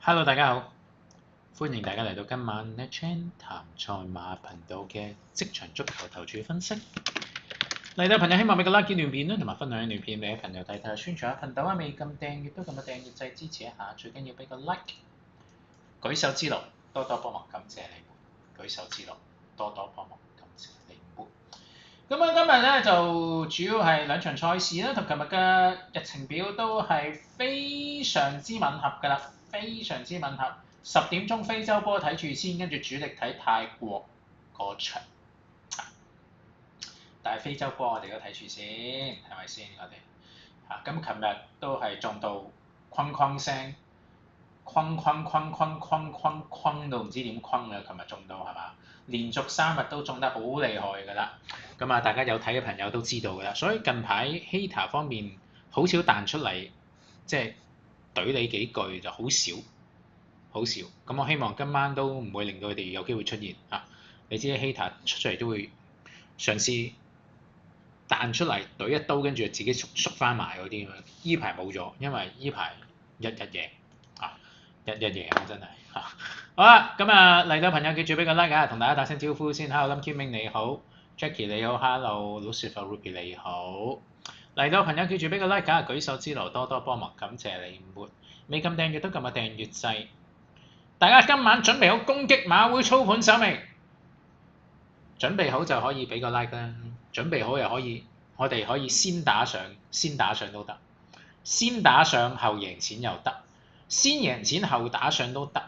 Hello， 大家好，歡迎大家嚟到今晚 NetChan 談賽馬頻道嘅即場足球投注分析。嚟到朋友希望俾個 like 段片啦，同埋分享呢段片俾朋友睇睇，宣傳下頻道啊！未撳訂閱都撳個訂閱掣支持一下，最緊要俾個 like。舉手之勞，多多幫忙，感謝你們。舉手之勞，多多幫忙，感謝你們。咁啊，今日咧就主要係兩場賽事啦，同琴日嘅日程表都係非常之吻合㗎啦。非常之吻合，10點鐘非洲波睇住先，跟住主力睇泰國嗰場。但係非洲波我哋都睇住先，係咪先？我哋咁琴日都係中到框聲，框到唔知點框啦！琴日中到係嘛？連續3日都中得好厲害㗎啦。咁啊，大家有睇嘅朋友都知道㗎啦。所以近排 hater 方面好少彈出嚟，即係懟你幾句就好少，好少。咁我希望今晚都唔會令到佢哋有機會出現啊！你知 hater 出嚟都會嘗試彈出嚟懟一刀，跟住自己縮翻埋嗰啲咁樣。依排冇咗，因為依排日贏啊，日贏啊真係嚇。好啦，咁啊嚟到朋友記住俾個 like 啊，同大家打聲招呼先。Hello， 林 Kim 你好 ，Jackie 你好 ，Hello， Lucifer Ruby 你好。嚟到朋友記住俾個 like 啊，舉手之勞多多幫忙，感謝你們。未撳訂閱都撳個訂閱掣。大家今晚準備好攻擊馬會操盤手未？準備好就可以俾個 like 啦。準備好又可以，我哋可以先打上都得，先打上後贏錢又得，先贏錢後打上都得。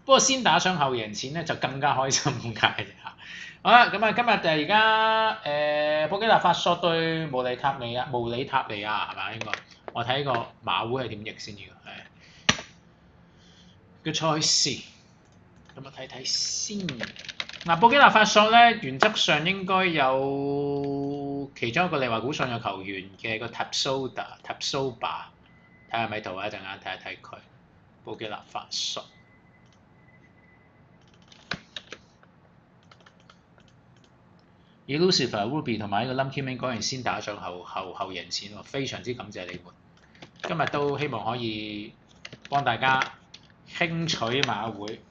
不過先打上後贏錢咧就更加開心咁解啫。好啦，咁啊今日就而家布基納法索對毛里塔尼亞係咪應該？我睇個馬會係點譯先呢個係嘅賽事，咁啊睇睇先。嗱，布基納法索咧原則上應該有其中一個利華古遜嘅球員嘅個 Tapsoba， 睇下咪圖啊，一陣間睇一睇佢。布基納法索。以 Lucifer Ruby 同埋呢個 Lucky Man 講完先打上後贏錢喎，非常之感謝你們。今日都希望可以幫大家輕取馬會。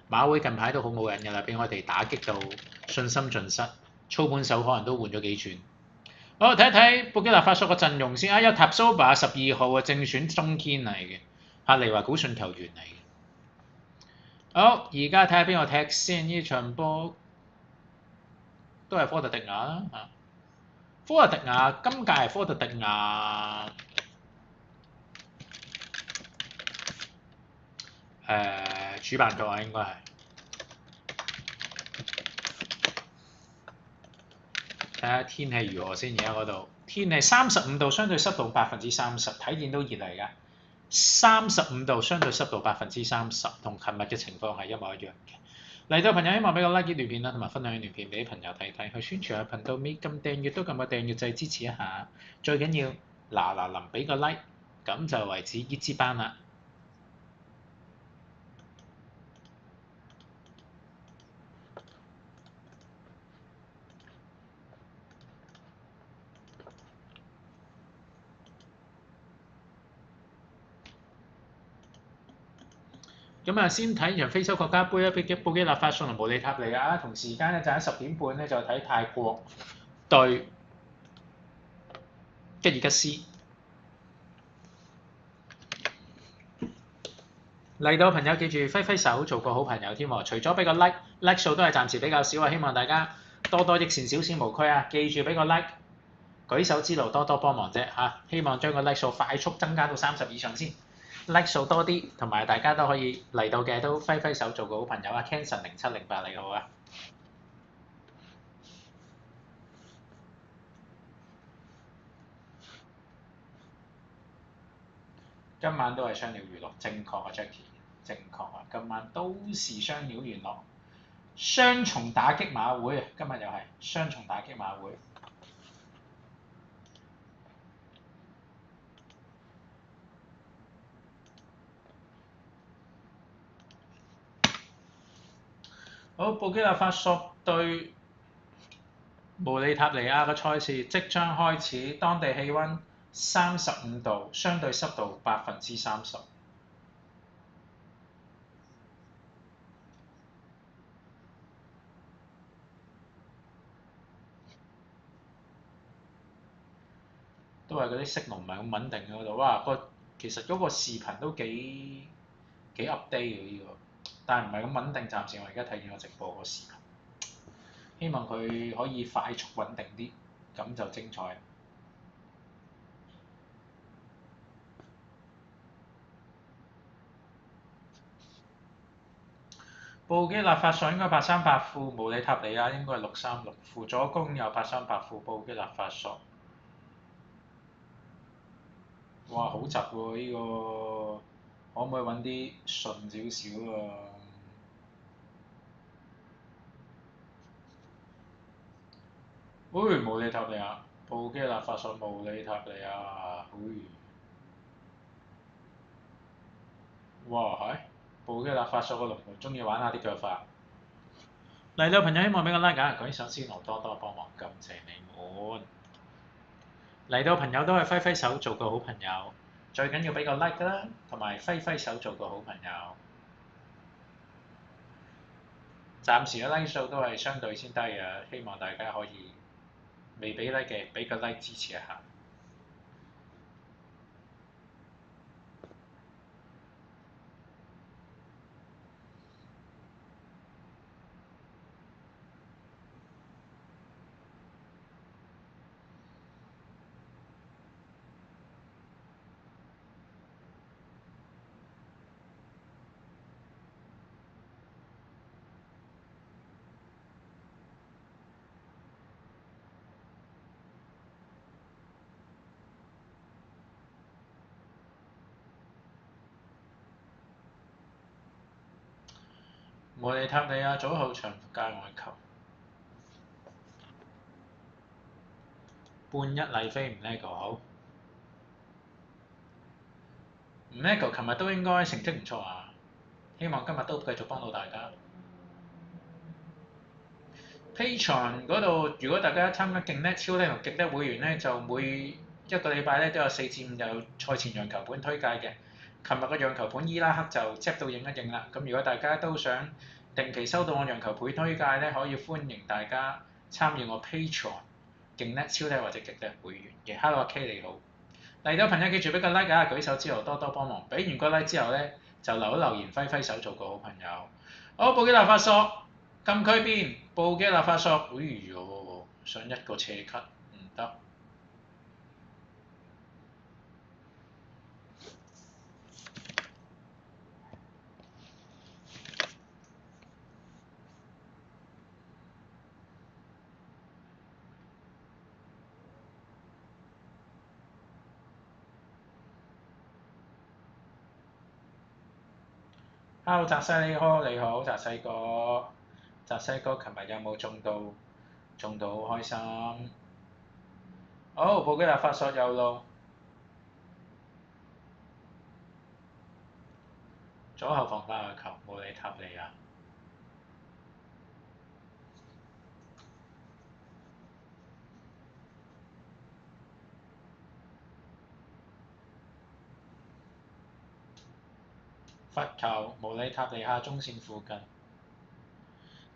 馬會近排都好冇癮㗎啦，俾我哋打擊到信心盡失，操盤手可能都換咗幾轉。好，睇一睇布基納法索個陣容先啊，有 Tapsoba 12號啊，正選中堅嚟嘅，利華古遜球員嚟嘅。好，而家睇下邊個踢先呢場波。都係科特迪亞啦嚇，科特迪亞今屆係科特迪亞主辦國啊，應該係睇下天氣如何先。而家嗰度天氣35度，相對濕度30%，睇見都熱嚟㗎。35度，相對濕度30%，同琴日嘅情況係一模一樣嘅。嚟到朋友希望俾個 like 呢段片啦，同埋分享呢段片俾啲朋友睇睇，去宣傳下頻道。未撳訂閱都撳個訂閱掣支持一下，最緊要嗱臨俾個 like， 咁就為止呢支班啦。咁啊，先睇場非洲國家杯啊，布基納法索同毛里塔尼亞，同時間咧就喺10點半咧就睇泰國對吉爾吉斯。嚟到朋友記住揮手做個好朋友添喎，除咗俾個 like 數都係暫時比較少啊，希望大家多多益善，少少無拘啊，記住俾個 like， 舉手之勞多多幫忙啫嚇，希望將個 like 數快速增加到30以上先。like 數多啲，同埋大家都可以嚟到嘅都揮手做個好朋友啊 ！Canson 0708你好啊！今晚都係雙料娛樂，正確啊 Jackie， 正確啊！今晚都是雙料娛樂，雙重打擊馬會啊！今日又係雙重打擊馬會。好，布基納法索對毛里塔尼亞嘅賽事即將開始，當地氣温35度，相對濕度30%。都係嗰啲 signal 唔係咁穩定嘅嗰度，哇！其實嗰個視頻都幾 update 嘅呢個，但係唔係咁穩定。暫時我而家睇見個直播個視頻，希望佢可以快速穩定啲，咁就精彩。布基納法索應該838副，毛里塔尼亞應該係636副，左攻有838副，布基納法索。哇，好窒喎呢個，可唔可以揾啲順少少啊？喂，毛里塔尼亞，布基納法索，毛里塔尼亞，哇係，布基納法索個龍門中意玩下啲腳法。嚟到朋友希望俾個 like 啊，舉手先來多多幫忙，感謝你們。嚟到朋友都係揮揮手做個好朋友，最緊要俾個 like 啦，同埋揮揮手做個好朋友。暫時嘅 like 數都係相對先低嘅，希望大家可以未俾 like 嘅俾個 like 支持一下。毛里塔尼亞左後場界外球，半一麗飛唔呢個好，唔呢個琴日都應該成績唔錯啊，希望今日都繼續幫到大家。Patreon 嗰度，如果大家參加勁叻超叻同極叻會員咧，就每一個禮拜咧都有4至5有賽前讓球盤推介嘅。琴日個讓球盤伊拉克就接到應一應啦。咁如果大家都想定期收到我讓球盤推介咧，可以歡迎大家參與我 Patreon 勁叻超叻或者極叻會員嘅。Hello 阿 K 你好，嚟到朋友記住俾個 like 啊，舉手之後多多幫忙，俾完個 like 之後咧就留一留言揮揮手做個好朋友。好，布基納法索。禁區邊，布基納法索，哎呦，想一個斜咳唔得。Hello，澤西你好，你好，澤西哥，澤西哥，琴日有冇中到？中到好開心。好，布基納法索右路，左後防界球，毛里塔尼亞。罰球，毛里塔尼亞中線附近。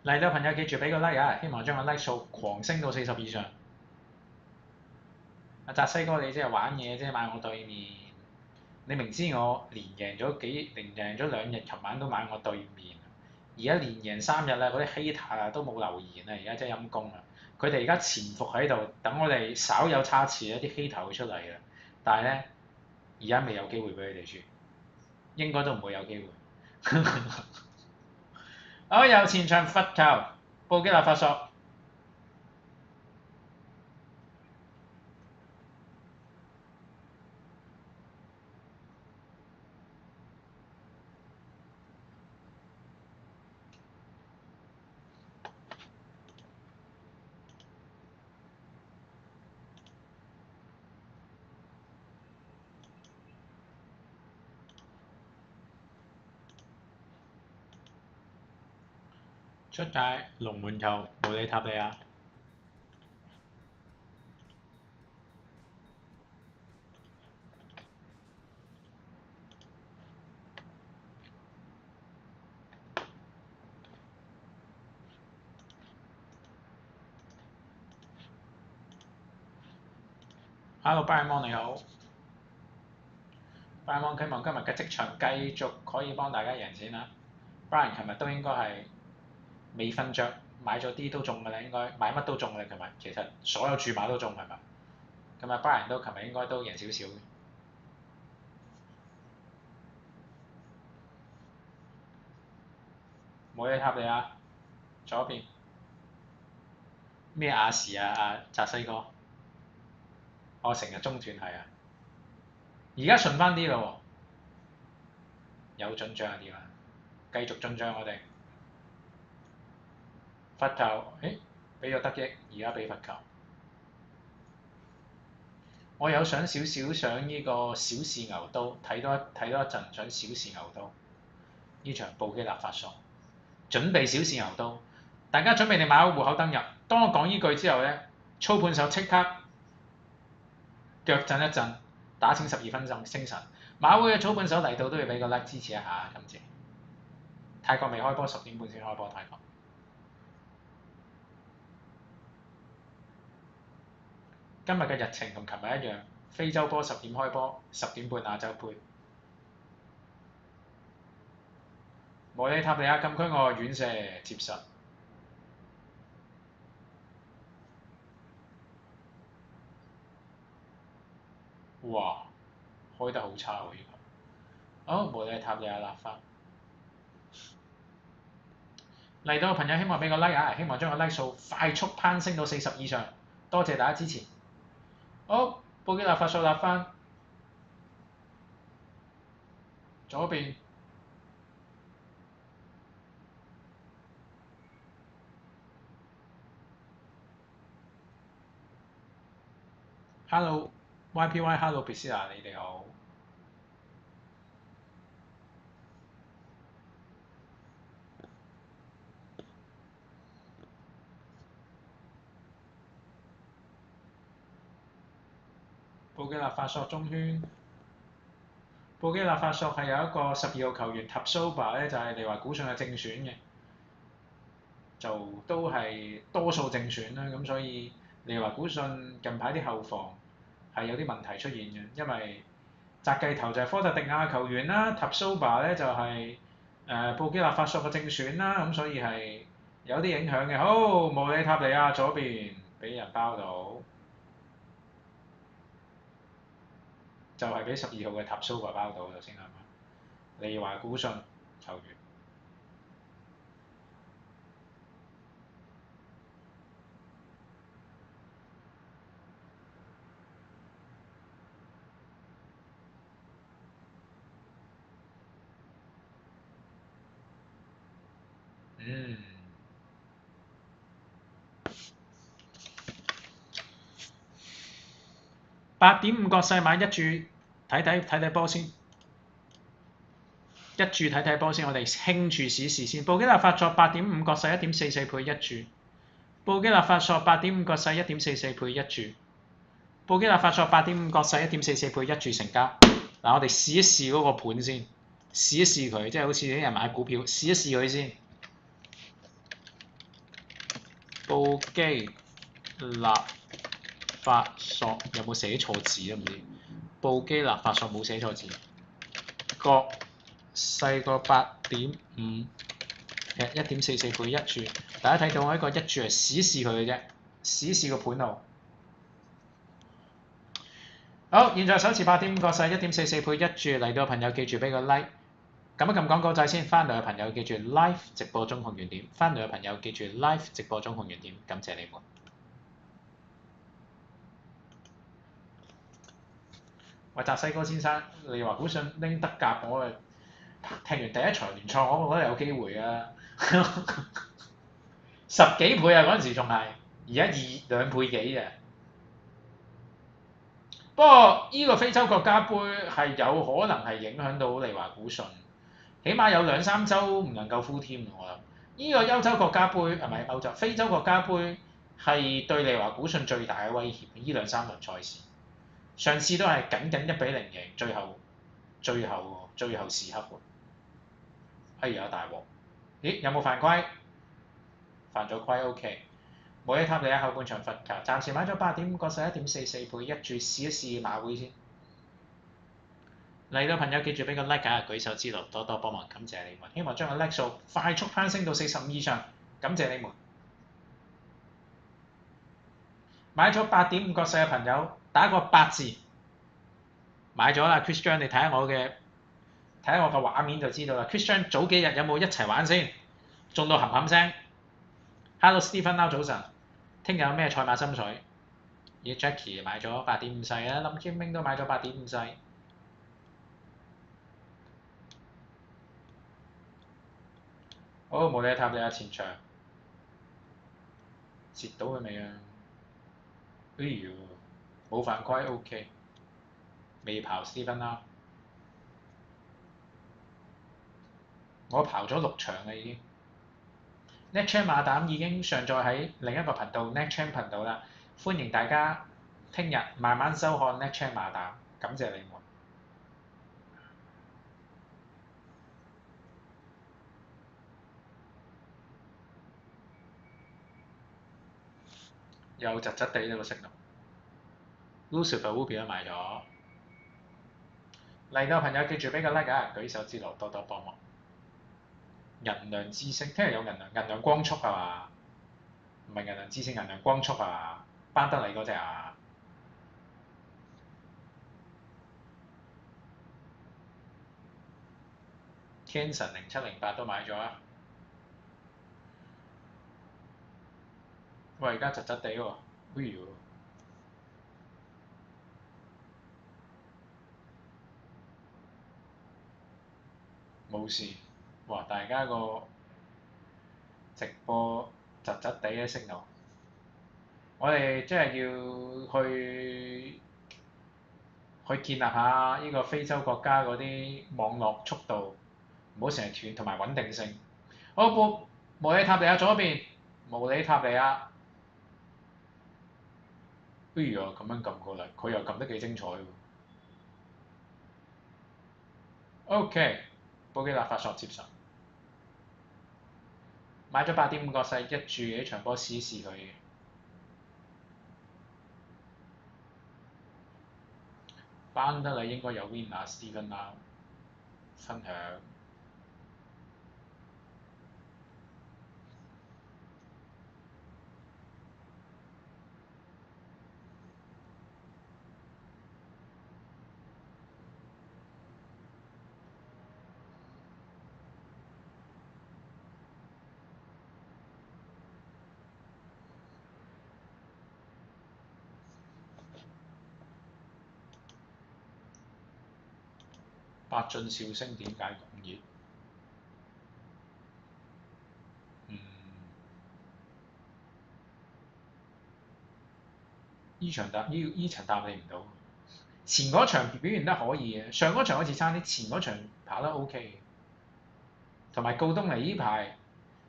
嚟到朋友記住俾個 like 啊，希望將個 like 數狂升到40以上。阿澤西哥你即係玩嘢啫，買我對面。你明知我連贏咗2日，琴晚都買我對面。而家連贏3日啦，嗰啲 hater 啊都冇留言啊，而家真係陰公啊！佢哋而家潛伏喺度，等我哋稍有差池咧，啲 hater 會出嚟嘅。但係咧，而家未有機會俾佢哋輸，應該都唔會有機會。好，右前場罰球，布基納法索。出界龍門球，毛里塔尼亞。Hello Brian 你好，Brian 希望今日嘅職場繼續可以幫大家贏錢啦。Brian 琴日都應該係未瞓着，買咗啲都中㗎啦，應該買乜都中㗎啦。琴日其實所有注碼都中係咪？咁啊 Brian 都琴日應該都贏少少嘅。冇嘢塔你啊，左邊咩亞視啊？澤西哥，我成日中斷係啊，而家順翻啲咯喎，有進帳啊點啊？繼續進帳我哋。罰球，誒俾咗得益，而家俾罰球。我有想少少想呢個小試牛刀，睇多一陣想小試牛刀。呢場布基納法索，準備小試牛刀。大家準備你買好戶口登入。當我講呢句之後咧，操盤手即刻腳震一震，打醒12分鐘精神。馬會嘅操盤手嚟到都要俾個 like 支持一下，感謝。泰國未開波，10點半先開波，泰國。今日嘅日程同琴日一樣，非洲波10點開波，10點半亞洲杯。莫里塔利亞禁區外遠射接實。哇，開得好差喎呢個。好，莫里塔利亞立翻。嚟到嘅朋友希望俾個 like 啊，希望將個 like 數快速攀升到40以上，多謝大家支持。好，布基納法索立翻，左邊。Hello YPY，Hello Priscilla，你哋好。布基納法索中圈，布基納法索係有一個12號球員 Tapsoba 咧，就係利華古遜嘅正選嘅，就都係多數正選啦。咁所以利華古遜近排啲後防係有啲問題出現嘅，因為擲計頭就係科特迪亞球員啦 ，Tapsoba 咧就係、布基納法索嘅正選啦，咁所以係有啲影響嘅。好，莫里塔利亞左邊俾人包到。就係俾12號嘅塔蘇巴包到咗先啱嘛？利華古遜球員。8.5個細買一注，睇波先。一注睇波先，我哋輕注試試先。布基納法索8.5個細1.44倍一注。布基納法索8.5個細1.44倍一注。布基納法索8.5個細1.44倍一注成交。嗱，我哋試一試嗰個盤先，試一試佢，即係好似啲人買股票，試一試佢先。布基納法索有冇寫錯字啊？唔知。布基納法索冇寫錯字。個細過8.5，其實1.44倍一注。大家睇到我一個一注係試試佢嘅啫，試試個盤度。好，現在首次8.5個細1.44倍一注嚟到嘅朋友記住俾個 like， 撳一撳廣告掣先。翻嚟嘅朋友記住 live 直播中控原點，翻嚟嘅朋友記住 live 直播中控原點，感謝你們。喂，澤西哥先生，你話股信拎德甲，我誒踢完第一場聯賽，我覺得有機會啊，10幾倍啊嗰陣時仲係，而家2倍幾啊。不過依個非洲國家杯係有可能係影響到利華古遜，起碼有2-3週唔能夠 full team我諗。依個歐洲國家杯係咪歐洲非洲國家杯係對利華古遜最大嘅威脅，依2-3輪賽事。上次都係僅1-0贏，最後時刻喎。哎呀大鑊！咦有冇犯規？犯咗規 OK。無理塔利亞後半場罰球，暫時買咗8.5個勢1.44倍，一注試一試馬會先。嚟到朋友記住俾個 like 啊，舉手之勞，多多幫忙，感謝你們。希望將個 like 數快速攀升到45以上，感謝你們。買咗8.5個勢嘅朋友打個8字，買咗啦 ，Christian 你睇下我嘅畫面就知道啦。Christian 早幾日有冇一齊玩先？中到冚冚聲。Hello Stephen Lau 早晨，聽日有咩賽馬心水？咦 Jackie 買咗8.5勢啊，林建明都買咗8.5勢。好，無理塔利亞前場，截到佢未啊？哎呦，冇犯規 OK， 未刨 Stephen Lau， 我刨咗6場啦已經。NetCham 馬膽已經上載喺另一個頻道 NetCham 頻道啦，歡迎大家聽日慢慢收看 NetCham 馬膽，感謝你們。又窒窒地呢個息率 ，Lucifer Ruby 都買咗。嚟到朋友記住俾個 like 啊，舉手之勞多多幫忙。銀亮之星，聽日有銀亮光速係嘛？唔係銀亮之星，銀亮光速係嘛？班德利嗰隻啊 ，Canson 0708都買咗啊！喂，而家窒窒地喎，哎呦！冇事，哇！大家個直播窒窒地嘅息路，我哋即係要去建立下呢個非洲國家嗰啲網絡速度，唔好成日斷，同埋穩定性。好，無理塔利亞左邊，無理塔利亞，哎呀咁樣撳過嚟，佢又撳得幾精彩喎。OK， 布基納法索接受，買咗8.5個勢，一注呢場波試一試佢嘅。班德利應該有 win 啊 ，Stephen Lau 分享。百進笑聲點解咁熱？依場答你唔到，前嗰場表現得可以嘅，上嗰場好似差啲，前嗰場跑得 OK 嘅，同埋告東尼呢排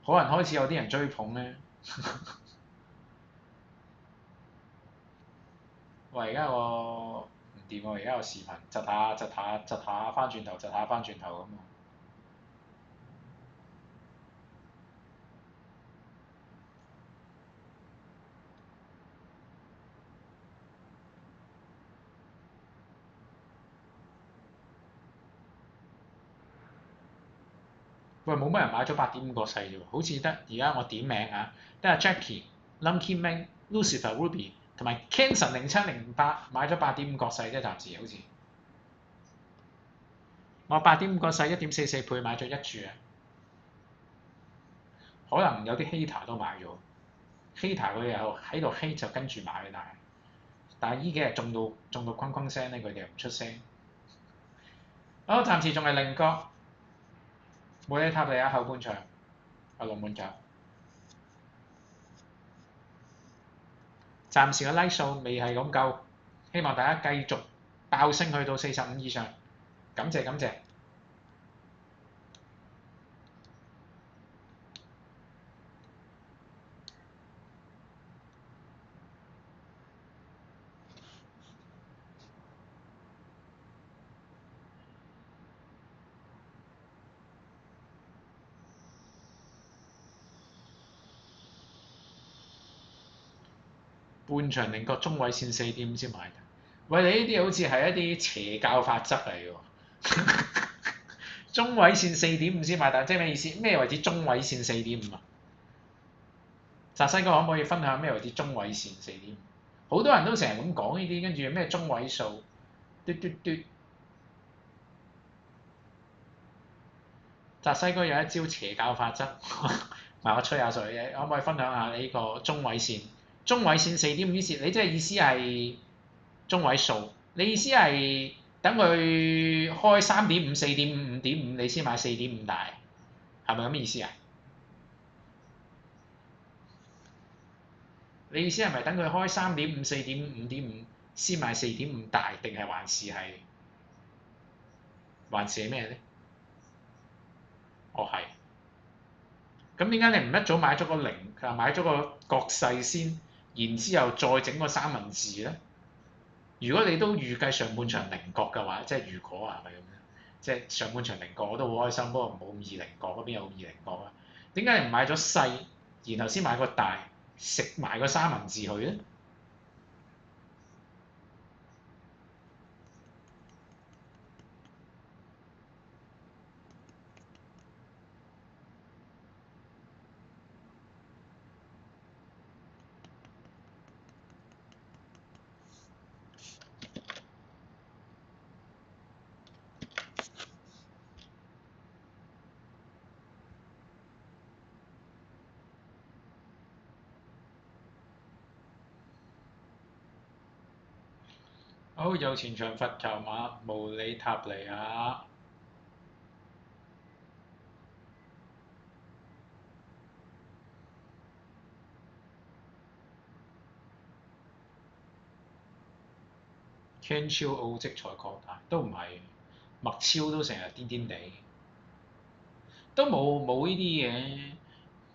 可能開始有啲人追捧咧。喂，而家個唔掂喎，而家個視頻窒下翻轉頭，窒下翻轉頭咁。喂，冇乜人買咗8.5個勢啫喎，好似得而家我點名啊，得阿 Jackie、Lucky Ming、Lucifer Ruby 同埋 Canson 0708買咗8.5個勢啫，暫時好似。我8.5個勢1.44倍買咗一注啊，可能有啲 hater 都買咗 ，hater 佢又喺度 hate 就跟住買，但係依幾日中到轟轟聲咧，佢哋又唔出聲。好，暫時仲係零角。無理塔利亞後半場，龍門球。暫時嘅 like 數未係咁夠，希望大家繼續爆升去到45以上，感謝感謝。半場零角中位線4.5先買。喂，你呢啲好似係一啲邪教法則嚟喎。中位線4.5先買，但即係咩意思？咩為之中位線4.5啊？澤西哥可唔可以分享咩為之中位線4.5？好多人都成日咁講呢啲，跟住咩中位數，嘟嘟嘟。澤西哥有一招邪教法則，唔係我吹下水嘅，可唔可以分享下你呢個中位線？中位線4.5意思，你即係意思係中位數，你意思係等佢開3.5、4.5、5.5，你先買4.5大，係咪咁意思啊？你意思係咪等佢開3.5、4.5、5.5先買4.5大，定係還是係咩咧？哦係。咁點解你唔一早買咗個零，買咗個國勢先，然之後再整個三文治咧？如果你都預計上半場零角嘅話，即係如果係咪咁樣？即係上半場零角我都好開心，不過冇咁易零角，嗰邊有咁易零角啊？點解你唔買咗細，然後先買個大，食埋個三文治去咧？好，有前場罰球馬無理塔利亞。Ken 超澳職賽擴大都唔係，麥超都成日癲癲地，都冇呢啲嘅。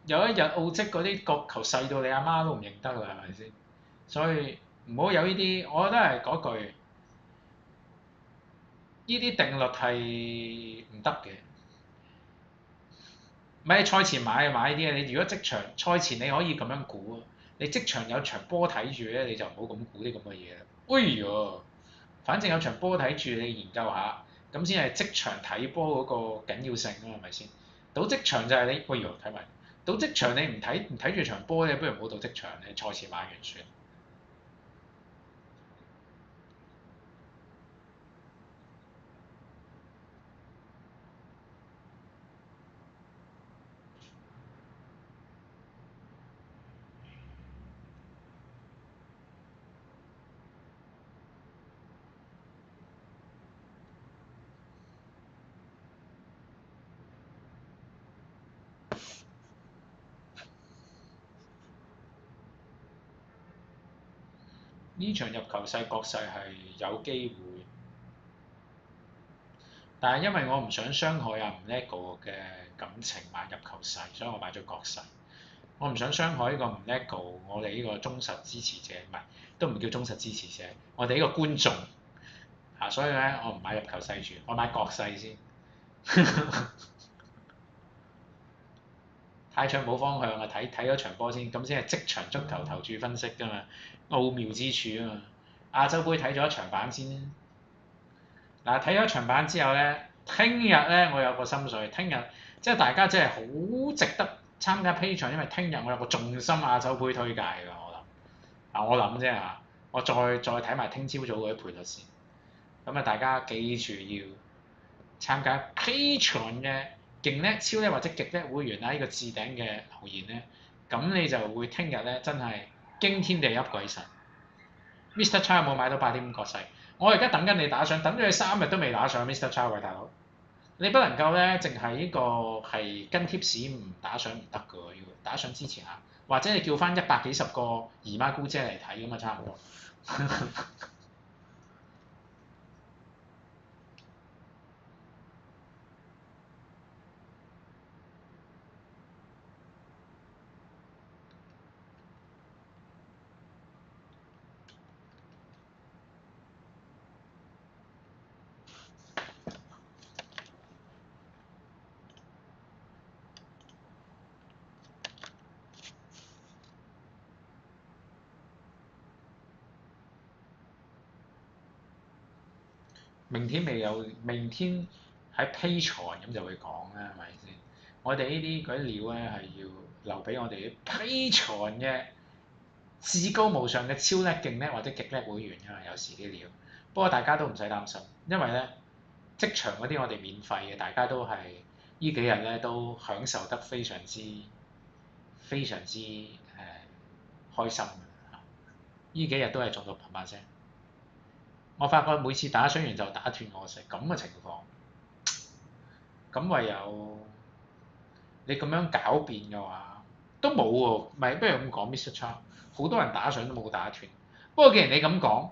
有一日澳職嗰啲角球細到你阿媽都唔認得啦，係咪先？所以唔好有呢啲，我覺得係嗰句，呢啲定律係唔得嘅。唔係賽前買就買呢啲啊！你如果即場賽前你可以咁樣估啊，你即場有場波睇住咧，你就唔好咁估啲咁嘅嘢啦。哎呀，反正有場波睇住，你研究下，咁先係即場睇波嗰個緊要性啊，係咪先？到即場就係你，哎呀睇埋，到即場你唔睇住場波咧，不如唔好到即場，你賽前買完算。呢場入球勢國勢係有機會，但係因為我唔想傷害阿吳叻哥嘅感情買入球勢，所以我買咗國勢。我唔想傷害呢個吳叻哥，我哋呢個忠實支持者，唔係都唔叫忠實支持者，我哋呢個觀眾嚇，所以咧我唔買入球勢住，我買國勢先。太長冇方向啊！睇咗場波先，咁先係即場足球投注分析㗎嘛，奧妙之處啊嘛。亞洲杯睇咗一場版先。嗱，睇咗一場版之後咧，聽日咧我有個心水，聽日即係大家真係好值得參加 Patreon，因為聽日我有個重心亞洲杯推介㗎，我諗。我諗啫嚇，我再睇埋聽朝早嗰啲賠率先。咁啊，大家記住要參加 Patreon 嘅勁叻、超叻或者極叻會員啦，呢個置頂嘅留言咧，咁你就會聽日咧真係驚天地泣鬼神。Mr. Chow 有冇買到8.5國勢？我而家等緊你打上，等咗你3日都未打上 Mr. Chow 喂大佬，你不能夠咧淨係呢個係跟 tips 唔打上唔得㗎喎，要打上支持下，或者你叫翻100幾十個姨媽姑姐嚟睇咁啊差唔多。明天明天喺 Patreon 咁就會講啦，係咪先？我哋呢啲嗰啲料咧係要留俾我哋 Patreon 嘅至高無上嘅超叻勁叻或者極叻會員㗎嘛，有時啲料。不過大家都唔使擔心，因為咧職場嗰啲我哋免費嘅，大家都係呢幾日咧都享受得非常之開心嘅。呢幾日都係中到啪啪聲。我發覺每次打水完就打斷我食咁嘅情況，咁唯有你咁樣狡辯嘅話，都冇喎，咪不如咁講 Mr. Chow，好多人打上都冇打斷。不過既然你咁講，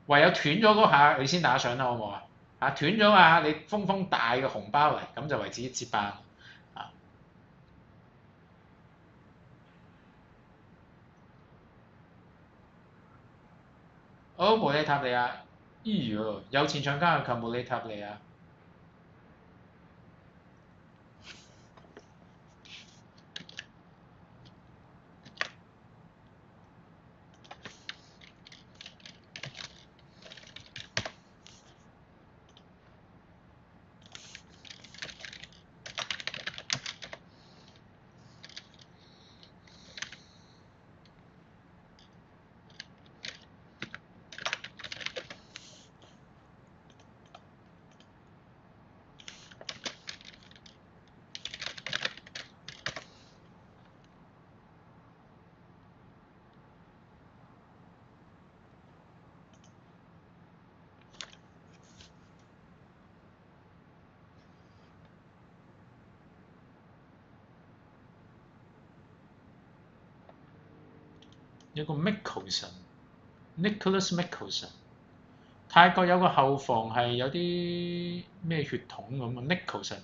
唯有斷咗嗰下你先打上啦，好唔好啊？啊斷咗啊，你封大嘅紅包嚟，咁就為之接班啊！好，無理塔利亞，咦呦，有錢唱家求無理塔利亞。有個 Nicholas Mickelson， 泰國有個後防係有啲咩血統咁啊 Mickelson，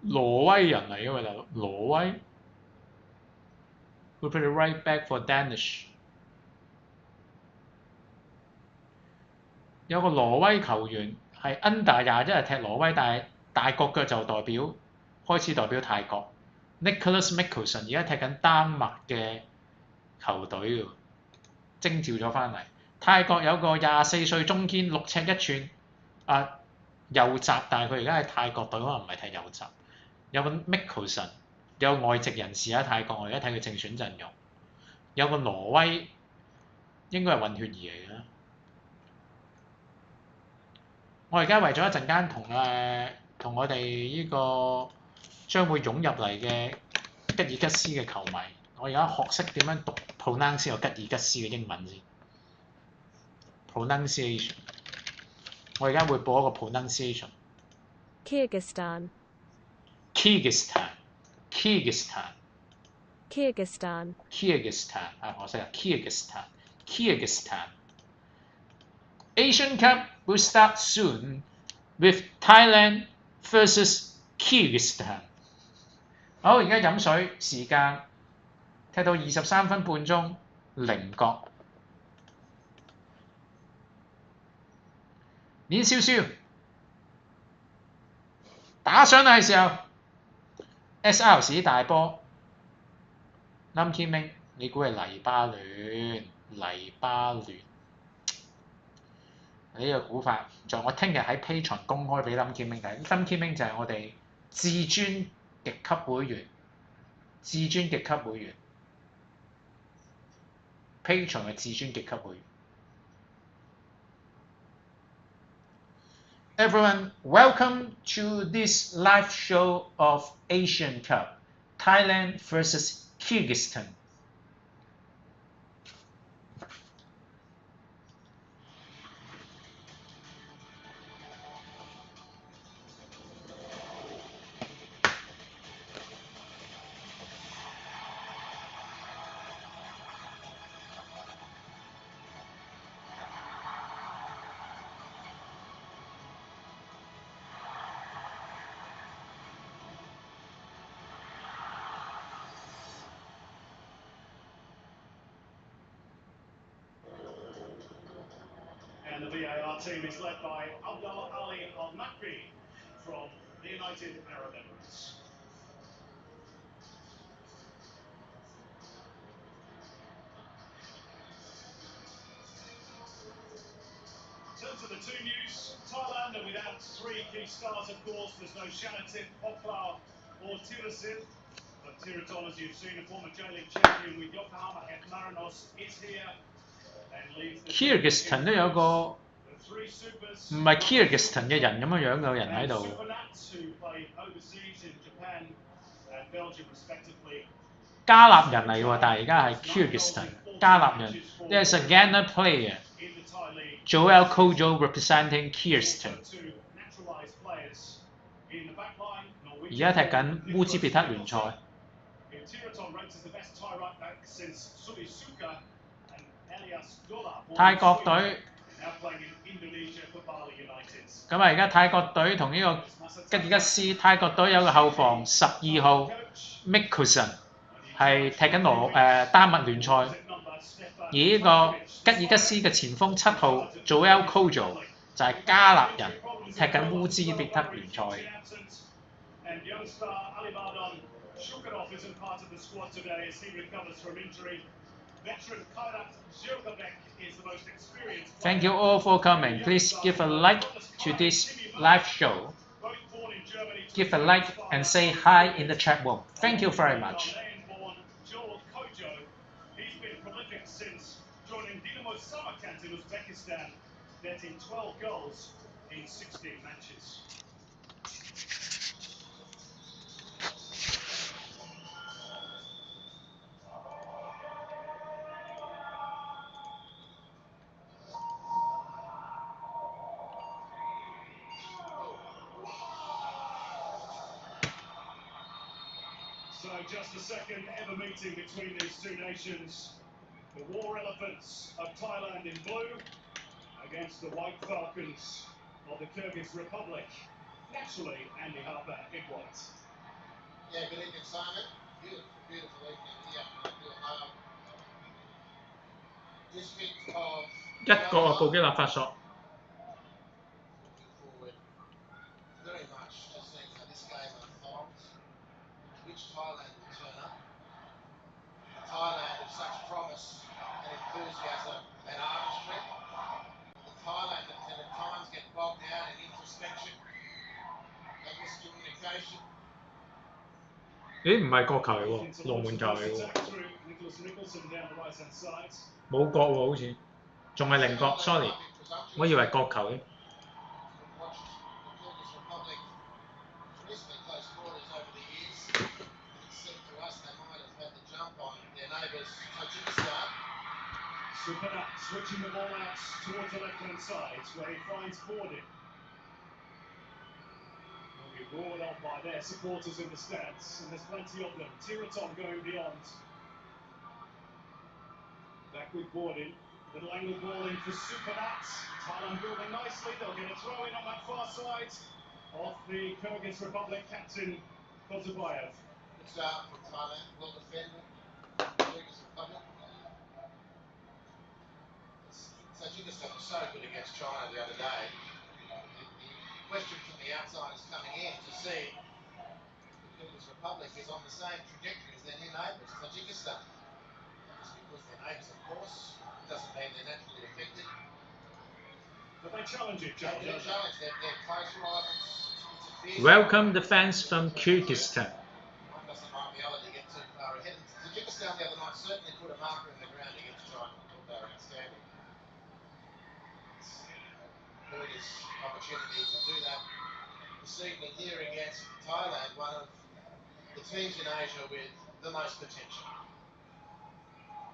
挪威人嚟嘅嘛大佬，挪威 ，We put it right back for Danish。有個挪威球員係 under 21係踢挪威，但係大國腳就開始代表泰國。Nicholas Mickelson 而家踢緊丹麥嘅球隊喎，徵召咗翻嚟。泰國有個24歲中堅6尺1寸右閘，但係佢而家喺泰國隊可能唔係踢右閘。有個 Mickelson 有外籍人士喺泰國，我而家睇佢正選陣容。有個挪威應該係混血兒嚟嘅。我而家為咗一陣間同我哋呢個將會湧入嚟嘅吉爾吉斯嘅球迷，我而家學識點樣讀 pronounce 個吉爾吉斯嘅英文先。pronunciation， 我而家會播一個 pronunciation。Kyrgyzstan。我識啊 Kyrgyzstan。Asian Cup will start soon with Thailand versus Kyrgyzstan。好，而家飲水時間踢到23分半鐘0角，練少少，打上嚟嘅時候 ，SR 市大波 ，Lucky Ming， 你估係黎巴嫩？呢個估法，在我聽日喺 Patreon 公開俾 Lucky Ming 睇。Lucky Ming 就係我哋至尊極級會員，Patreon 嘅至尊極級會員。Everyone, welcome to this live show of Asian Cup, Thailand versus Kyrgyzstan. And the VAR team is led by Abdul Ali Al-Makri from the United Arab Emirates. Turn to the two AFC news. Thailand are without three key stars, of course. There's no Shanatin, Poplar, or Tirasin. But Tiraton, as you've seen, a former J-League champion with Yokohama F. Marinos, is here and leads the Kyrgyzstan 都有個 three supers. 唔係 Kyrgyzstan 嘅人咁樣嘅人喺度。 Supernats who play overseas in Japan and Belgium respectively. 加納人嚟喎，但係而家係 Kyrgyzstan 加納人。There's a Ghana player, Joel Kojo representing Kyrgyzstan。而家踢緊烏茲別克聯賽。泰國隊咁啊！而家泰國隊同呢個吉爾吉斯，泰國隊有個後防12號 Mikkelsen 係踢緊丹麥聯賽，而呢個吉爾吉斯嘅前鋒7號 Joel Kojo 就係加納人，踢緊烏茲別克聯賽。Thank you all for coming. Please give a like to this live show. Give a like and say hi in the chat room. Thank you very much. He's been prolific since joining Dinamo Samarkand in Uzbekistan, netting 12 goals in 16 matches. So just a second ever meeting between these two nations. The war elephants of Thailand in blue against the white falcons of the Kyrgyz Republic. Naturally, Andy Harper in white. Yeah, good evening, Simon. Beautiful evening here. District of 一個啊，布基納法索。 very much to seeing how this game unfolds. Which Thailand will turn up? A Thailand of such promise and enthusiasm and artistry. The Thailand that can at times get bogged down in introspection and miscommunication. 咦？唔係國球嚟喎，龍門球嚟喎。冇角喎，好似，仲係零角 ，sorry， 我以為國球嘅。 Supernat switching the ball out towards the left-hand side where he finds Borden. Will be roared on by their supporters in the stands, and there's plenty of them. Tiraton going beyond. Back with Borden. Little angle ball in for Supernat. Thailand building nicely. They'll get a throw in on that far side of the Kyrgyz Republic captain Kozobayev. Good start from Thailand, well defended. Kyrgyz Republic. Kyrgyzstan was so good against China the other day. The question from the outside is coming in to see the Kyrgyz Republic is on the same trajectory as their new neighbours, Tajikistan. Just because they're neighbours, of course, doesn't mean they're naturally affected. But they challenge each other. They challenge, they're close rivals. Welcome the fans from Kyrgyzstan. One doesn't like reality to get too far ahead. Tajikistan the other night certainly put a marker in the ground against China. I thought they were outstanding. Kyrgyz opportunity to do that this evening here against Thailand, one of the teams in Asia with the most potential.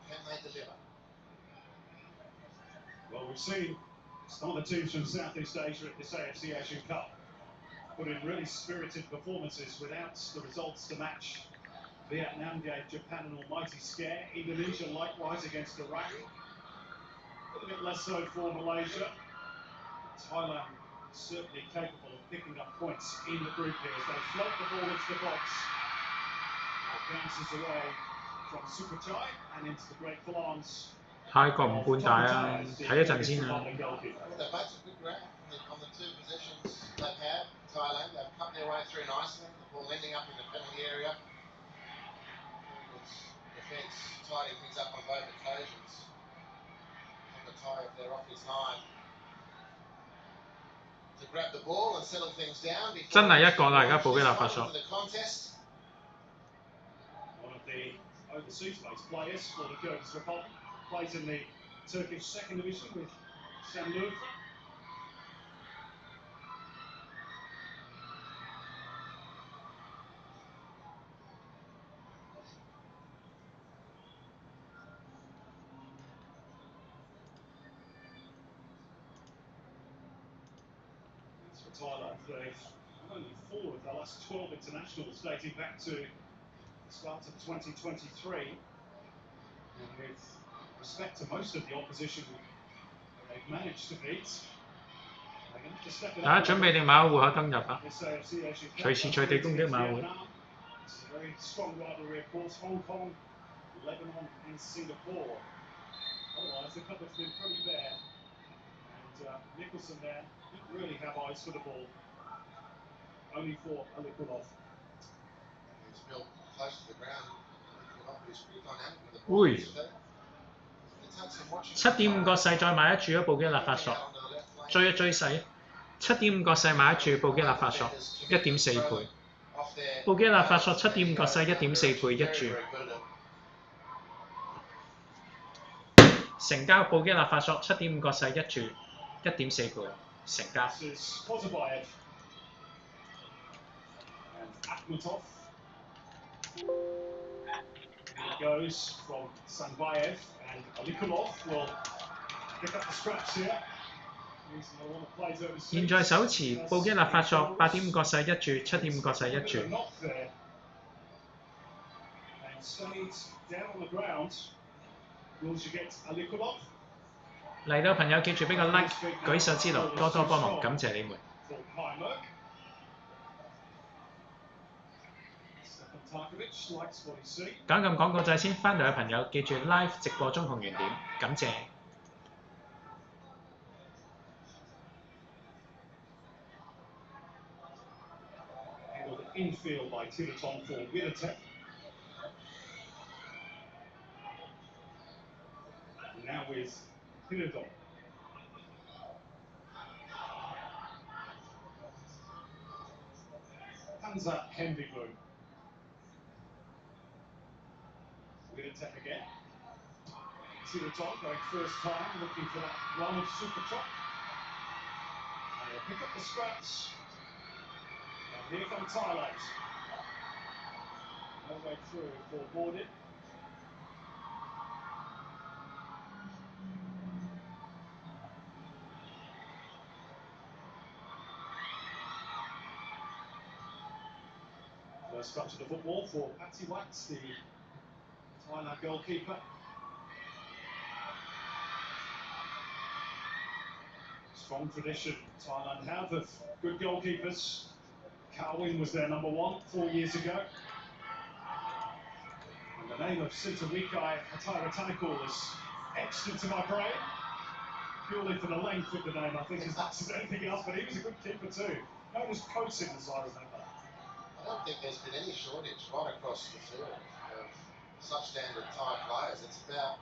Can they deliver? Well, we've seen some of the teams from Southeast Asia at this AFC Asian Cup put in really spirited performances without the results to match. Vietnam gave Japan an almighty scare. Indonesia likewise against Iraq. A little bit less so for Malaysia. Thailand certainly capable of picking up points in the group here as they float the ball into the box. It bounces away from Sukuchai and into the great flanks. 泰國唔半大啊，睇一陣先啊。 They've made some good ground on the two possessions they've had. Thailand, they've cut their way through nicely. The ball ending up in the penalty area. Defence tidying things up on both occasions. On the tie if they're off his line. to grab the ball and settle things down before 真係一個啦，而家布基納法 into 索。 the contest. One of the overseas-based players for the Kyrgyz Republic plays in the Turkish second division with Sanlur. For Thailand, they've only 4 of their last 12 internationals dating back to the start of 2023. And with respect to most of the opposition they've managed to beat, they're going to have to step it 大家 up. 準備定馬會戶口登入啊！ This AFC Asian Cup 隨時隨地攻擊馬會。 It's a very strong rivalry, of course. Hong Kong, Lebanon, and Singapore. Otherwise, the cupboard's been pretty bare. And Nicholson there didn't really have eyes for the ball. Only for Alikulov. He's built close to the ground. He's pretty dynamic with the 會 ball. It takes him watching 7.5個勢再買一注啊！布基納法索 onto the left lane. 追一追勢，7.5個勢買一注布基納法索1.4倍， Off there. 布基納法索7.5個勢1.4倍一 Very, 注， very good at 成交布基納法索7.5個勢一注1.4倍，成交。 This is Kozovayev. And Akhmatov. Here goes from Sanvayev. And Alikulov will pick up the scraps here. He's another one that plays overseas. 現在手持布基納法索8.5個勢一注7.5個勢一注。 Knock there. And stayed down on the ground. Will you get Alikulov? 嚟到朋友記住俾個 like 舉手之勞，多多幫忙，感謝你們。 For Heimerk. Stefan Tarkovic likes what he sees. 講咁廣告掣先，翻嚟嘅朋友記住 live 直播中紅圓點，感謝。 Handled infield by Tiverton for Winnetech. Now with Hiradon. Hansa Henviglund. Winnetech again. Tiverton going first time, looking for that run of Super Truck. And he'll pick up the scraps. And here come Thailand. No way through for Borden. First touch of the football for Patty Wax, the Thailand goalkeeper. Strong tradition Thailand have of good goalkeepers. Carwin was their number 1 4 years ago. And the name of Sintawikai Hataratanakul is etched into my brain. Purely for the length of the name, I think, as much as anything else. But he was a good keeper too. Known as Kosin, as I remember. I don't think there's been any shortage right across the field of such standard Thai players. It's about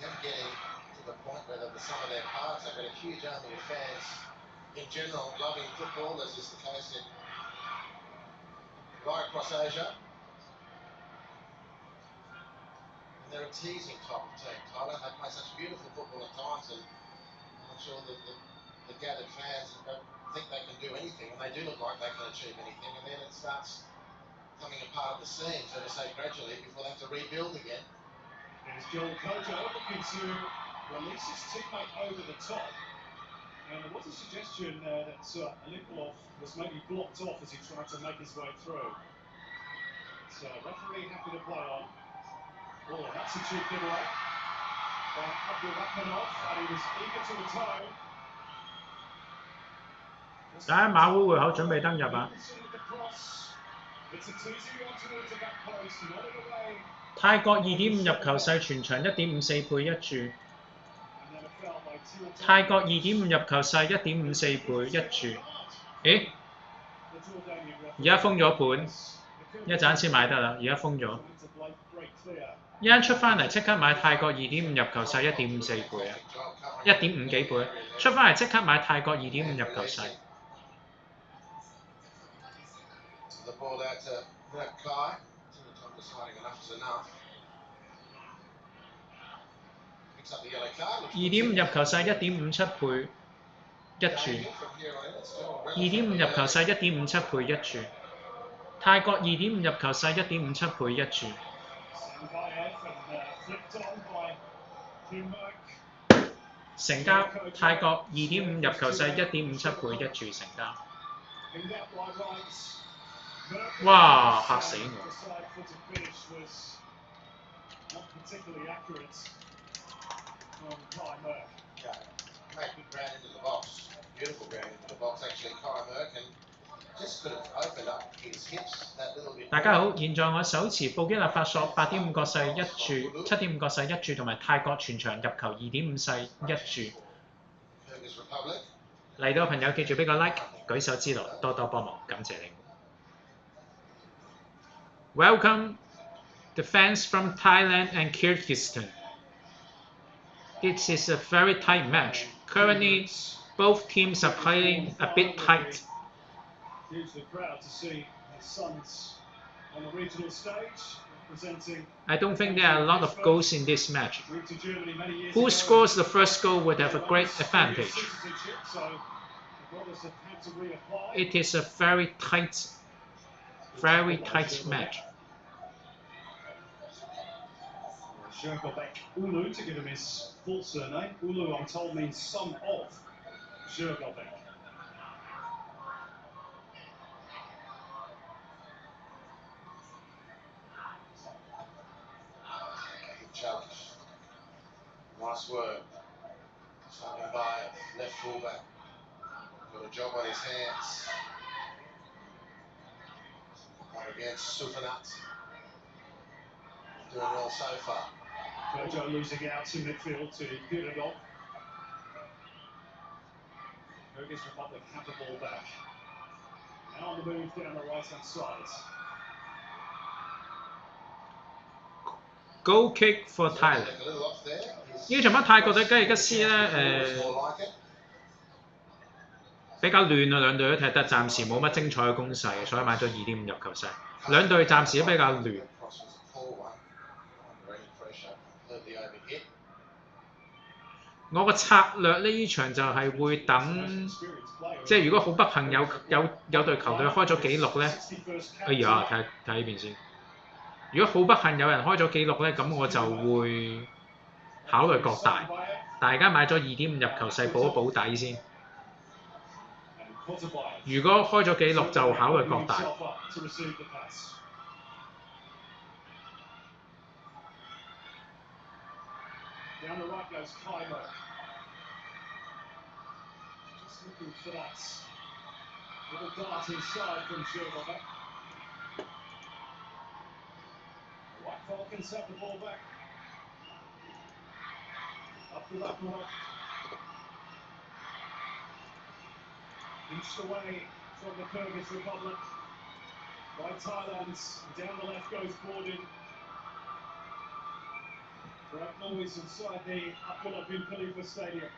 them getting to the point where the sum of their parts. They've got a huge army of fans in general loving football, as is the case in right across Asia. And they're a teasing type of team. Thailand, they play such beautiful football at times, and I'm sure that the gathered fans think they can do anything, and they do look like they can achieve anything, and then it starts coming apart at the seams, so to say, gradually, before they have to rebuild again. There's Joel Kojo looking to release his teammate over the top. And there was a suggestion that Alikulov was maybe blocked off as he tried to make his way through. So referee happy to play on. Oh, that's a cheap giveaway by Abdul Rahmanov, and he was eager to atone. 大家馬會戶口準備登入啊！ It's a teasing one towards the back post, not in a way. 泰國2.5入球勢全場1.54倍一注。 And then a foul by Tiverton. 泰國2.5入球勢1.54倍一注。咦？ The Jordanian referee 而家封咗盤， the 一陣先買得啦，而家封咗。 to break clear. 一陣出翻嚟即刻買泰國2.5入球勢1.54倍啊！ Job covering 1.5幾倍，出翻嚟即刻買泰國2.5入球勢。The ball out to Kai. Tom deciding enough is enough. Picks up the yellow card. 2.5入球勢1.57倍一注，2.5入球勢1.57倍一注，泰國2.5入球勢1.57倍一注。成交泰國2.5入球勢1.57倍一注成交。哇！嚇死我！Made good ground into the box. Beautiful ground into the box. Actually, Kyrgyzstan just could have opened up his hips that little bit. 大家好，現在我手持布基納法索8.5個勢一注、7.5個勢一注同埋泰國全場入球2.5勢一注。嚟到嘅朋友記住俾個 like， 舉手之勞，多多幫忙，感謝你。Welcome the fans from Thailand and Kyrgyzstan. This is a very tight match. Currently, both teams are playing a bit tight. I don't think there are a lot of goals in this match. Who scores the first goal would have a great advantage. It is a very tight match. Ulu, to give him his full surname. Ulu, I'm told, means son of Zhirgobek. Challenge. Nice work. Starting by left fullback. Got a job on his hands. Up against Sufanat. Doing well so far. Kojo losing out to midfield to Kyrgyzstan. Kyrgyz Republic have the ball back. Now on the move down the right-hand side. Goal kick for Thailand。呢場乜泰國對吉爾吉斯咧比較亂啊，兩隊都踢得暫時冇乜精彩嘅攻勢，所以買咗2.5入球勢。兩隊暫時都比較亂。我個策略呢場就係會等，即係如果好不幸有隊球隊開咗紀錄咧，哎呀睇呢邊先。如果好不幸有人開咗紀錄咧，咁我就會考慮各大。大家買咗2.5入球勢補一補底先。如果開咗紀錄就考慮各大。Down the right goes Kylo. Just looking for that little dart inside from Zhirgobek. White Falcons have the ball back. Up the left mark. Inched away from the Kyrgyz Republic. By Thailand. Down the left goes Borden. Right always inside the Abdullah bin Khalifa Stadium.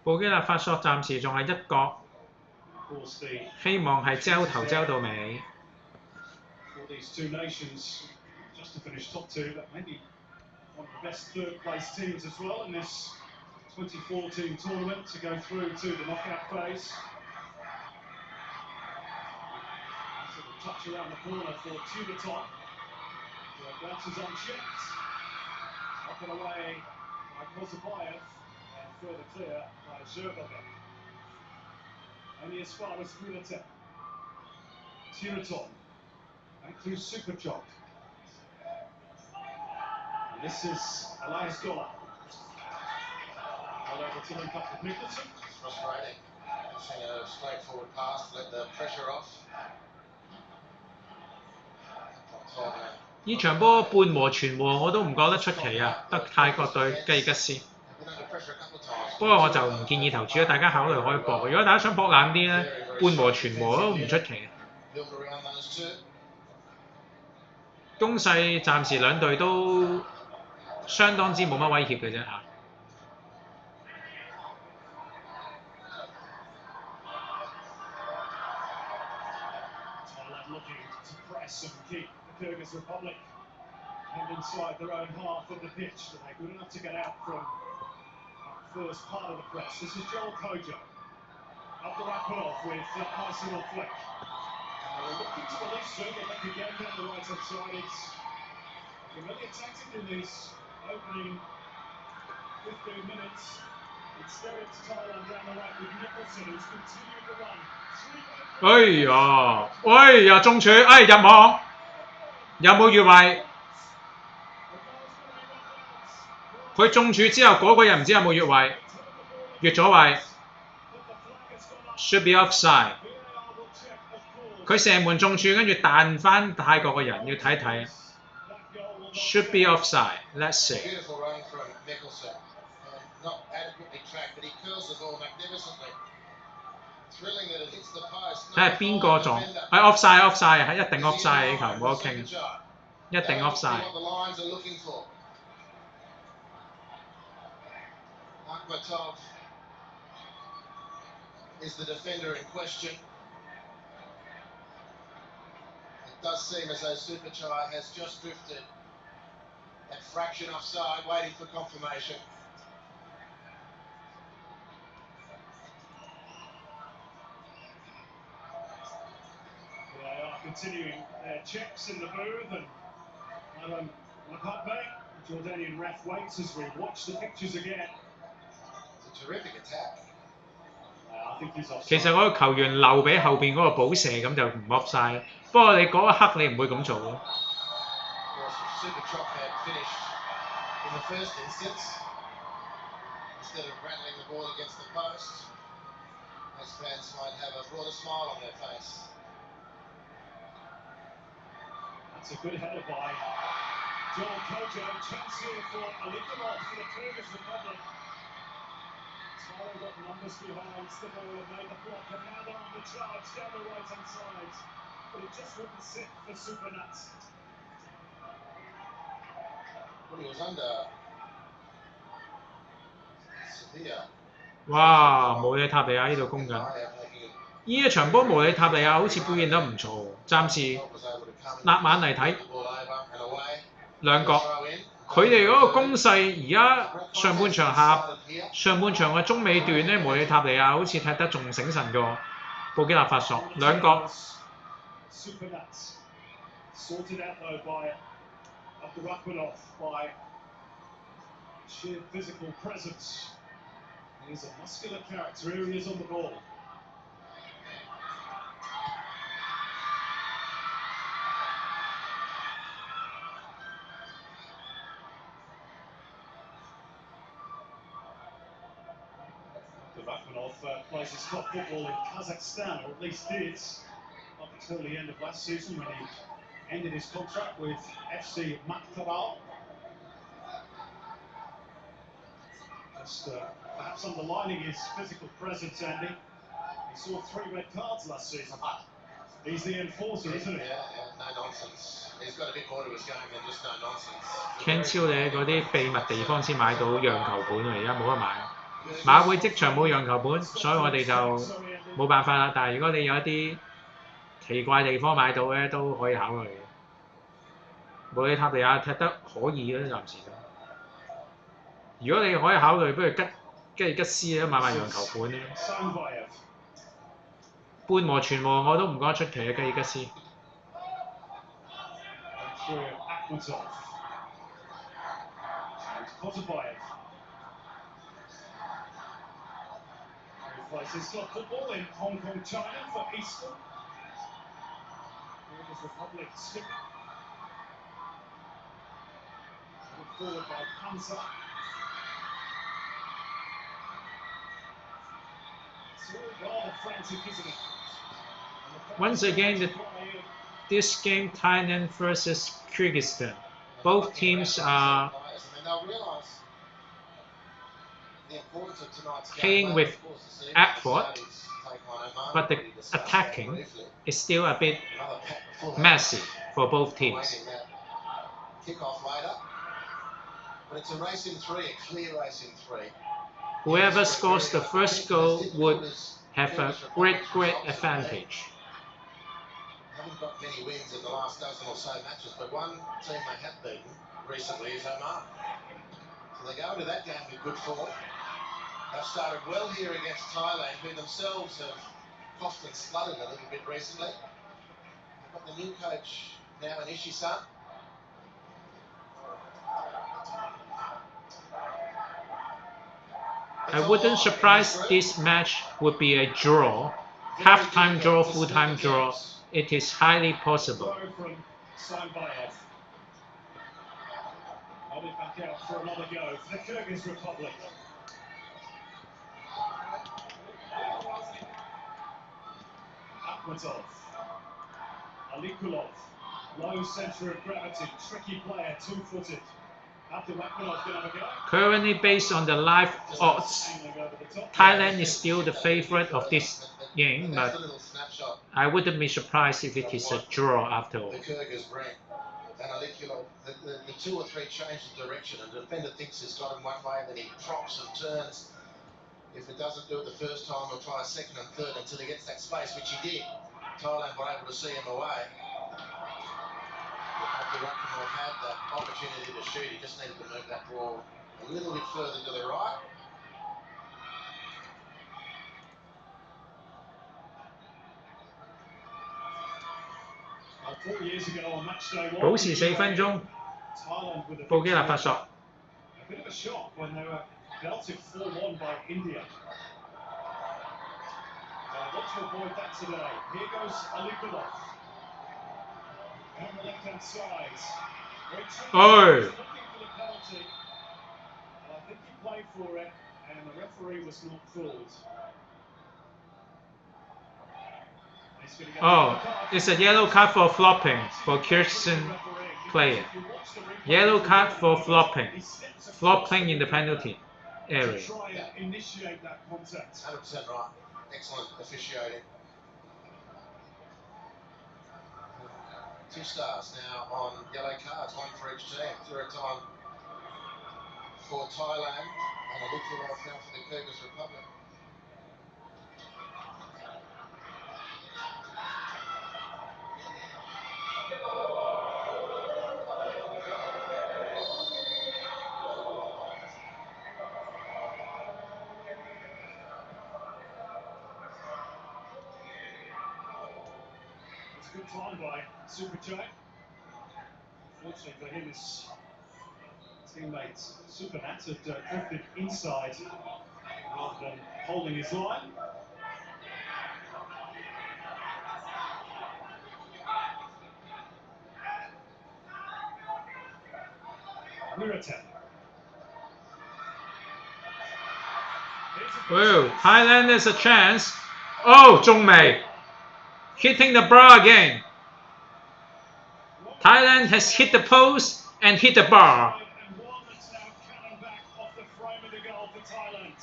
《布基納法索》暫時仲係一角，希望係焦頭焦到尾。For these two nations, just to finish top two, but maybe one of the best third-place teams as well in this 2014 tournament to go through to the knockout phase. Sort of touch around the corner for Tubaton. The bounce is unchecked. Up and away by Kozabayev and further clear by Zhirgobek. Only as far as Militech. Tiraton. Back through Superchok. And this is Elias Dollar. Well over to link up with Nicholson. It's frustrating. Seeing a straightforward pass, let the pressure off. 呢場波半和全和我都唔覺得出奇啊，得泰國對吉爾吉斯。been under pressure a couple of times. 不過我就唔建議投注啦，大家考慮可以搏。如果大家想搏冷啲咧，半和全和都唔出奇。 Build around those two. 攻勢暫時兩隊都相當之冇乜威脅嘅啫嚇。 Thailand looking to press and keep the Kyrgyz Republic and inside their own half of the pitch, but they're good enough to get out from that first part of the press. This is Joel Kojo. Abdurakhmanov with nice little flick. They're looking to release him, but back again down the right hand side. It's a familiar tactic in these opening 15 minutes. Instead it's Thailand down the right with Nicholson, who's continued to run. 哎呀，中柱，哎入網，有冇越位？佢中柱之後嗰個人唔知有冇越位，越咗位 ，should be offside。佢射門中柱，跟住彈翻泰國嘅人，要睇睇。should be offside。Let's see。 Beautiful run from Nicholson. Not adequately tracked, but he curls the ball magnificently. Thrilling that it hits the post. 睇下邊個撞？係 offside，係一定 offside 呢球，冇得傾，一定 offside。 What the Lions are looking for. Akhmatov is the defender in question. It does seem as though Superchai has just drifted that fraction offside, waiting for confirmation. They are continuing their checks in the booth, and Alan Makatbe, the Jordanian ref, waits as we watch the pictures again. It's a terrific attack. I think he's offside. 其實嗰個球員留俾後邊嗰個補射咁就唔 offside。不過你嗰一刻你唔會咁做咯。Of course, if Superchop had finished in the first instance, instead of rattling the ball against the post, most fans might have a broader smile on their face. That's a good header by Joel Kojo. Chance here for Alikamov for the Kyrgyz Republic. Thailand got numbers behind the ball and made the block, and now they're on the charge down the right hand side. But it just wouldn't sit for Supernats. Well, he was under severe. 哇！無里塔利亞呢度攻緊，呢一場波無里塔利亞好似表現得唔錯，暫時立晚嚟睇兩國，佢哋嗰個攻勢而家上半場嘅中尾段咧，無里塔利亞好似踢得仲醒神過布基納法索，兩國。 Supernats sorted out though by Abdurakhmanov by sheer physical presence. He's a muscular character. Here he is on the ball. Abdurakhmanov plays his top football in Kazakhstan, or at least did, up until the end of last season when he ended his contract with FC Maktabal. Just perhaps underlining his physical presence, Andy. He saw 3 red cards last season. He's the enforcer, isn't he? Yeah, no nonsense. He's got a bit more to his game than just no nonsense. 聽超你嗰啲秘密地方先買到讓球盤啊，而家冇得買。馬會職場冇讓球盤，所以我哋就冇辦法啦。但係如果你有一啲奇怪地方買到咧，都可以考慮嘅。無里塔利亞踢得可以咧，暫時都。如果你可以考慮，不如吉斯咧買讓球盤咧。半和全和我都唔覺得出奇嘅吉斯。Places club football in Hong Kong, China for Eastern. Kyrgyz Republic skipper. Forward by Panzer. It's all rather frantic, isn't it? Once again, this game Thailand versus Kyrgyzstan. Both teams are playing with effort, but the attacking is still a bit messy for both teams. Whoever scores the first goal would have a great advantage. Haven't got many wins in the last dozen or so matches, but one team they have beaten recently is Oman. So they go into that game with good form. They've started well here against Thailand, who themselves have coughed and spluttered a little bit recently. They've got the new coach now in Ishisan. I wouldn't surprise this match would be a draw, half-time draw, full-time draw. It is highly possible. From Sanbayev. I'll be back out for another go for the Kyrgyz Republic. Akhmatov. Alikulov. Low centre of gravity. Tricky player, two-footed. After Akhmatov's going to have a go. Currently, based on the live odds, Thailand is still the favourite of this game, but I wouldn't be surprised if it is a draw after all. The Kyrgyz bring. And Alikulov, the two or three changes of direction, and the defender thinks he's got him one way, then he props and turns. If it doesn't do it the first time, he'll try a second and third until he gets that space, which he did. Thailand were able to see him away. Abdurakhimov had that opportunity to shoot. He just needed to move that ball a little bit further to the right. Well, 4 years ago on match day 1, 保持4分鐘， Thailand with a 布基納法索。 A bit of a shock when they were belted 4-1 by India. Want to avoid that today. Here goes Alikulov. On the left-hand side. Very tricky. Oh. He's looking for the penalty. And I think he played for it, and the referee was not fooled. He's gonna get Oh, the card. it's a yellow card for flopping for Kyrgyzstan player. Yellow card for flopping. Flopping in the penalty area. Try and initiate that contact. 100% right. Excellent officiating. 2 stars now on yellow cards, one for each team. 0 time for Thailand and Alikulov now for the Kyrgyz Republic. Good time by Super J. Fortunately for him, his teammate Supernat had drifted inside rather than holding his line. Miratem. Whoa, Thailand has a chance. Oh, 仲未 hitting the bar again. Thailand has hit the post and hit the bar. And one that's now cannon back off the frame of the goal for Thailand.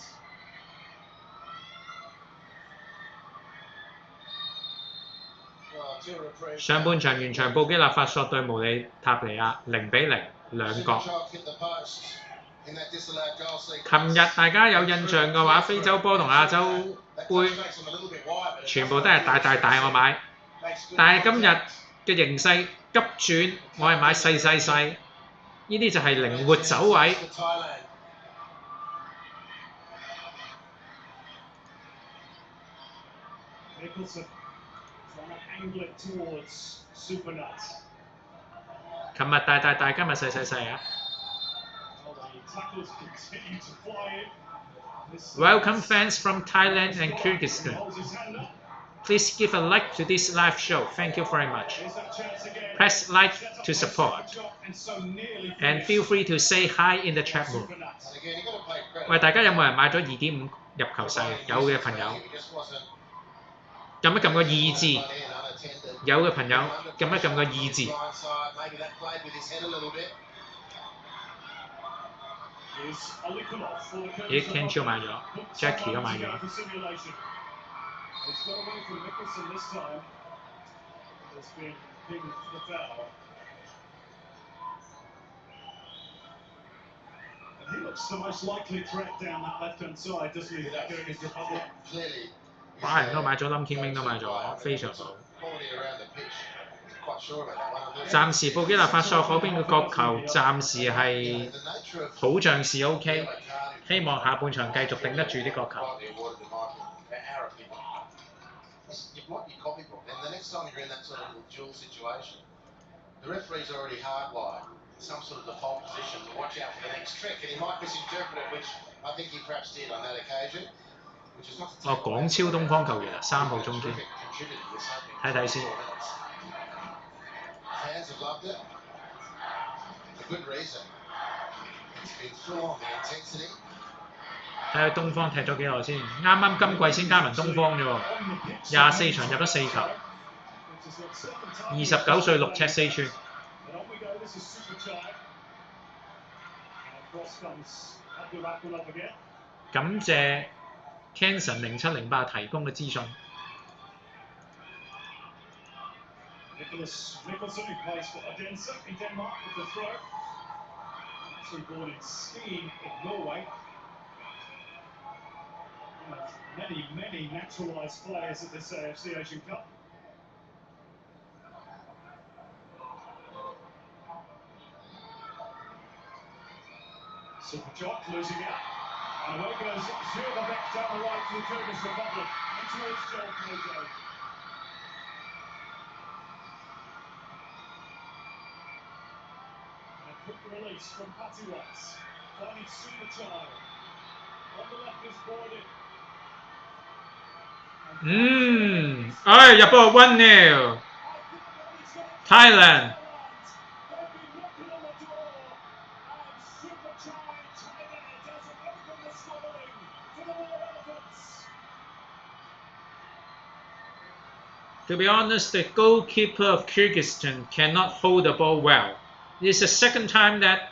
上半場完場，布基納法索對毛里塔尼亞0-0，兩角。琴日大家有印象嘅話，非洲波同亞洲杯全部都係大我買，但係今日嘅形勢急轉，我係買細，呢啲就係靈活走位。琴日大，今日細啊！ Welcome fans from Thailand and Kyrgyzstan. Please give a like to this live show. Thank you very much. Press like to support. And feel free to say hi in the chat room. 喂，大家有冇人買咗2.5入球勢？有嘅朋友，撳一撳個2字。有嘅朋友，撳一撳個2字。咦 Ken Chiu 買咗 ，Jackie 都買咗。He looks the most likely threat down that left-hand side, doesn't he? Kyrgyz Republic. Clearly, 巴人都買咗，林天明都買咗，非常好。 quality around the pitch. Quite sure about that one. 暫時布基納法索嗰邊嘅角球暫時係 The nature of 好像是 OK， 希望下半場繼續頂得住啲角球。 It might be copybook, and the next time you're in that sort of dual situation, the referee's already hardwired in some sort of default position to watch out for the next trick, and he might misinterpret it, which I think he perhaps did on that occasion. Which is not to 哦，港超東方球員啊，3號中堅， 睇睇先。 Fans have loved it. For good reason. It's been full on the intensity. 睇下東方踢咗幾耐先，啱啱今季先加盟東方啫喎，24場入咗4球，29歲6尺4寸。 感謝 Canson 0708提供嘅資訊。 Nicholas Nicholson, who plays for Odense in Denmark, with the throw. Actually born in Skien in Norway. Many naturalised players at this AFC Asian Cup. Superchok losing out. And away goes Zurabek down the right for the Kyrgyz Republic. And towards Joel Kojo. Quick release from Patty Watts. Finding Superchild. On the left is Boydon. 哎，入波 1-0 Thailand。 To be honest, the goalkeeper of Kyrgyzstan cannot hold the ball well. It's the second time that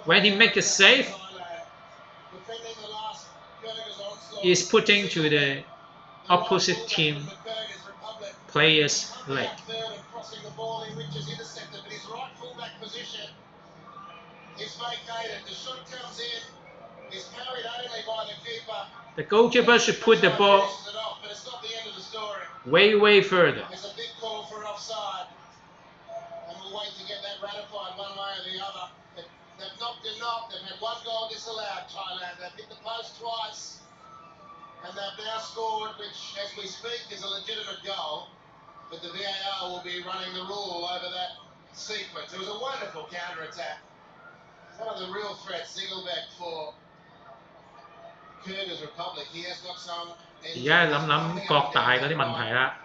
when he makes a save, he's putting to the opposite team player's leg. The goalkeeper should put the ball way further. There's a big call for offside. And we'll wait to get that ratified one way or the other. They've knocked and knocked. They've had one goal disallowed, Thailand. They've hit the post twice. And they've now scored, which, as we speak, is a legitimate goal. But the VAR will be running the rule over that sequence. It was a wonderful counter-attack. One of the real threats, Ziggleback for Kyrgyz Republic. He has got some... 而家諗國大嗰啲問題啦。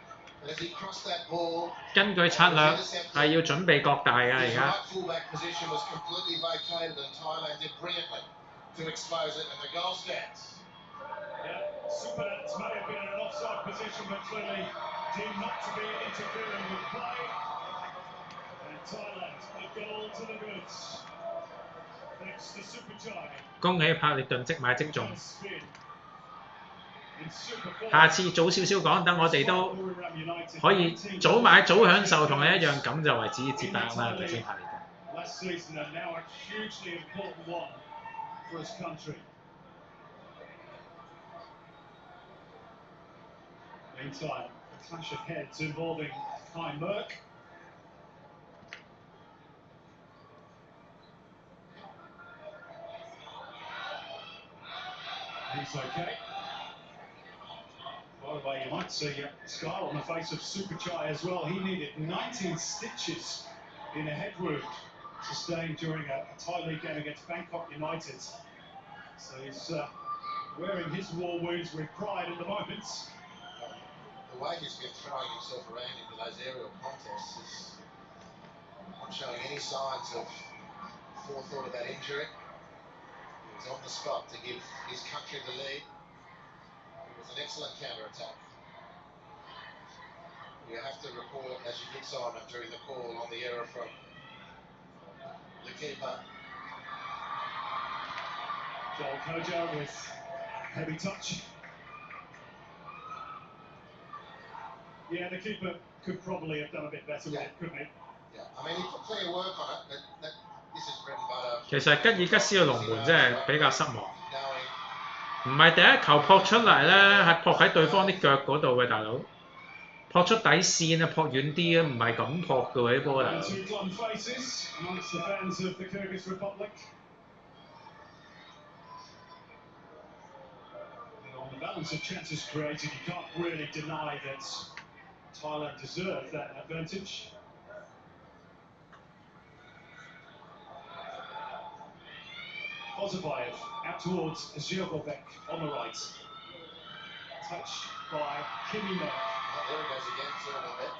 根據策略係要準備國大㗎而家。恭喜柏列頓即買即中。 下次早少少講，等我哋都可以早買早享受，同你一樣咁就為止節白啦，係咪先，柏列頓？ Meantime, a clash of heads involving Kai Merck. He's okay. By the way, you might see a scar on the face of Superchai as well. He needed 19 stitches in a head wound sustained during a Thai League game against Bangkok United. So he's wearing his war wounds with pride at the moment. The way he's been throwing himself around into those aerial contests is not showing any signs of forethought of that injury. He was on the spot to give his country the lead. It was an excellent counter-attack. You have to report, as you did, Simon, during the call on the error from the keeper, Joel Kojo with heavy touch. Yeah, the keeper could probably have done a bit better with it, couldn't he? Yeah, I mean he put plenty of work on it, but this is bread and butter. 其實吉爾吉斯嘅龍門真係比較失望， Knowing 唔係第一球撲出嚟咧，係撲喺對方啲腳嗰度嘅大佬，撲出底線啊，撲遠啲啊，唔係咁撲嘅喎啲波大佬。 And two glum faces amongst the fans of the Kyrgyz Republic. And on the balance of chances created, you can't really deny that Thailand deserved that advantage. Ozabayev out towards Zhiobobek on the right. Touch by Kimi Merck. oh, there he goes again, sort of a bit.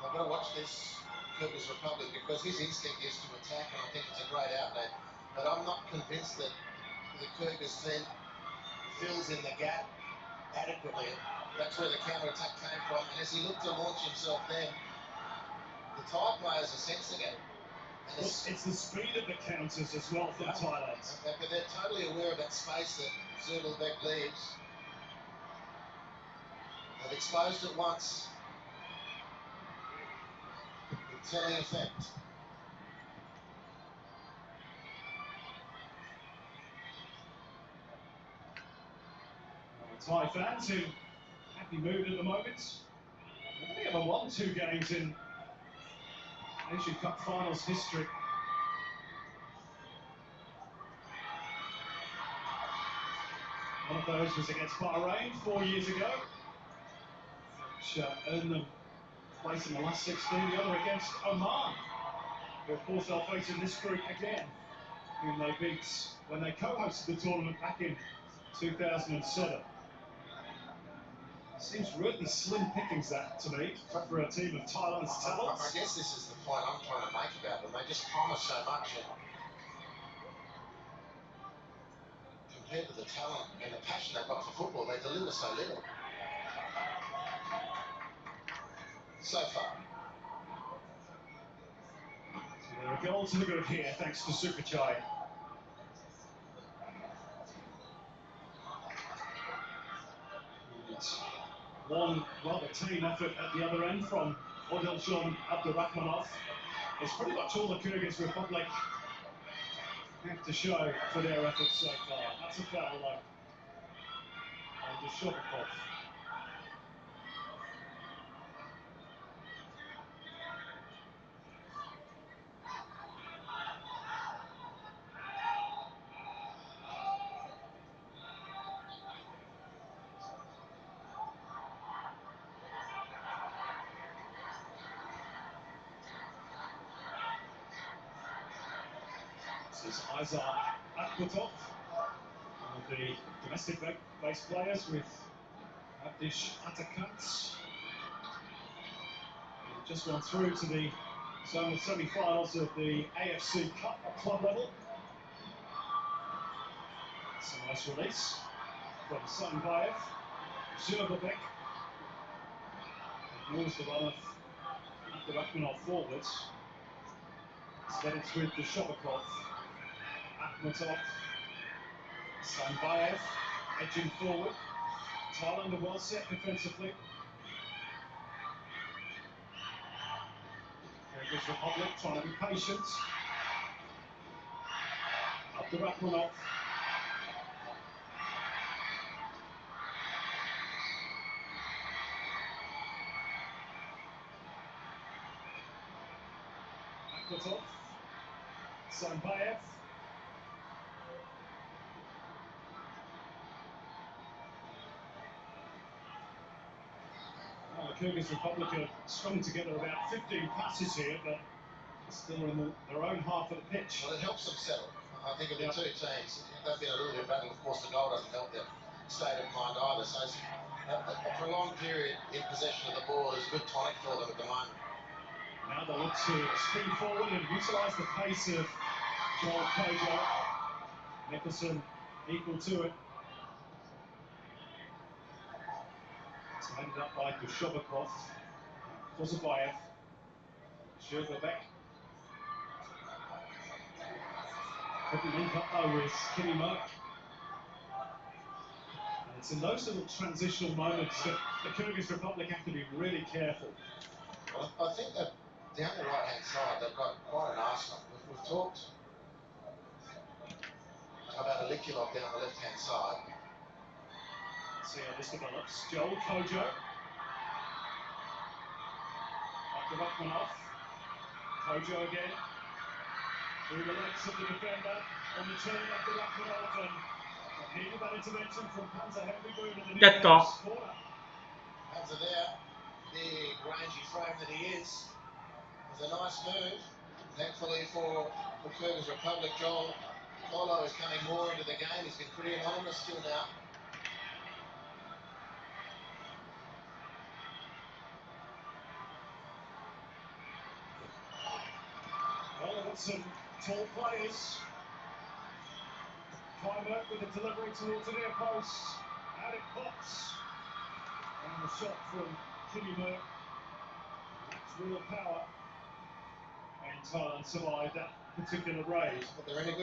I've got to watch this Kyrgyz Republic because his instinct is to attack, and I think it's a great outlet. But I'm not convinced that the Kyrgyz team fills in the gap adequately. That's where the counter attack came from. And as he looked to launch himself then, the Thai players are sensing it. And It's the speed of the counters as well from Thailand. but they're totally aware of that space that Zerbalbek leaves. They've exposed it once. With telling effect. Thai fans in happy mood at the moment. They haven't won 2 games in Asian Cup finals history. One of those was against Bahrain 4 years ago, which earned them a place in the last 16. The other against Oman, who of course they'll face in this group again, whom they beat when they co-hosted the tournament back in 2007. Seems really slim pickings that to me for a team of Thailand's talents. I guess this is the point I'm trying to make about them. They just promise so much, and compared to the talent and the passion they've got for football, they deliver so little. So far. So there are goals to the good here, thanks to Superchai. One rather tame effort at the other end from Odiljon Abdurrahmanov. It's pretty much all the Kyrgyz Republic have to show for their efforts so far. That's a foul though. And Shobakov. This is Isaac Akbutov, one of the domestic-based players with Abdish Atakants. Just gone through to the semi-finals of the AFC Cup at club level. It's a nice release from Sanbayev. Zhurbabek moves the run of Abdurrahmanov forwards. Instead it's with the Shobakov. Akhmatov, Sanbayev edging forward. Thailand are well set defensively. Kyrgyz Republic trying to be patient. Abdurrahmanov. Akhmatov. Sanbayev. The Kyrgyz Republic are strung together about 15 passes here, but still in their own half of the pitch. Well, it helps them settle. I think of the two teams, they've been a little bit rattled. Of course, the goal doesn't help their state of mind either. So a prolonged period in possession of the ball is a good tonic for them at the moment. Now they look to spin forward and utilise the pace of Joel Kojo. Nicholson equal to it. It's headed up by Dushovakov, Kozabayev, Zhurbabek. Couldn't link up though with Kimmy Merck. And it's in those little transitional moments that the Kyrgyz Republic have to be really careful. Well, I think that down the right-hand side, they've got quite an arsenal. We've talked about Alikulov down the left-hand side. Let's see how this develops. Joel Kojo. Up to Rachmanov. Kojo again. Through the legs of the defender. On the turn after Rachmanov. And needed that intervention from Panzer Henry in the Get go. corner. Panzer there, big rangy frame that he is. It was a nice move. Thankfully for the Kyrgyz Republic, Joel Kolo is coming more into the game. He's been pretty anonymous till now. Well, they've got some tall players. Keimer with a delivery towards the near post. Out it pops. And the shot from Kimmy Merck. That's real power. And Thailand survived that particular raid. But they're in a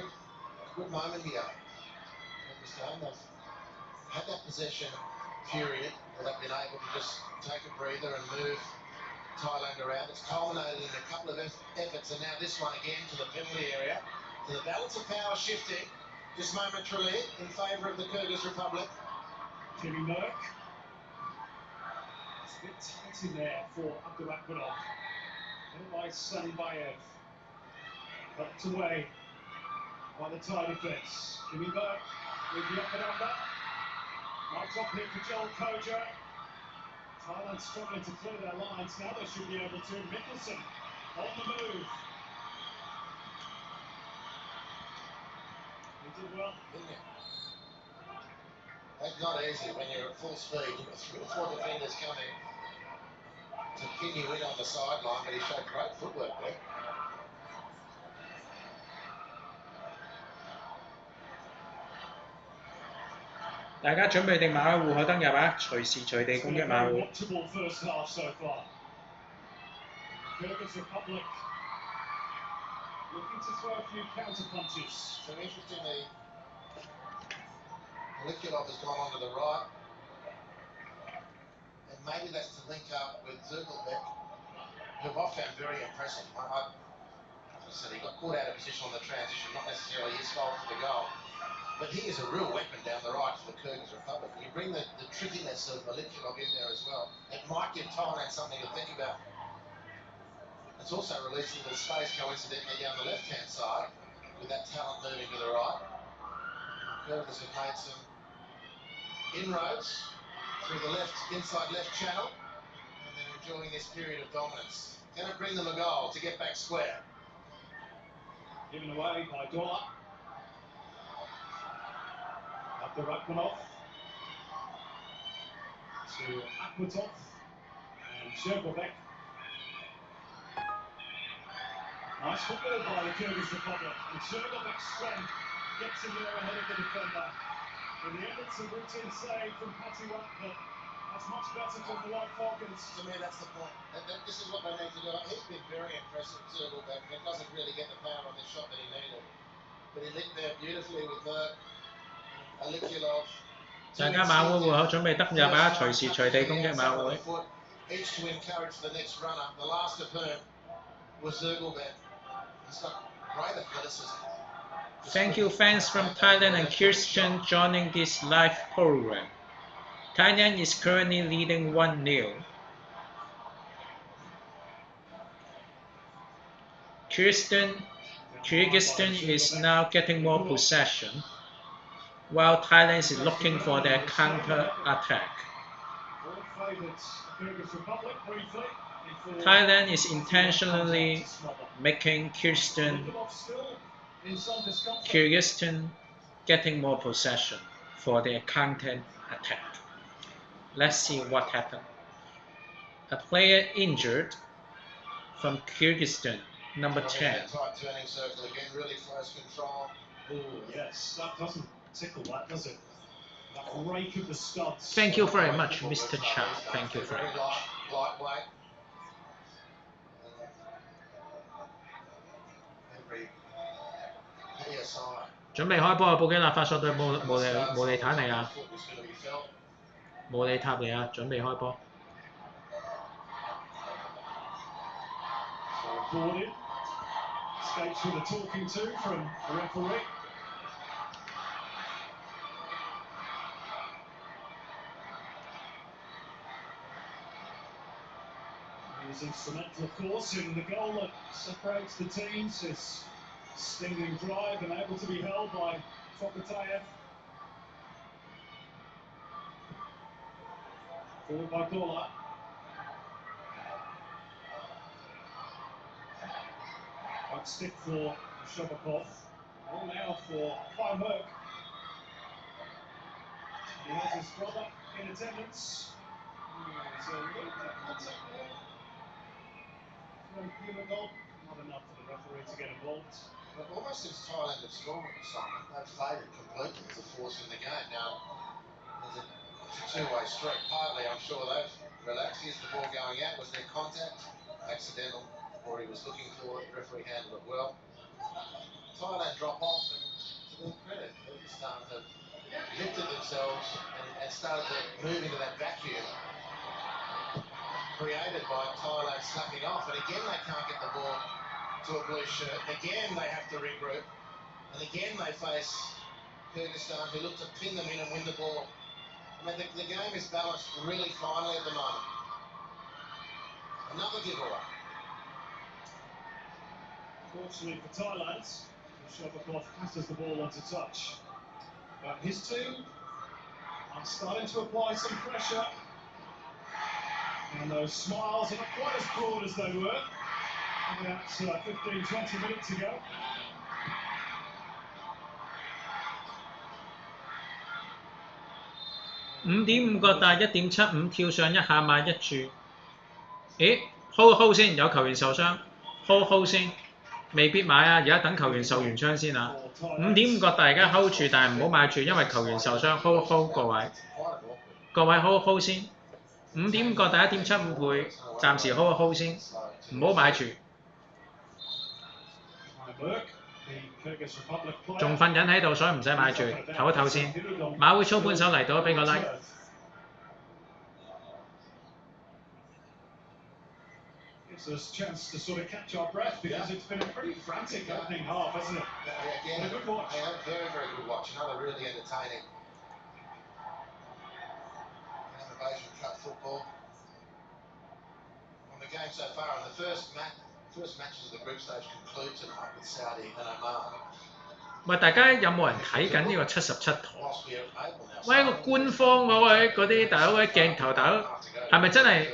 good moment here. They've had that possession period where they've been able to just take a breather and move Thailand around. It's culminated in a couple of efforts, and now this one again to the penalty area. So the balance of power shifting just momentarily in favour of the Kyrgyz Republic. Kimmy Merck. It's a bit tight in there for Abdurakhmanov. Hit by Sunbayev. Tucked away by the Thai defence. Kimmy Merck with the up and under. Might drop here for Joel Kojo. Thailand struggling to clear their lines. Now they should be able to. Mickelson on the move. He did well. Didn't it? That's not easy when you're at full speed. You've got 3 or 4 defenders coming to pin you in on the sideline, but he showed great footwork there.大家準備定馬去戶口登入啊，隨時隨地攻擊馬會。 Watchable first half so far. Kyrgyz Republic looking to throw a few counter punches. So interestingly, Alikulov has gone onto the right, and maybe that's to link up with Zirkelbeck, who I found very impressive. I said he got caught out of position on the transition, not necessarily his fault for the goal. But he is a real weapon down the right for the Kyrgyz Republic. You bring the trickiness of Alikulov in there as well. It might give Thailand something to think about. It's also releasing the space coincidentally down the left-hand side with that talent moving to the right. Kyrgyz have made some inroads through the inside left channel, and they're enjoying this period of dominance. Can it bring them a goal to get back square? Given away by Dola. Abdurakhmanov to Akhmatov and Zirkelbeck. Nice football by the Kyrgyz Republic. And Zirkelbeck's strength gets him there ahead of the defender. In the end, it's a routine save from Patiwak, but that's much better from the White Falcons. To me, that's the point. This is what they need to do. He's been very impressive, Zirkelbeck. He doesn't really get the power on this shot that he needed. But he linked there beautifully with Merck.大家馬會戶口準備登入啊，隨時隨地攻擊馬會。 Each to encourage the next runner, the last of whom was Zirkelbeck. He's got great athleticism. Thank you fans from Thailand and Kyrgyzstan joining this live program. Thailand is currently leading 1-0. Kyrgyzstan is now getting more possession, while Thailand is looking for their counter-attack. Thailand is intentionally making Kyrgyzstan getting more possession for their counter-attack. Let's see what happened. A player injured from Kyrgyzstan, number 10. Tight turning circle again, really close control. Oh, yes, that doesn't tickle that, does it? That rake of the studs. Thank you very much, Mr. Chow. Thank you very much. Lightweight. 準備開波啊！布基納法索對慕尼坦尼亞，慕尼塔尼亞準備開波。Boarded. Escapes with a talking to from the referee. He was instrumental, of course, in the goal that separates the teams. His stinging drive and able to be held by Tokatayev. Forward by Gola. One stick for Shabakov. All now for Merck. He has his brother in attendance. There's a little bit of contact there from Humagol. Not enough for the referee to get involved. But almost since Thailand have scored, Simon, they've faded completely as a force in the game. Now, it's a two-way street. Partly, I'm sure they've relaxed. Here's the ball going out. Was there contact? Accidental. Or he was looking for it. The referee handled it well. Thailand drop off, and to their credit, Kyrgyzstan have lifted themselves and started to move into that vacuum created by Thailand slapping off. And again, they can't get the ball to a blue shirt. Again, they have to regroup. And again, they face Kyrgyzstan, who look to pin them in and win the ball. I mean, the game is balanced really finely at the moment. Another giveaway. Fortunately for Thailand, Shabakov passes the ball onto touch. But his team are starting to apply some pressure. And those smiles are not quite as broad as they were about 15-20 minutes ago. $5.5個大1.75跳上一下買一注。咦 ？hold 先，有球員受傷 ，hold 先，未必買啊！而家等球員受完傷先啊。5.5個大而家 hold 住，但係唔好買住，因為球員受傷 hold 各位，各位 hold 先。5.5個大1.75倍，暫時 hold 先，唔好買住。仲瞓緊喺度，所以唔使買住，唞一唞先。馬會操盤手嚟到，俾個 like。Gives us a chance to sort of catch our breath because it's been a pretty frantic opening half, hasn't it? Again, a good watch. Yeah, very, very good watch. Another really entertaining innovation cup football. On the game so far, and the first matches of the group stage conclude tonight with Saudi and Oman. 喂，大家有冇人睇緊呢個77台？喂，個官方嗰啲大佬嗰啲鏡頭大佬係咪真係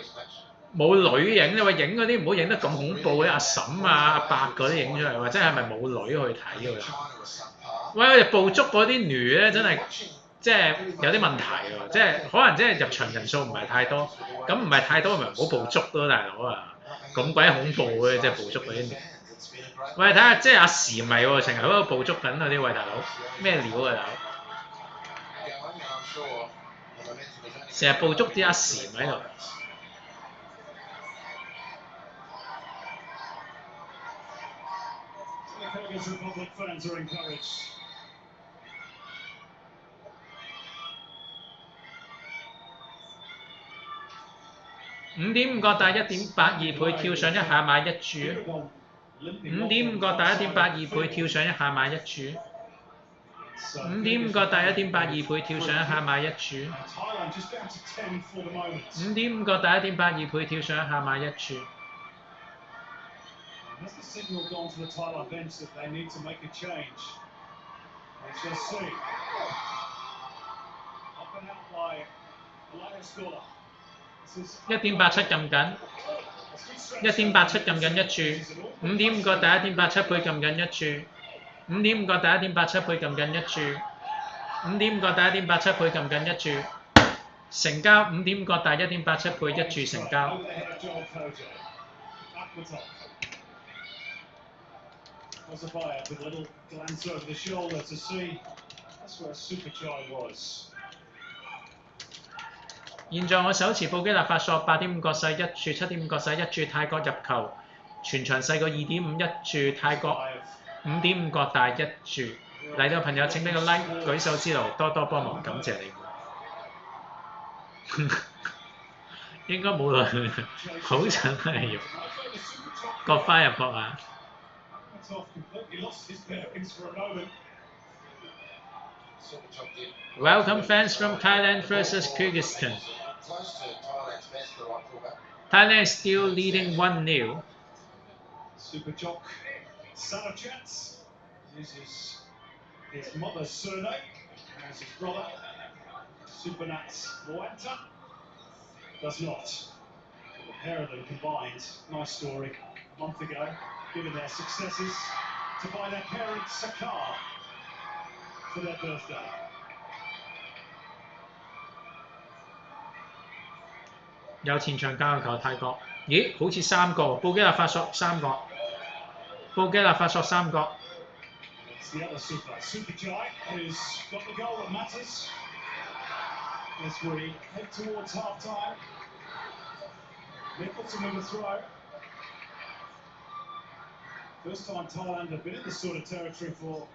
冇女影咧？喂，影嗰啲唔好影得咁恐怖嘅，阿嬸啊、阿伯嗰啲影出嚟，或者係咪冇女去睇㗎？喂，我哋捕捉嗰啲女咧，真係即係有啲問題喎，即係可能即係入場人數唔係太多，咁唔係太多咪唔好捕捉咯，大佬啊！咁鬼恐怖嘅，即係捕捉嗰啲女。喂，睇下即係阿時咪喎，成日喺度捕捉緊嗰啲喂大佬，咩料啊大佬？成日捕捉啲阿時咪喺度。5.5個大1.82倍跳上一下買一注。5.5個大1.82倍跳上一下買一注。5.5個大1.82倍跳上一下買一注。5.5個大1.82倍跳上一下買一注。Has the signal gone to the Thailand bench that they need to make a change? We shall see. Up and out by Elias Gola. 1.87撳緊，1.87撳緊一注，5.5個大1.87倍撳緊一注，5.5個大1.87倍撳緊一注，5.5個大1.87倍撳緊一注，成交5.5個大1.87倍一注成交。Kosovayev with a little glance over the shoulder to see that's where Superchai was. 現在我手持布基納法索8.5個細一注，7.5個細一注泰國入球，全場細過2.5一注泰國5.5國大一注，嚟到朋友請俾個 like， 舉手之勞，多多幫忙，感謝你們。應該冇耐，好想係肉，割花入角啊！ Welcome fans from Thailand versus Kyrgyzstan. Thailand is still leading 1-0. Super Jock Sarachats uses his mother's surname as his brother. Supernats Moanta does not. The pair of them combined, nice story, a month ago, given their successes to buy their parents a car for their birthday. 有前場交球泰國，咦？好似3個，布基納法索3個，布基納法索3個。It's the other Super Jai who's got the goal that matters as we head towards half time. Nicholson with the throw. First time Thailand have been in this sort of territory for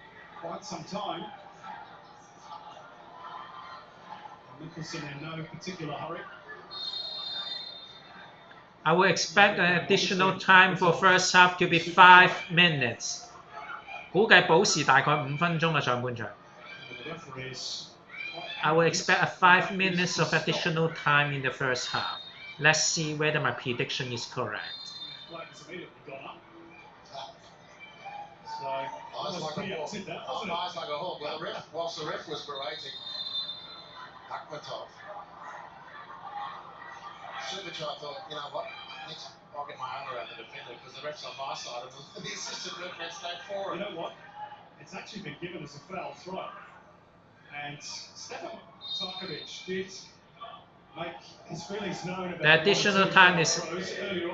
quite some time. Nicholson in no particular hurry. I would expect an additional time for first half to be 5 minutes。估計補時大概5分鐘嘅上半場。I would expect a 5 minutes of additional time in the first half. Let's see whether my prediction is correct. Eyes like a hawk. Well, whilst the ref was berating Akhmatov, Superchai thought, you know what, I'll get my arm around the defender because the ref's on my side and the assistant ref went straight for it. You know what? It's actually been given as a foul throw. And Stefan Tarkovic did make his feelings known about The additional time is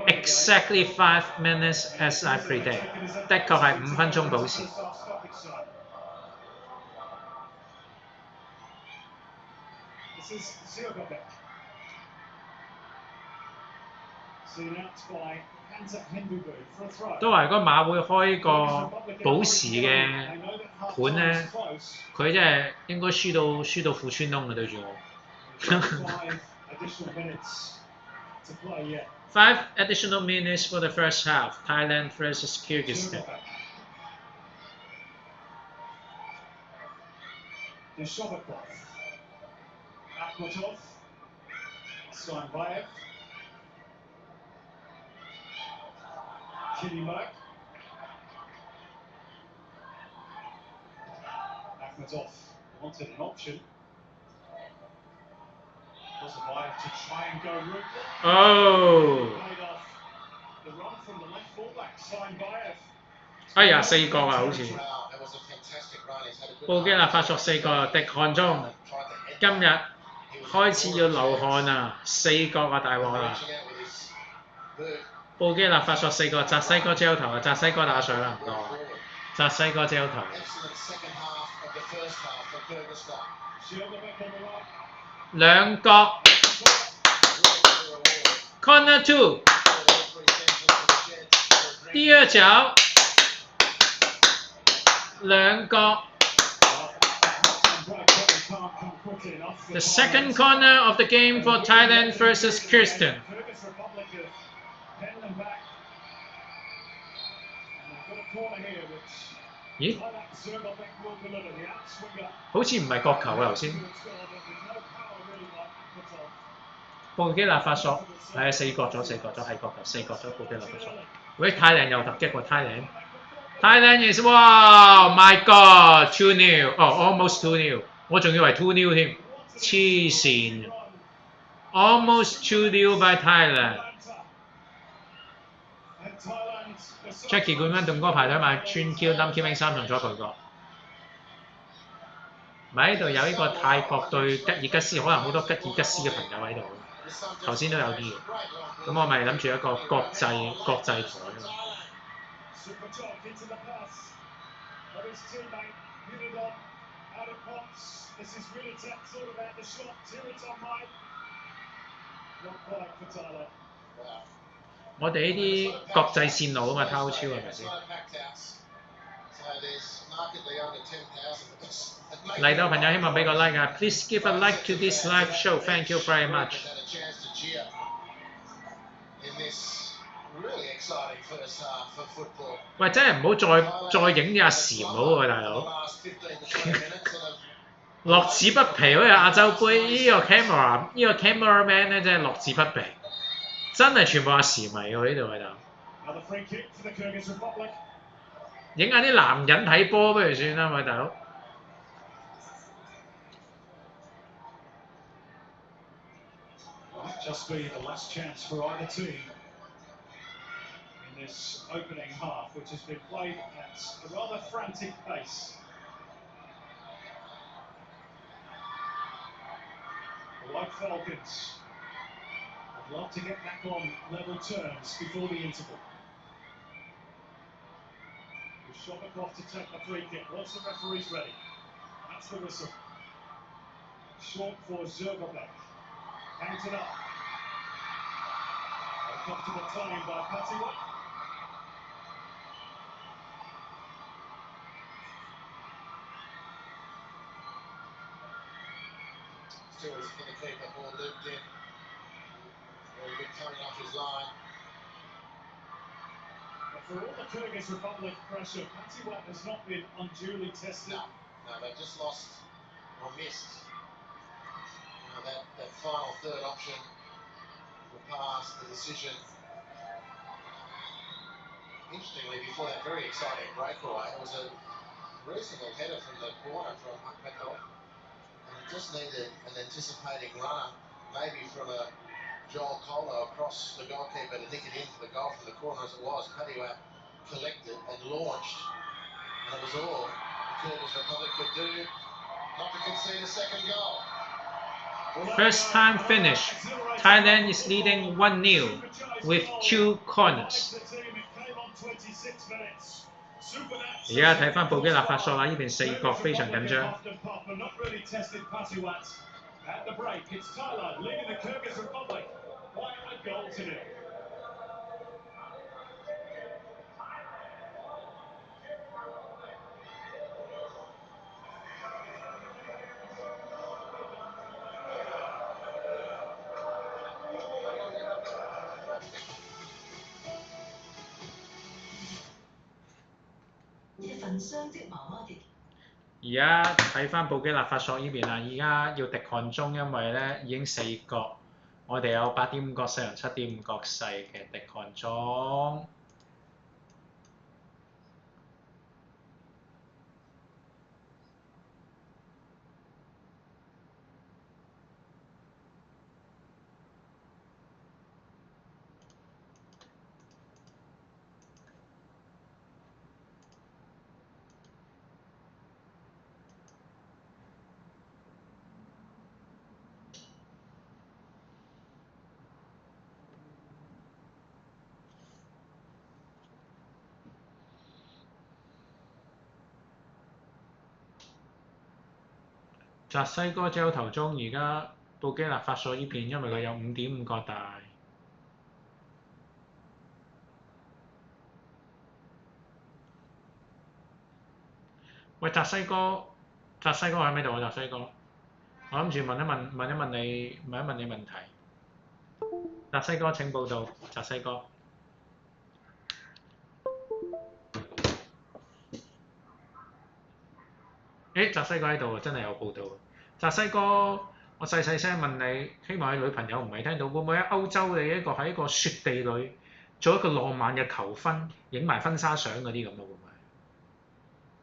exactly 5 minutes as I predict。的確係5分鐘補時。都話如果馬會開個補時嘅盤咧，佢真係應該輸到褲穿窿嘅對住我。5 additional minutes for the first half. Thailand versus Kyrgyzstan. Akhmatov, Steinbayev, Kinnimak, Akhmatov wanted an option. Bayev to try and go route. Oh! The run from the left fullback, Steinbayev. 哎呀，4個啊，好似。 That was a fantastic run. He's had a good 布基納法索4個，滴汗中。今日開始要流汗啊，4個啊，大鑊啦！布基納法索4個，澤西哥焦頭啊，澤西哥打水啦，唔該。澤西哥焦頭。兩角 ，corner 2， 第二腳，兩角。The second corner of the game for Thailand versus Kyrgyzstan. 咦？好似唔係角球啊頭先。布基納法索係4角咗係角球，4角咗布基納法索。喂，Thailand又突擊喎，Thailand is wow my god 2-0， 哦 almost 2-0， 我仲以為 2-0 添，黐線 ，almost 2-0 by Thailand。Jackie 冠軍動哥排隊買川 Q 冧 Q 3場咗佢個。咪喺度有呢個泰國對吉爾吉斯，可能好多吉爾吉斯嘅朋友喺度。頭先都有啲嘅，咁我咪諗住一個國際台啊。我哋呢啲國際線路啊嘛，偷超係咪先？嚟到朋友希望俾個 like 啊 ，please give a like to this live show，thank you very much。喂，真係唔好再影阿禪好喎，大佬。樂此不疲，好似亞洲杯呢個 cameraman 咧，真係樂此不疲，真係全部阿禪嚟喎呢度喺度。影下啲男人睇波不如算啦，喂大佬。Just be the last chance for either team in this opening half, which has been played at a rather frantic pace. The White Falcons would love to get back on level terms before the interval. Shopikoff to take the free kick. Once the referee's ready, that's the whistle. Short for Zergobek. Hangs it up. A comfortable time by Patiwa. Still is for the keeper, ball looped in. Very good coming off his line. But for all the Kyrgyz Republic pressure, Patiwa has not been unduly tested. No, they've just lost or missed. That final third option, the pass, the decision. Interestingly, before that very exciting breakaway, it was a reasonable header from the corner from Akhmetov. And it just needed an anticipating runner, maybe from a Joel Colo across the goalkeeper to nick it into the goal from the corner as it was. Patiwa collected and launched. And it was all the Kyrgyz Republic could do not to concede a second goal. First time finish. Thailand is leading 1-0 with 2 corners。而家睇翻布基納法索啦，呢邊四角非常緊張。而家睇翻布基納法索呢邊啦，而家要滴汗中，因為咧已經四角，我哋有8.5角細同7.5角細嘅滴汗中。澤西哥只有頭中，而家布基納法索呢邊，因為佢有5.5角大。喂，澤西哥喺咪度啊？澤西哥，我諗住問一問你問題。澤西哥請報道，澤西哥。誒，澤西哥喺度，真係有報道。澤西哥，我細聲問你，希望你女朋友唔係聽到，會唔會喺歐洲你喺一個雪地裏做一個浪漫嘅求婚，影埋婚紗相嗰啲咁啊？會唔會？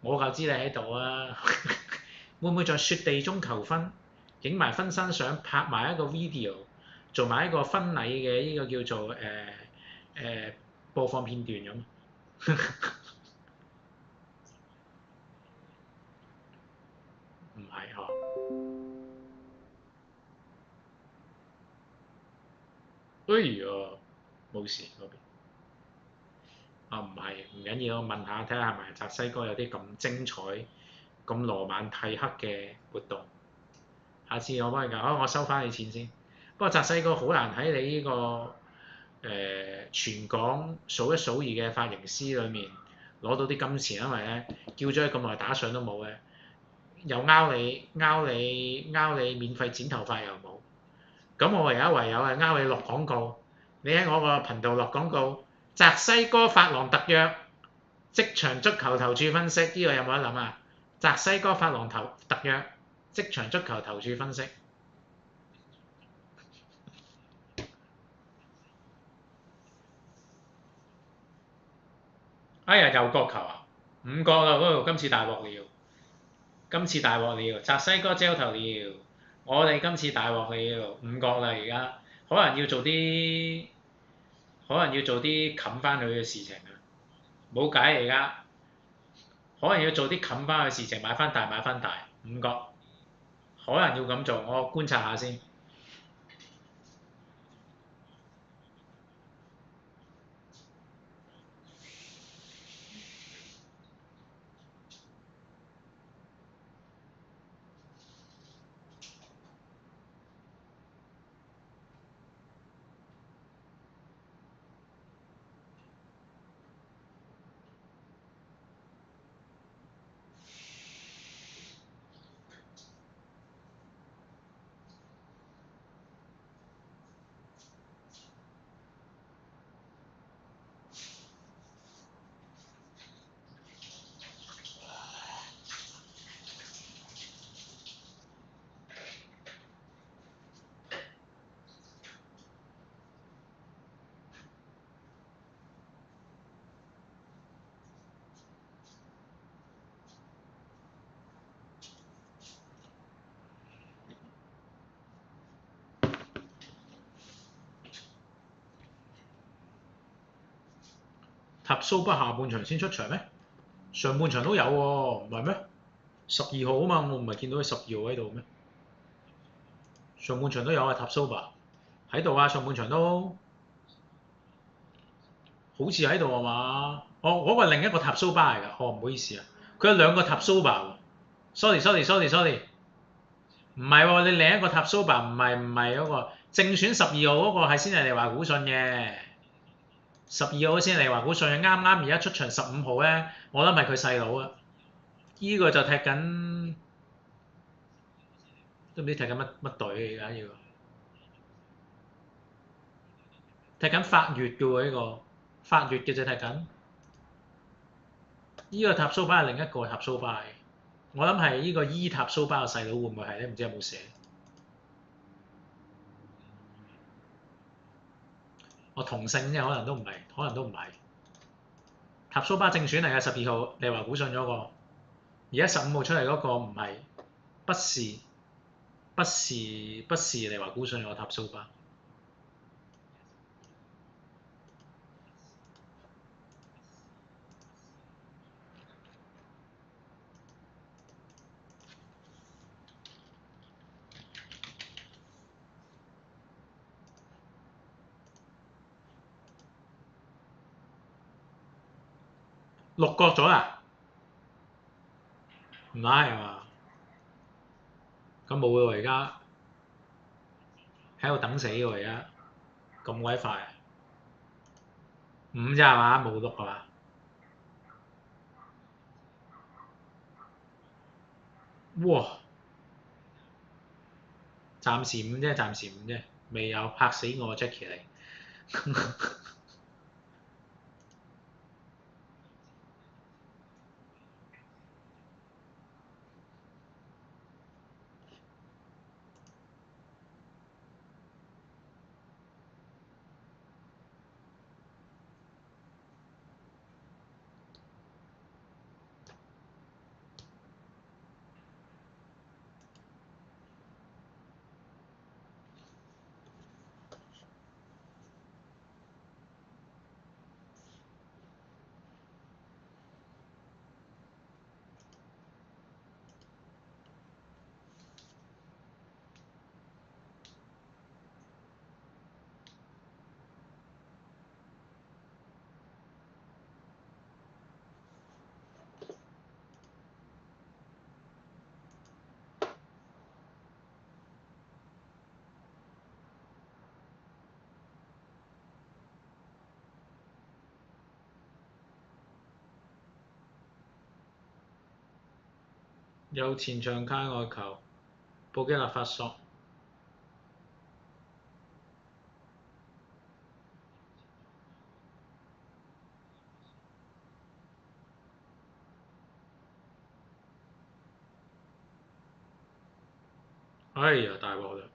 我就知你喺度啊！會唔會在雪地中求婚，影埋婚紗相，拍埋一個 video， 做埋一個婚禮嘅呢個叫做播放片段咁？唔係嗬？哎呀，冇事嗰邊。唔係，唔緊要，我問下睇下係咪澤西哥有啲咁精彩、咁羅曼蒂克嘅活動。下次我幫你搞，我收翻你錢先。不過澤西哥好難喺你呢個全港數一數二嘅髮型師裏面攞到啲金錢，因為咧叫咗佢咁耐打賞都冇嘅，又拗你免費剪頭髮又冇，咁我而家唯有係拗你落廣告，你喺我個頻道落廣告，澤西哥髮廊特約，即場足球投注分析，呢個有冇得諗啊？澤西哥髮廊特約，即場足球投注分析。哎呀，又角球啊！5角啦，嗰度今次大鑊了，澤西哥焦頭了，我哋今次大鑊了，5角啦而家，可能要做啲冚翻佢嘅事情啊，冇計而家，可能要做啲冚翻佢嘅事情，買翻大5角，可能要咁做，我觀察下先。塔蘇不下半場先出場咩？上半場都有喎，唔係咩？12號啊嘛，我唔係見到佢12號喺度咩？上半場都有啊，塔蘇吧喺度啊，上半場都好似喺度啊嘛。哦，嗰個係另一個塔蘇巴嚟㗎。哦，唔好意思啊，佢有兩個塔蘇吧喎。sorry，唔係喎，你另一個塔蘇吧唔係嗰個正選12號嗰個係先係利華古信嘅。12號先嚟華古信，啱啱而家出場15號咧，我諗係佢細佬啊。依個就踢緊，都唔知踢緊乜隊而家要踢緊法乙嘅喎，呢個法乙嘅就踢緊。依個塔蘇巴係另一個塔蘇巴，我諗係依個伊塔蘇巴嘅細佬，會唔會係咧？唔知有冇寫？我同姓啫，可能都唔係。塔蘇巴正選嚟嘅12號，利華古信嗰個，而家15號出嚟嗰個唔係，不是利華古信個塔蘇巴。6角咗啦，唔拉係嘛？咁冇喎，而家喺度等死喎，而家咁鬼快，5咋係嘛？冇6係嘛？哇！暫時5啫，未有嚇死我 Jackie 你。有前場界外球，布基納法索。哎呀，大鑊啦！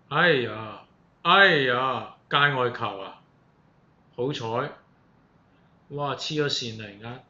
哎呀，界外球啊！好彩，哇黐咗線啦而家。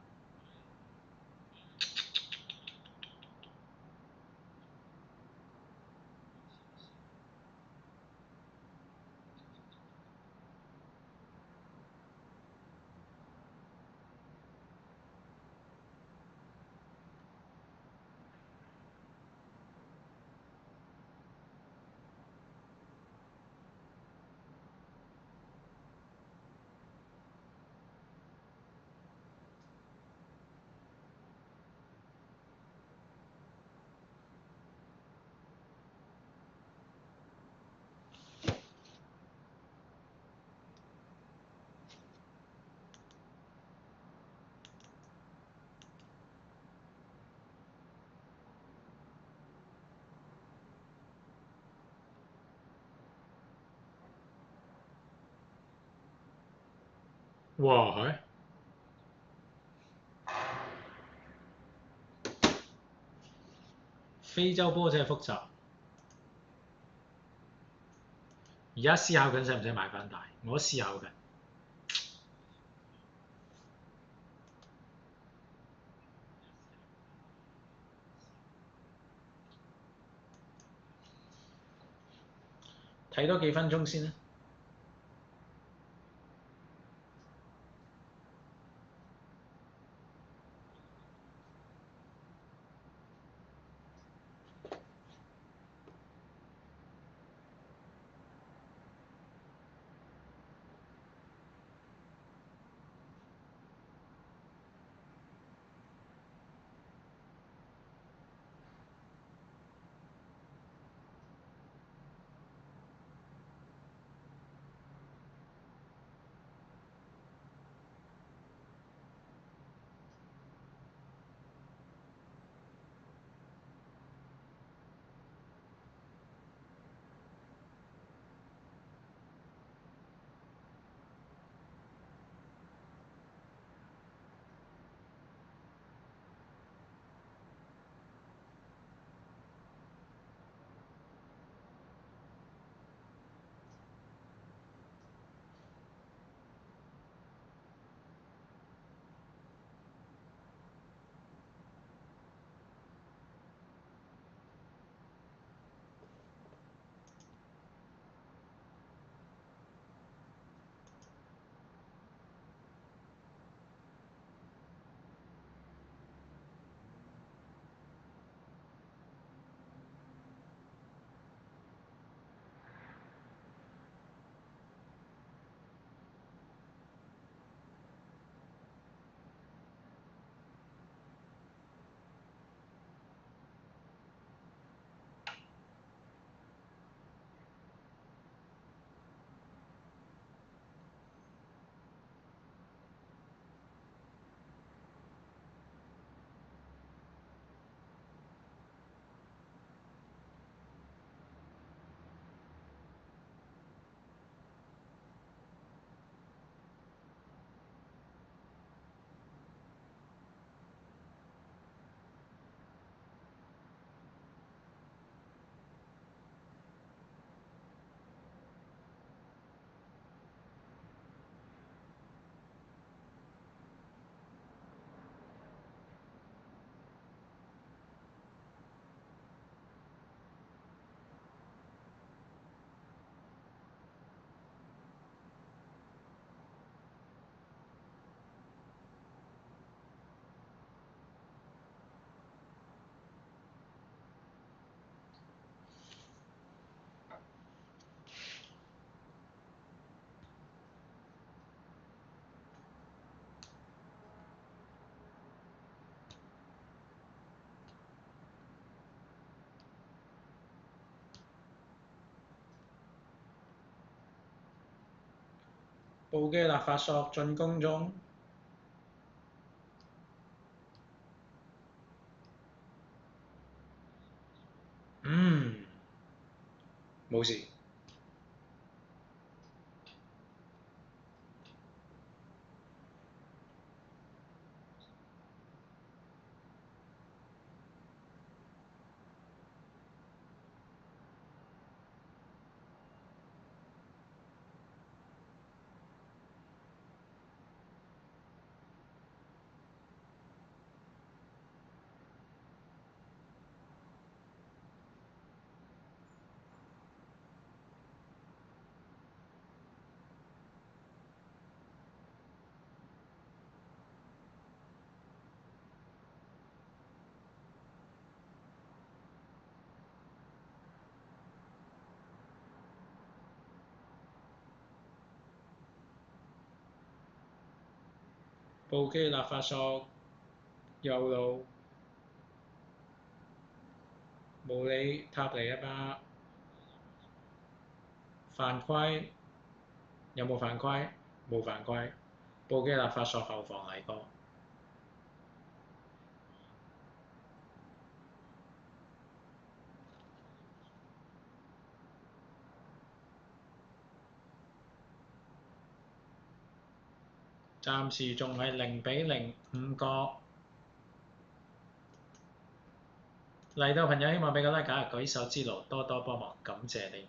哇係！非洲波真係複雜，而家思考緊使唔使買翻大，我都思考緊。睇多幾分鐘先啦。布基納法索進攻中。冇事。部機立法索右路，無理塔尼一巴，犯規有冇犯規？冇犯規。部機立法索後防嚟過。暫時仲係0-0 5個。嚟到朋友希望俾個 like 舉手之勞，多多幫忙，感謝你。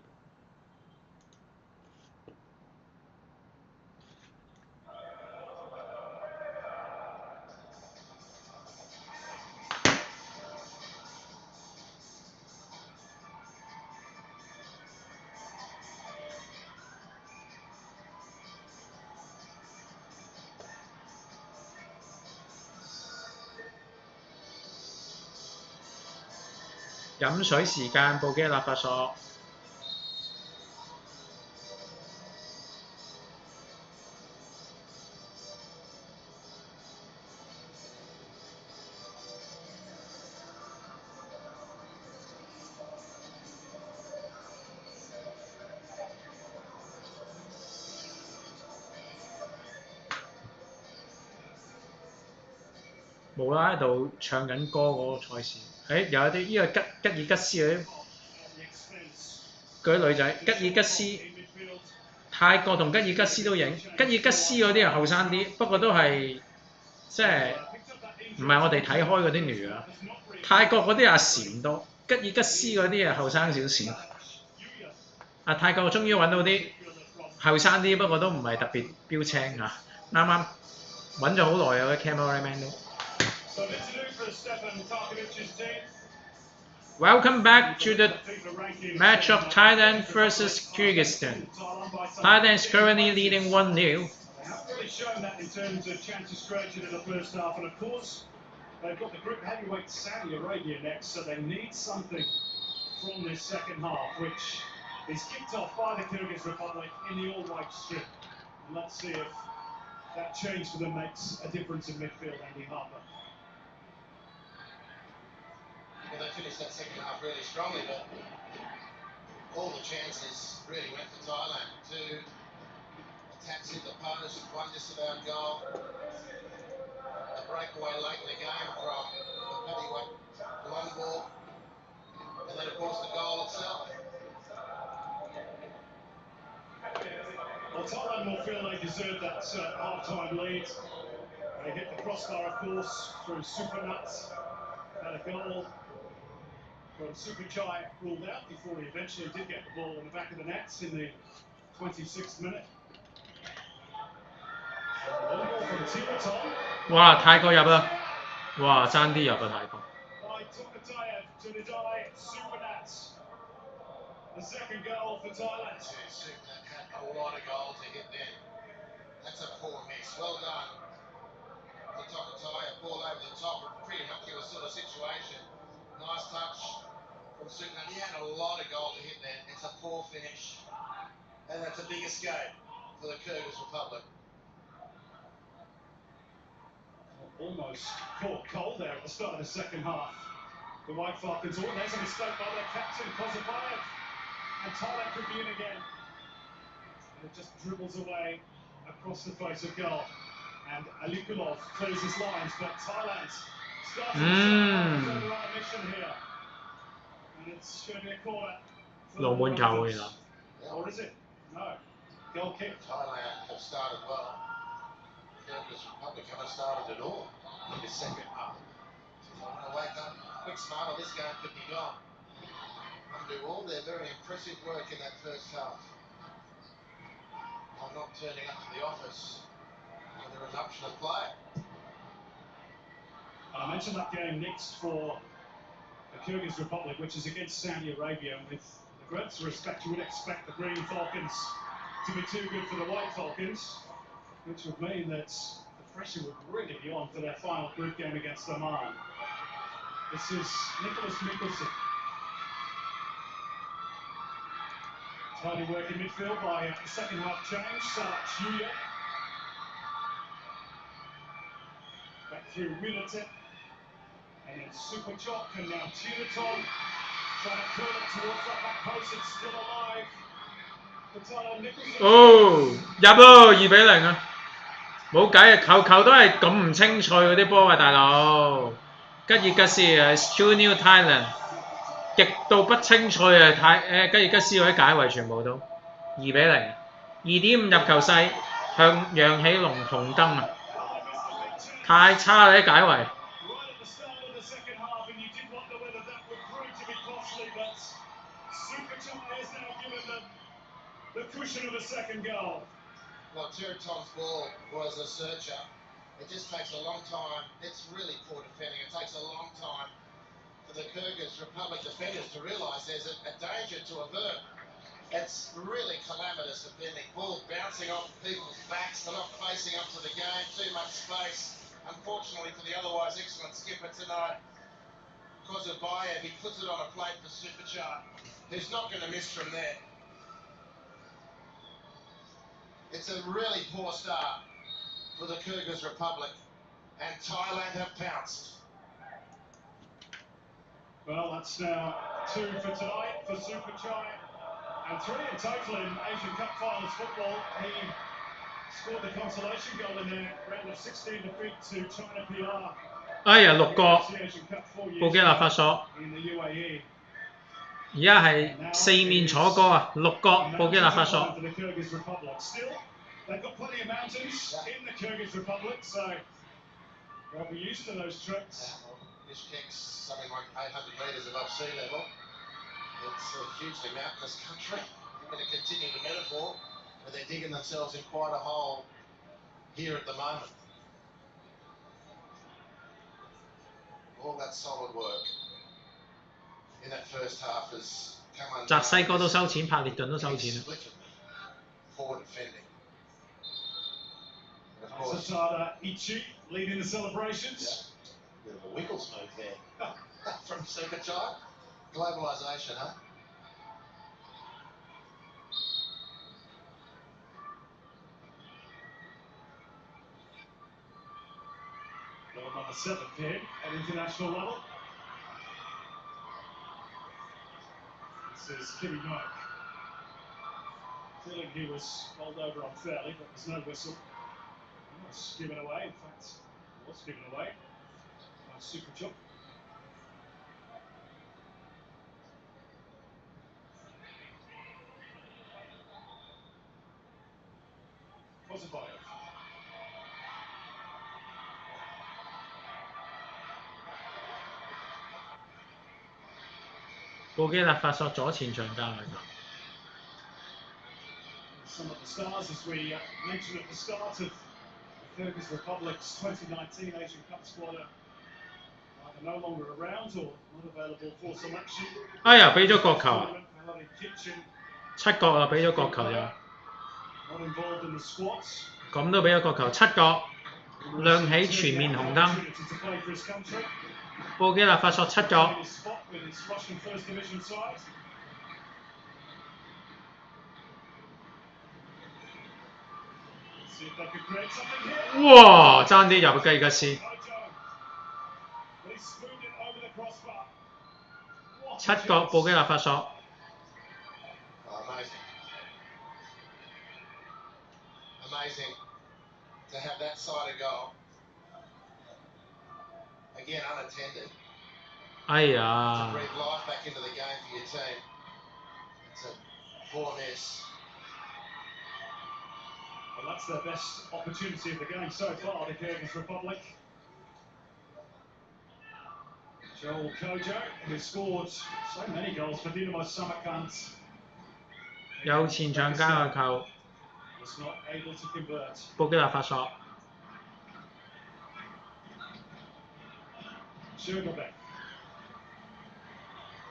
飲水時間，部機立法索。無啦喺度唱緊歌嗰個賽事，有一啲呢個吉爾吉斯嗰啲女仔，吉爾吉斯、泰國同吉爾吉斯都影，吉爾吉斯嗰啲係後生啲，不過都係即係唔係我哋睇開嗰啲女啊。泰國嗰啲阿禪多，吉爾吉斯嗰啲係後生少少。泰國終於揾到啲後生啲，不過都唔係特別標青嚇，啱啱揾咗好耐啊嗰啲 cameraman 都。Welcome back to the match of Thailand versus Kyrgyzstan. Thailand is currently leading 1-0. They haven't really shown that in terms of chances created in the first half, and of course, they've got the group heavyweight Saudi Arabia next, so they need something from this second half, which is kicked off by the Kyrgyz Republic in the all-white strip. And let's see if that change for them makes a difference in midfield, Andy Harper. Well, they finished that second half really strongly, but all the chances really went for Thailand. Two attacks in the post, one just about goal. A breakaway late in the game from the heavyweight long ball. And then, of course, the goal itself. Well, Thailand will feel they deserve that half-time lead. They hit the crossbar, of course, through Super Nuts. Had a goal from Super Chai ruled out before he eventually did get the ball in the back of the nets in the 26th minute. Long ball from Tibeton. 哇！泰國入啦！哇！爭啲入啊泰國。By Tokatayev to the die, Super Nuts. The second goal for Thailand. Supernet had a lot of goals to hit there. That's a poor miss. Well done. The Tokatayev ball over the top, pretty innocuous sort of situation. Nice touch from Supernet. He had a lot of goals to hit there. It's a poor finish. And that's a big escape for the Kyrgyz Republic. Almost caught cold there at the start of the second half. The White Falcons, oh, there's a mistake by their captain, Kozabayev. And Thailand could be in again. And it just dribbles away across the face of goal. And Alikulov clears his lines, but Thailand starting to on a mission here. And it's going to be a corner. 龍門球喎原來。 Or is it? No. Goal kick. Thailand have started well. Kyrgyz Republic haven't started at all in the second half. So I'm going to wake up quick smart or this game could be gone. And do all their very impressive work in that first half. I'm not turning up to the office with a resumption of play. And I mentioned that game next for the Kyrgyz Republic, which is against Saudi Arabia. And with the greatest respect, you would expect the Green Falcons to be too good for the White Falcons, which would mean that the pressure would really be on for their final group game against Oman. This is Nicholas Mikkelsen. Tidy work in midfield by the second half change. Salah Julia. Back through Williter. And then Super Chok and now Tiraton. Trying to curl it towards that back post. It's still alive. For Nicholson. 哦，入咯2-0啊！冇計啊，球都係咁唔清脆嗰啲波啊，大佬。吉爾吉斯係 Junior Thailand， 極度不清脆啊！吉爾吉斯嗰啲解圍全部都2-0， 2.5入球勢向揚起紅燈啊！太差啦啲解圍。 The cushion of a second goal. Well, Tiraton's ball was a searcher. It just takes a long time. It's really poor defending. It takes a long time for the Kyrgyz Republic defenders to realise there's a danger to avert. It's really calamitous defending. Ball bouncing off people's backs. They're not facing up to the game. Too much space. Unfortunately for the otherwise excellent skipper tonight, Kozabayev, he puts it on a plate for Superchart, who's not going to miss from there. It's a really poor start for the Kyrgyz Republic, and Thailand have pounced. Well, that's now 2 for tonight for Superchai, and 3 in total in Asian Cup Finals football. He scored the consolation goal in their round of 16 defeat to China PR. 哎呀，6個布基納法索， in the UAE. 而家係4面楚歌啊，6個布基納法索。 For the Kyrgyz Republic. Still, they've got plenty of mountains in the Kyrgyz Republic, so they'll be used to those trips. Bishkek's something like 800 metres above sea level. It's a hugely mountainous country. I'm going to continue the metaphor, but they're digging themselves in quite a hole here at the moment. All that solid work in that first half has come under. 澤西哥都收錢，柏列頓都收錢啦。 Poor defending. And of course, Sasada Ichi leading the celebrations. bit of a Wiggles move there from Superchai. Globalisation, huh? Goal number 7 here at international level. This is Kimmy Noak. Feeling he was rolled over unfairly, but there's no whistle. It was given away, in fact, it was given away by Superchuk. Kozabayev. 布基納法索左前場交嚟㗎。 Some of the stars, as we mentioned at the start of the Kyrgyz Republic's 2019 Asian Cup squad, are either no longer around or not available for selection. 哎呀，俾咗角球啊！ Howdy Kitchen 7角啊，俾咗角球就， not involved in the squads. 咁都俾咗角球，7角，亮起全面紅燈。 Opportunity to play for his country. 布基納法索7角。 In his spot with his Russian First Division side. See if they could create something here. 哇！爭啲入雞吉斯， Ojo. He spooned it over the crossbar. What a 7角 chance. 布基納法索。 Amazing. Amazing to have that side of goal. Again, unattended. 哎 To 呀， breathe life back into the game for your team. for this. Well, that's their best opportunity of the game so far, the Kyrgyz Republic. Joel Kojo, who scored so many goals for Dinamo Samarkand, 有前場加個球， was not able to convert. 布基納法索。 Shergobek.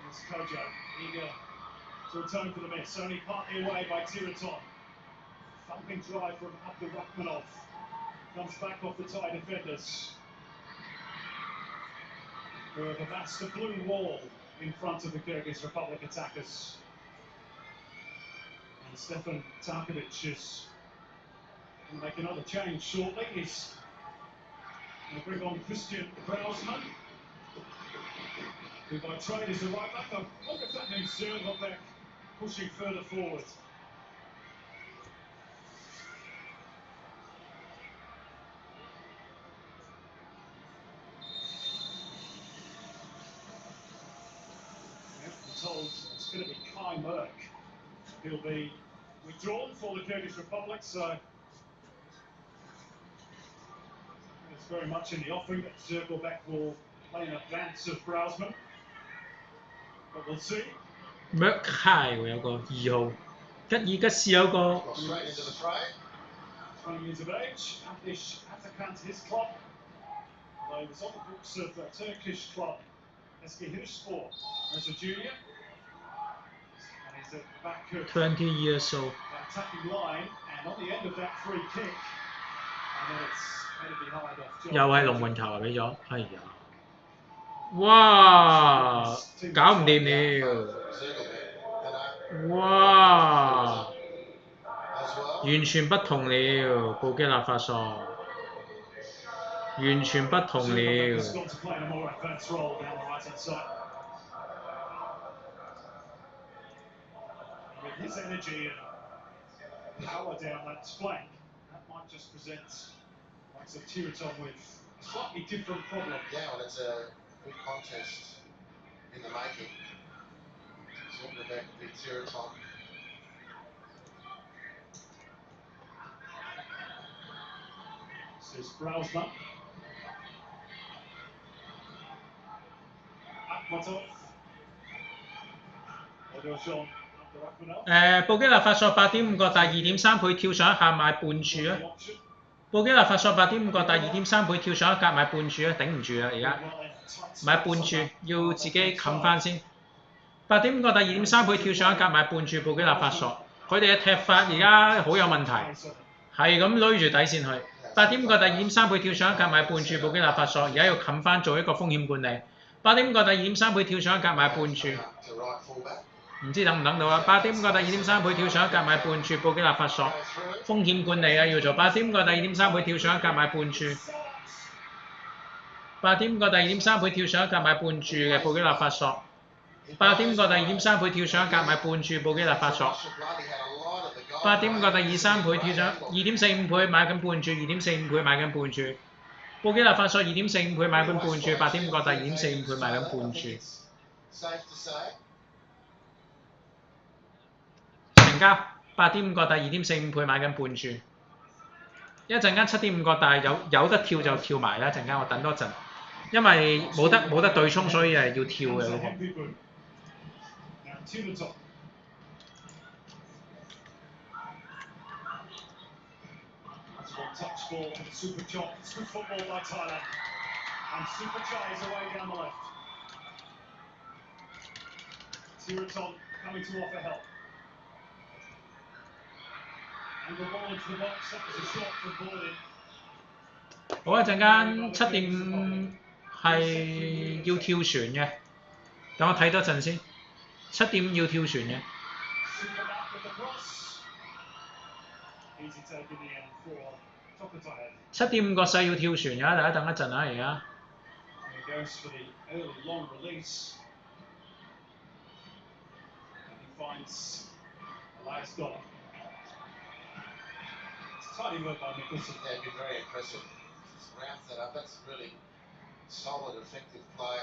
It's Kojo, eager to return for the miss. Only partly away by Tiraton. Thumping drive from Abdurrahmanov. Comes back off the Thai defenders, who have amassed a blue wall in front of the Kyrgyz Republic attackers. And Stefan Tarkovic is going to make another change shortly. He's going to bring on Christian Krausman, who by trade is the right back. I wonder if that means Zergobek pushing further forward. I'm told it's going to be Kai Merck. He'll be withdrawn for the Kyrgyz Republic, so it's very much in the offing that Zergobek will play in advance of Brausman. But we'll see. 麥凱喎有個2號，吉爾吉士有個 Got straight into the fray. 20 years of age, Abdish Atakant, his club. Although he was on the books of the Turkish club Eskişehirspor as a junior. And he's at the back of 20 years old。 that attacking line, and on the end of that free kick, and then it's headed behind off. 又係龍門球啊！俾咗，係呀！哇，搞唔掂了！ Zergobek. 哇， As well. 完全不同了，布基納法索，完全不同 Zergobek 了。 has gone to play in a more advanced role down the right-hand side. With his energy and power down that flank, that might just present likes of Tiraton with a slightly different problem. Yeah, well, it's a good contest in the making. Zergobek beat Tiraton. This is Brausman. Akhmatov. Odojon Abdurrahmanov. 布基納法索8.5個大2.3倍跳上一下買半注啊！ Option. 布基納法索8.5個大2.3倍跳上一格買半注啊！頂唔住啦而家， 買半注要自己冚翻先。8.5個大2.3倍跳上一格買半注布基納法索，佢哋嘅踢法而家好有問題，係咁攏住底線去。8.5個大2.3倍跳上一格買半注布基納法索，而家要冚翻做一個風險管理。8.5個大2.3倍跳上一格買半注， To right fullback. 唔知等唔等到啊？8.5個大2.3倍跳上一格買半注布基納法索， Go through. 風險管理啊要做。8.5個大2.3倍跳上一格買半注。 8.5個第2.3倍跳上一格買半注嘅布基納法索。 8.5個第2.3倍跳上一格買半注布基納法索。 Russia bloody had a lot of the goal. 8.5個第2.3倍跳上2.45倍買緊半注，2.45倍買緊半注。布基納法索2.45倍買緊半注，8.5個第2.45倍買緊半注。 Safe to say. 成交8.5個第2.45倍買緊半注。一陣間7.5個大有得跳就跳埋啦，陣間我等多陣，因為冇得對沖，所以係要跳嘅嗰個。 Now Tiraton. That's one touch ball from Superchai. It's good football by Thailand. And Superchai is away down the left. Tiraton coming to offer help. And the ball into the box. That was a shot from Borden. 好啊，陣間7.5係要跳船嘅，等我睇多陣先。7.5要跳船嘅。 Superman with the cross. Easy take in the end for Tokatahe. 7.5個細要跳船㗎，大家等一陣啊，而家。 He goes for the early long release. And he finds Elias Dollar. It's tidy work by Nicholson. They've been very impressive. Just rounds that up. That's really solid, effective play.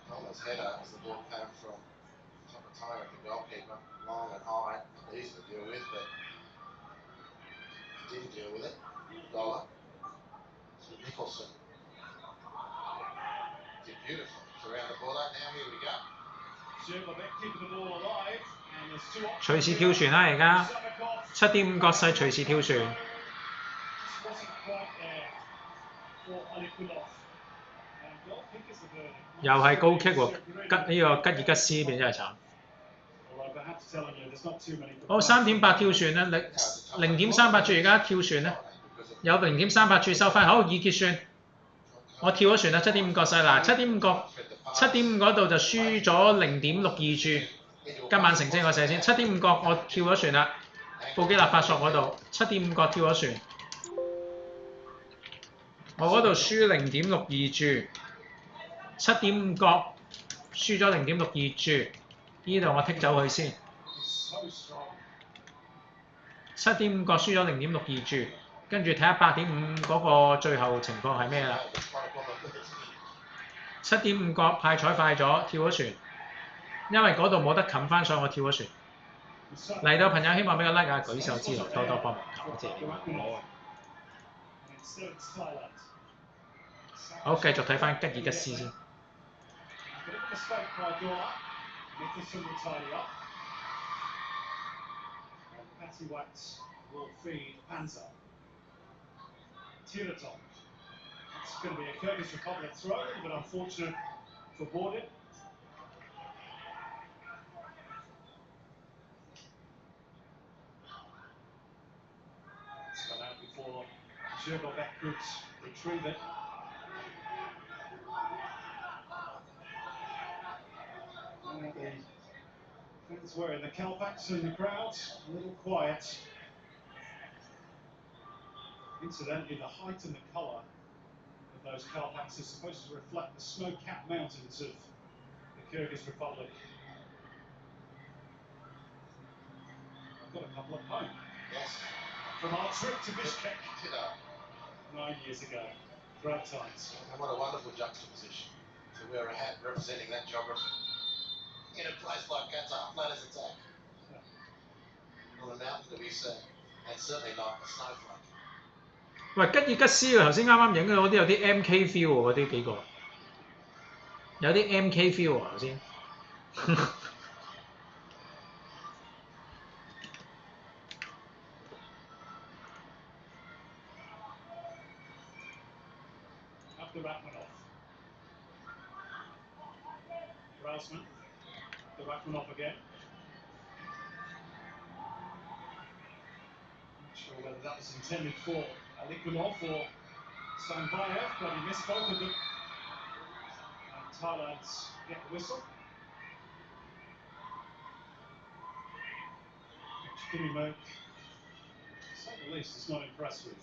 Dollar's header as the ball came from top of time with the goalkeeper, long and high, easy to deal with, but didn't deal with it. Dollar. So Nicholson did beautiful. It's around the border. Now here we go. Zerkovic keeping the ball alive, and there's two 隨時跳船啦而家，7.5角勢隨時跳船。 Just wasn't quite there for Alikulov. And goal kick is the verdict. 又係高 kick 喎，呢個吉爾吉斯邊真係慘。 Although perhaps telling you there's not too many. 好3.8跳船啦，0.38注而家跳船啦，有0.38注收翻，好二結算。我跳咗船啦，7.5角勢嗱，7.5嗰度就輸咗0.62注，今晚成績我寫先，7.5角我跳咗船啦，布基納法索嗰度7.5角跳咗船，我嗰度輸0.62注，7.5角輸咗0.62注，呢度我剔走佢先。 7.5角輸咗0.62注，跟住睇下8.5嗰個最後情況係咩啦？7.5角派彩快咗，跳咗船，因為嗰度冇得冚翻，所以我跳咗船。嚟到朋友希望俾個 like 啊，舉手之勞多多幫忙，多謝你哋。好，繼續睇翻吉爾吉斯先。 Patiwats will feed Panzer. Tiraton. It's going to be a Kyrgyz Republic throw, but unfortunate for Borden. It's gone out before Zerkovic could retrieve it. And the fans were in the Kalpaks and the crowd, a little quiet. Incidentally, the height and the colour of those Kalpaks is supposed to reflect the snow-capped mountains of the Kyrgyz Republic. I've got a couple at home. Yes. From our trip to Bishkek Ditto. 9 years ago. Great times. And what a wonderful juxtaposition to wear a hat representing that geography. In a place like Qatar, flat as a tack. On a mountain to be seen, and certainly not a snowflake. 喂，吉爾吉斯喎，頭先啱啱影嘅嗰啲有啲 MK feel 喎，嗰啲幾個有啲 MK feel 喎頭先。Up to Rachmanov. Rausman. To Rachmanov again. Not sure whether that was intended for Alikulov or Sanbayev, but he missed both of them. And Thailand's get the whistle. Which Kimmy Merck, to say the least, is not impressed with.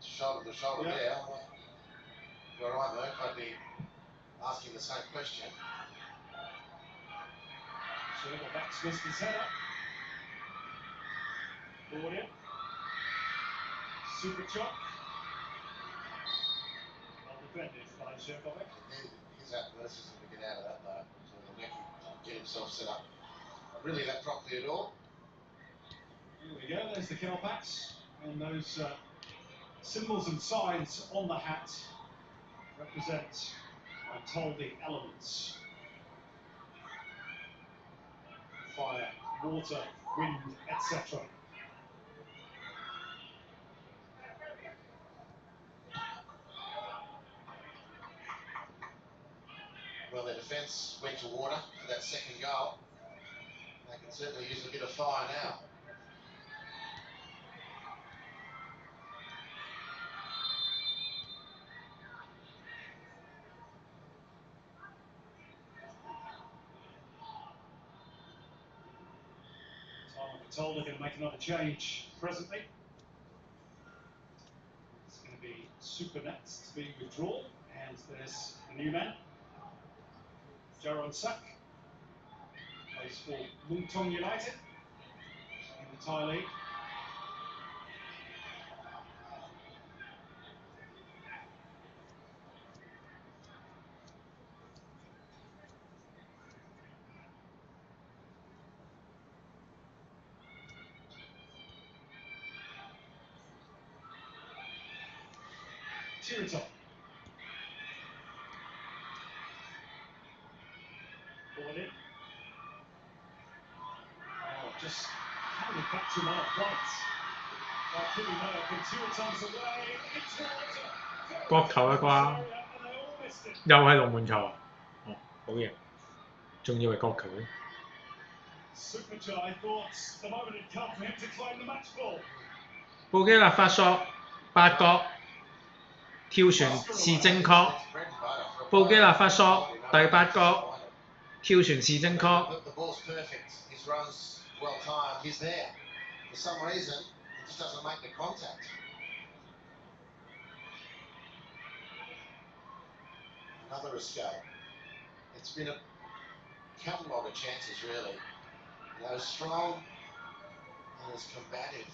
Shoulder to shoulder Yeah. there. You're right, Merck. I'd be asking the same question. Zerkovic's missed his header. Borden. Super chop. Well defended by Zerkovic. His athleticism to get out of that though. So the neck get himself set up. Really that properly at all. Here we go, there's the Kalpaks. And those symbols and signs on the hat represent, I'm told, the elements. Fire, water, wind, etc. Well, their defence went to water for that second goal. They can certainly use a bit of fire now. We're told they're going to make another change presently. It's going to be Super Nets to be withdrawn, and there's the new man, Jaron Sak, plays for Muntong United in the Thai League. Kyrgyzstan. Ball in. Oh, just handed back to my points. Pretty low, but Kyrgyzstan's away. It's water. 角球啊啩， And they all missed it. 又係龍門球啊！哦，好嘢，仲以為角球咧。 Superjai thought the moment had come for him to claim the match ball. 布基納法索八角跳傳是正確，布基納法索第八角跳傳是正確。 The ball's perfect. His run's well timed. He's there. For some reason, he just doesn't make the contact. Another escape. It's been a catalogue of chances, really. You know, as strong and as combative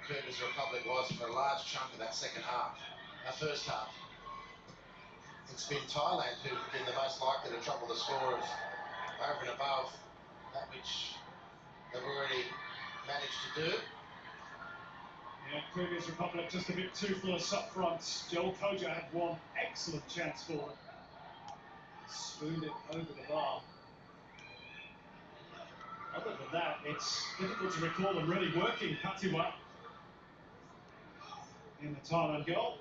Kyrgyz Republic was for a large chunk of that second half, first half. It's been Thailand who've been the most likely to trouble the scorers over and above that which they've already managed to do. Yeah, Kyrgyz Republic just a bit toothless up front. Joel Koja had one excellent chance for them. Spooned it over the bar. Other than that, it's difficult to recall them really working Patiwa in the Thailand goal.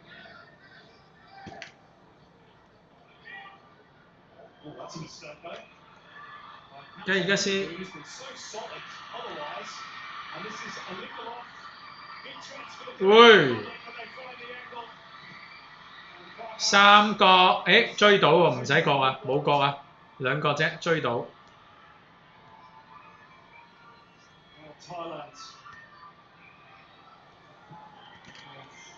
Oh, that's a mistake, though. 而家先 He's been so solid otherwise, and this is a little off. Big chance for the 喂 but they find the angle. 三角，誒追到喎，唔使角啊，冇角啊，兩角啫，追到。 Thailand.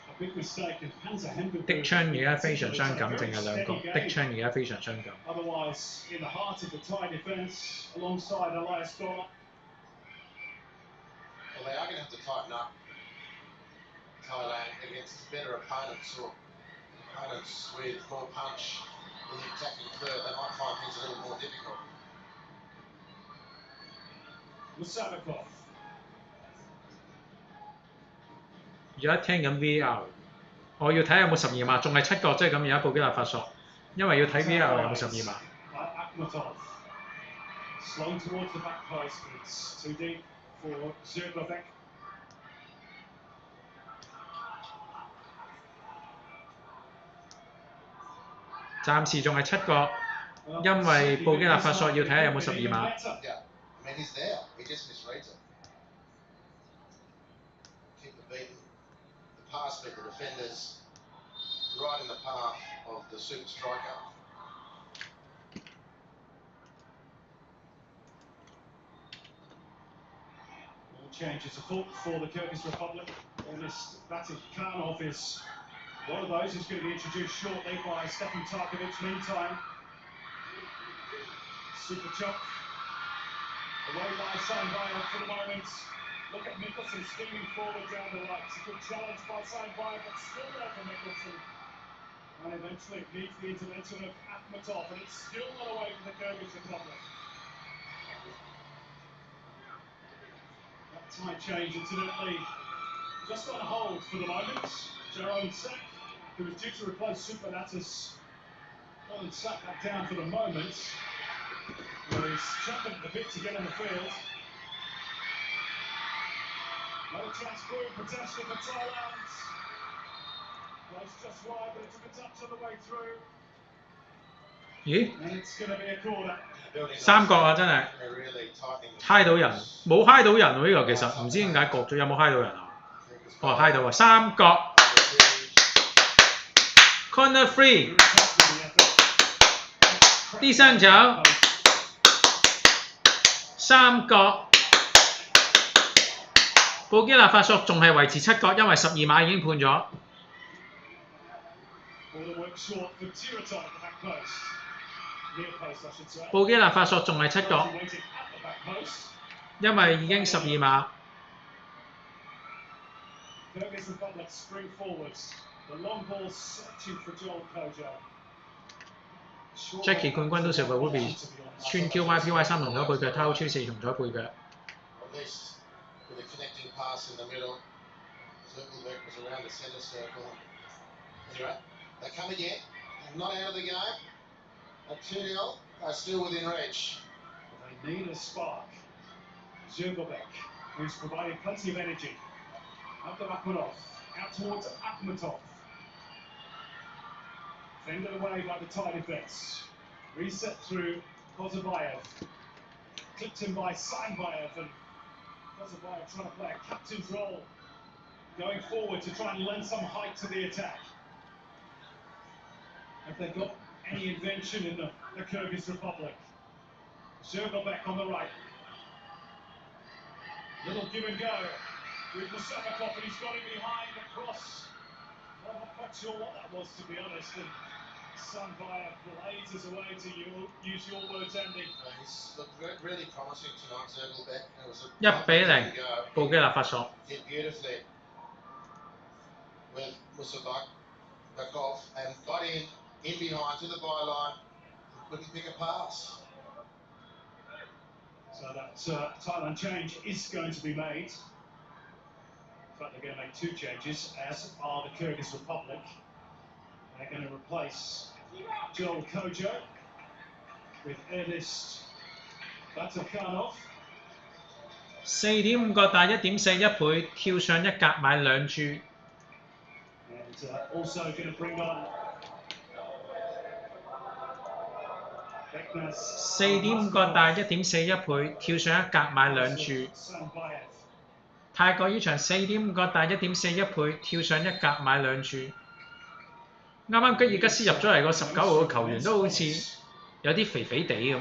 A big mistake and Hansa Hemden. 的槍而家非常傷感，淨係兩角。的槍而家非常傷感。 Otherwise, in the heart of the Thai defence, alongside Elias Gola. Well, they are going to have to tighten up Thailand against better opponents or opponents with more punch in the attacking third. They might find things a little more difficult. Musabakov. 而家聽緊 VR， 我要睇下有冇12碼，仲係7角，即係咁而家布基納法索，因為要睇 VR 有冇12碼。 Akhmatov. Slung towards the back post. It's too deep for Zergovek. 暫時仲係7角，因為布基納法索要睇下有冇12碼。 Yeah, I mean, he's there. He just misreads it. Keep the beaten. The pass beat the defenders right in the path of the super striker. All changes afoot for the Kyrgyz Republic. Ernest Vatikhanov is one of those who's going to be introduced shortly by Stefan Tarkovic. Meantime, Super Chop away by Sainbayev for the moment. Look at Mickelson steaming forward down the right. It's a good challenge by Sainbayev, but still there for Mickelson. And eventually it needs the intervention of Akhmatov, and it's still not away from the Kyrgyz Republic. That time change, incidentally, just on hold for the moment. Jerome Sack, who was due to replace Supernatus, Colin Sack back down for the moment. Well, he's chomping at the bit to get on the field. Another chance through potentially for Thailand. Close just wide, but it took a touch on the way through. 咦？ And it's going to be a corner. 三角啊，真係 They're really tightening the 嗨到人，冇嗨到人喎呢個其實，唔知點解角咗，有冇嗨到人啊？哦，嗨到啊！三角 corner free， 第三球三角，布基納法索仲係維持7角，因為12碼已經判咗。 All the work short for Tirata at the back post. Near post, I should say. 布基納法索仲係7角， Waiting at the back post. 因為已經12碼。 Kyrgyz Republic spring forwards. The long ball searching for Joel Koja. Jackie 冠軍都食過 Ruby， 穿 QYPY 3重彩背腳，偷穿4重彩背腳。 At least with a connecting pass in the middle. Zergelbeck was around the centre circle. And accurate. They come again, and not out of the game. At 2-0, they're still within reach. They need a spark. Zergobek, who's provided plenty of energy. Abdurakhmanov, out towards Akhmatov. Fended away by the Thai defence. Reset through Kozabayev. Clipped in by Sainbayev, and Kozabayev trying to play a captain's role, going forward to try and lend some height to the attack. Have they got any invention in the Kyrgyz Republic? Zergobek on the right. Little give and go with Musabakov, and he's got him behind the cross. Well, I'm not quite sure what that was, to be honest. And Sainbayev blazes away, to use your words, Andy. He's looked really promising tonight, Zergobek. It was a 1-0，布基納法索。 did beautifully with Musabakov and got in behind to the byline and couldn't pick a pass. So that Thailand change is going to be made. In fact, they're going to make two changes, as are the Kyrgyz Republic. They're going to replace Joel Kojo with Ernest Batakhanov. 4.5個大1.41倍，跳上一格買兩注。 And also going to bring on 4.5個大1.41倍，跳上一格買兩注。泰國呢場4.5個大1.41倍，跳上一格買兩注。啱啱吉爾吉斯入咗嚟個19號嘅球員都好似有啲肥肥地咁，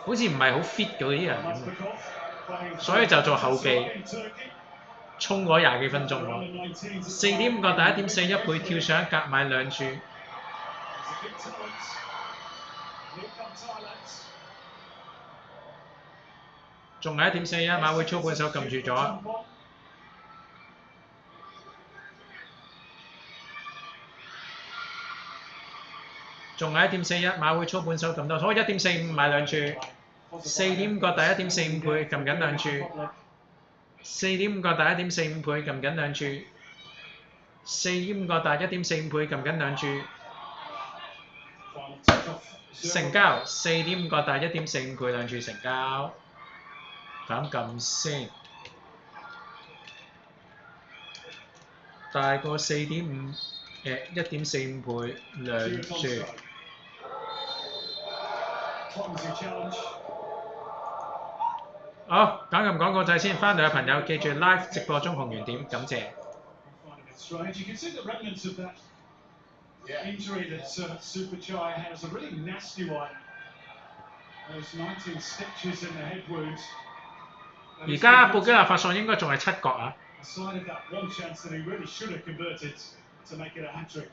好似唔係好 fit 嗰啲人咁，所以就做後備，衝嗰20幾分鐘喎。4.5個大1.41倍，跳上一格買兩注。 仲係1.41，馬會操盤手撳住咗。仲係1.41，馬會操盤手撳到，好1.45買兩注。4.5個大1.45倍，撳緊兩注。4.5個大1.45倍，撳緊兩注。4.5個大1.45倍，撳緊兩注。成交4.5個大1.45倍兩注成交。 撳先，大過4.5嘅1.45倍兩注。好，講咁廣告仔先，翻嚟嘅朋友記住 live 直播中紅圓點，感謝。 Injury that Superchai has, a really nasty one. Those 19 stitches in the head wound. 而家布基納法索應該仲係7角啊。A sign of that one chance that he really should have converted to make it a hat-trick.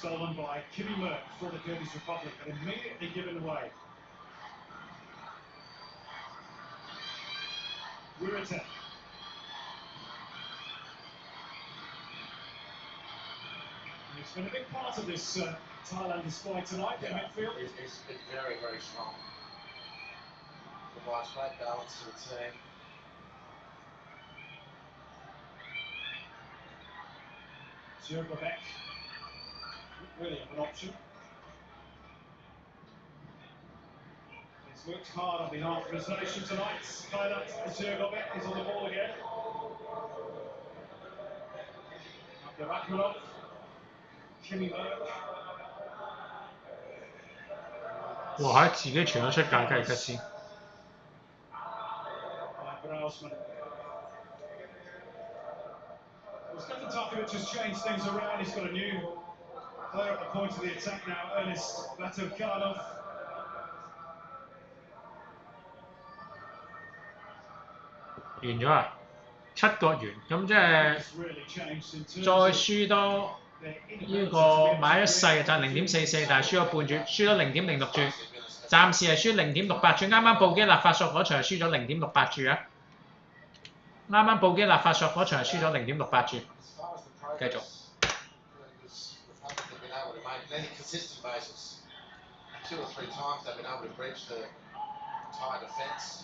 Stolen by Kimmy Merck for the Kyrgyz Republic and immediately given away. Wirita. He's been a big part of this Thailand display tonight, their midfield. It's been very, very strong. Provides great balance to the team. Zergobek. Really of an option. He's worked hard on behalf of his nation tonight. Thailand, Zergobek is on the ball again. Abdurakhmanov, Kimmy Merck. 哇！自己傳咗出界，吉爾吉斯。Stefan has changed things around. He's got a new player at the point of the attack now, Ernest Batakhanov. 完咗啊！7角完，咁即係再輸多呢個買一世賺0.44，但係輸咗半注，輸咗0.06注，暫時係輸0.68注。啱啱布基納法索嗰場係輸咗0.68注啊！啱啱布基納法索嗰場係輸咗0.68注， As far as the 繼續。 progress, Kyrgyz Republic have been able to make on any consistent basis. 2 or 3 times they've been able to breach the Thai defence.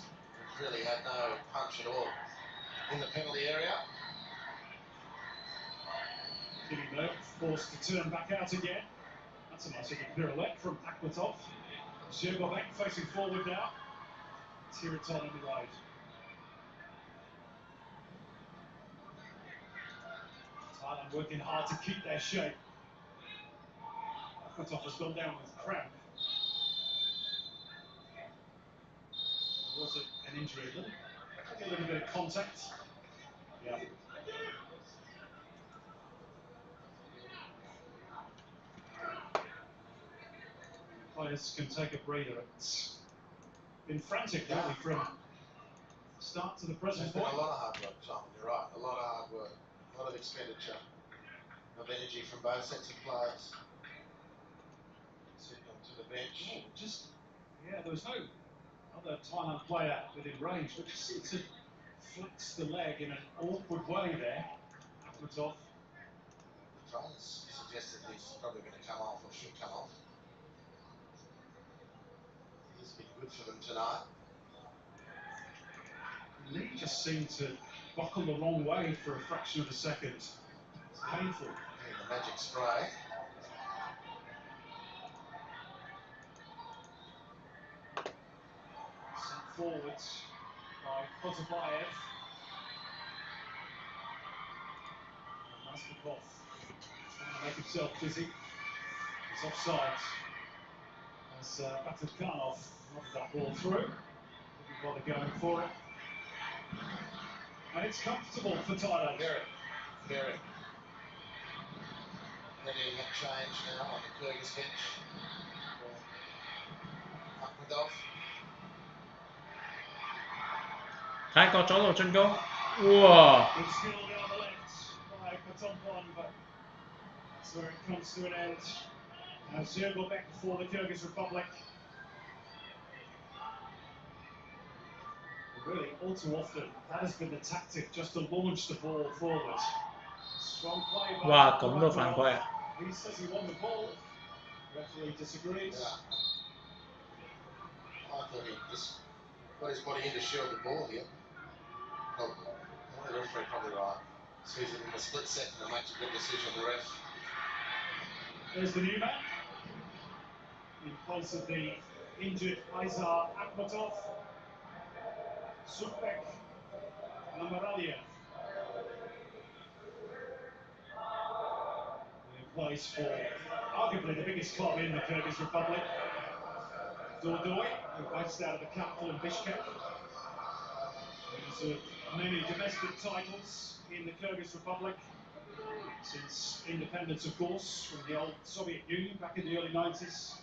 Really had no punch at all in the penalty area. Kyrgyzstan forced to turn back out again. That's a nice little pirouette from Akhmatov. Zhirgovek facing forward now. Tiraton in the right. Thailand working hard to keep their shape. Akhmatov has gone down with cramp. There was an injury, a little bit of contact. Yeah. Players can take a breather. It's been frantic, really, from start to the present There's been point. a lot of hard work, Simon, you're right. A lot of hard work, a lot of expenditure of energy from both sets of players. Sitting onto the bench. Oh, there was no other Thailand player within range, but just seemed to flex the leg in an awkward way there. Akhmatov. The trainers suggested he's probably going to come off or should come off. He's been good for them tonight. Lee just seemed to buckle the wrong way for a fraction of a second. It's painful. Yeah, the magic spray. Sent forwards by Kotobayev. Masterkov trying to make himself busy. He's offside as Batukhanov knocked that ball through. Didn't bother going for it. And it's comfortable for Thailand. Very. Heading change now on the Kyrgyz bench. Akhmatov. 泰國左路進攻，哇！ Good skill down the left by Patompon, but that's where it comes to an end. Now Zhirgovek for the Kyrgyz Republic. Really, all too often, that has been the tactic, just to launch the ball forward. Strong play by 哇，咁都犯規啊！ He says he won the ball. Referee disagrees. Yeah. I thought he just got his body in to shield the ball here. Well, the referee probably right. Sees it in a split second and makes a good decision, the ref. There's the new man. In place of the injured Aizar Akhmatov. Supek Lamaraliev. Who plays for arguably the biggest club in the Kyrgyz Republic. Dordoy, who based out of the capital in Bishkek. Winners of many domestic titles in the Kyrgyz Republic since independence, of course, from the old Soviet Union back in the early 90s.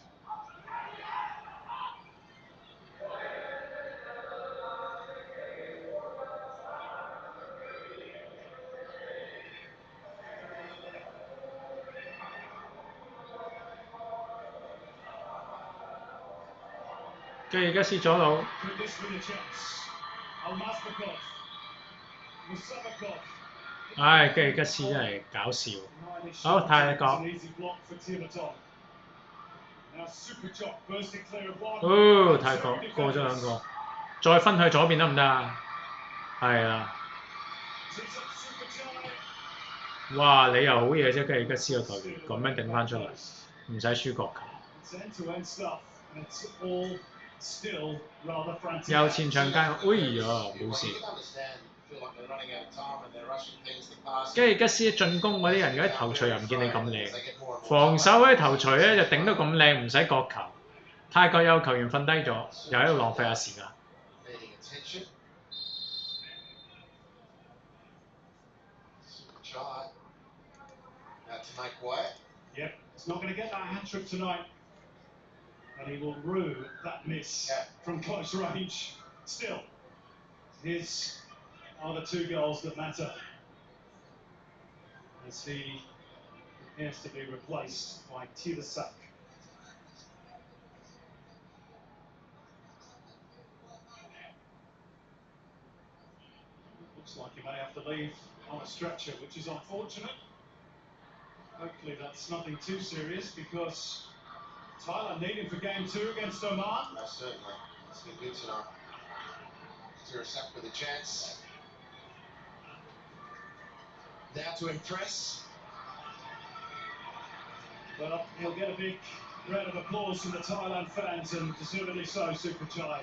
Kyrgyz左路， Could this be the chance? Almazbekov, Musabakov. 唉，Kyrgyz真係搞笑。好，泰國， An easy block for Tiraton. Now Superchok bursting clear of one. 哦，泰國過咗兩個，再分去左邊得唔得啊？係啦， Superchok. 哇！你又好嘢啫，Kyrgyz個球員咁樣頂翻出嚟，唔使輸角球。 It's end-to-end stuff, and it's all still rather frantic. 右前場間，哎呀，冇事。 You can understand, feel like they're running out of time and they're rushing things to pass. Kyrgyz進攻嗰啲人嗰啲頭槌又唔見你咁靚，防守嗰啲頭槌咧就頂到咁靚，唔使角球。泰國有球員瞓低咗，又喺度浪費下時間。 Needing attention. Superchok. Now to make way. Yep, he's not going to get that hat-trick tonight. And he will rue that miss from close range. Still, his are the 2 goals that matter. As he appears to be replaced by Tirasak. Looks like to leave on a stretcher, which is unfortunate. Hopefully that's nothing too serious because Thailand need him for game 2 against Oman. No, certainly. It's been good tonight. Tirasak with a chance. Now to impress. Well, he'll get a big round of applause from the Thailand fans, and deservedly so, Super Chai.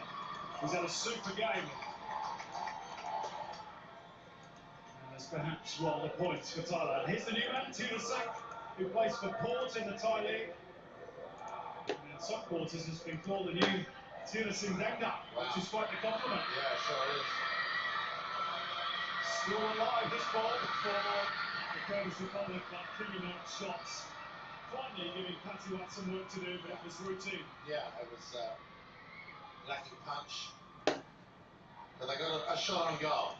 He's had a super game. And there's perhaps one of the points for Thailand. Here's the new man, Tirasak, who plays for Port in the Thai League. And in some quarters has been called the new Tirasindanga, which is quite the compliment. Yeah, sure is. Still alive, this ball for the Kyrgyz Republic, but kicking out shots. Finally giving Patiwat some work to do, but it was routine. Yeah, it was lacking punch. But they got a shot on goal,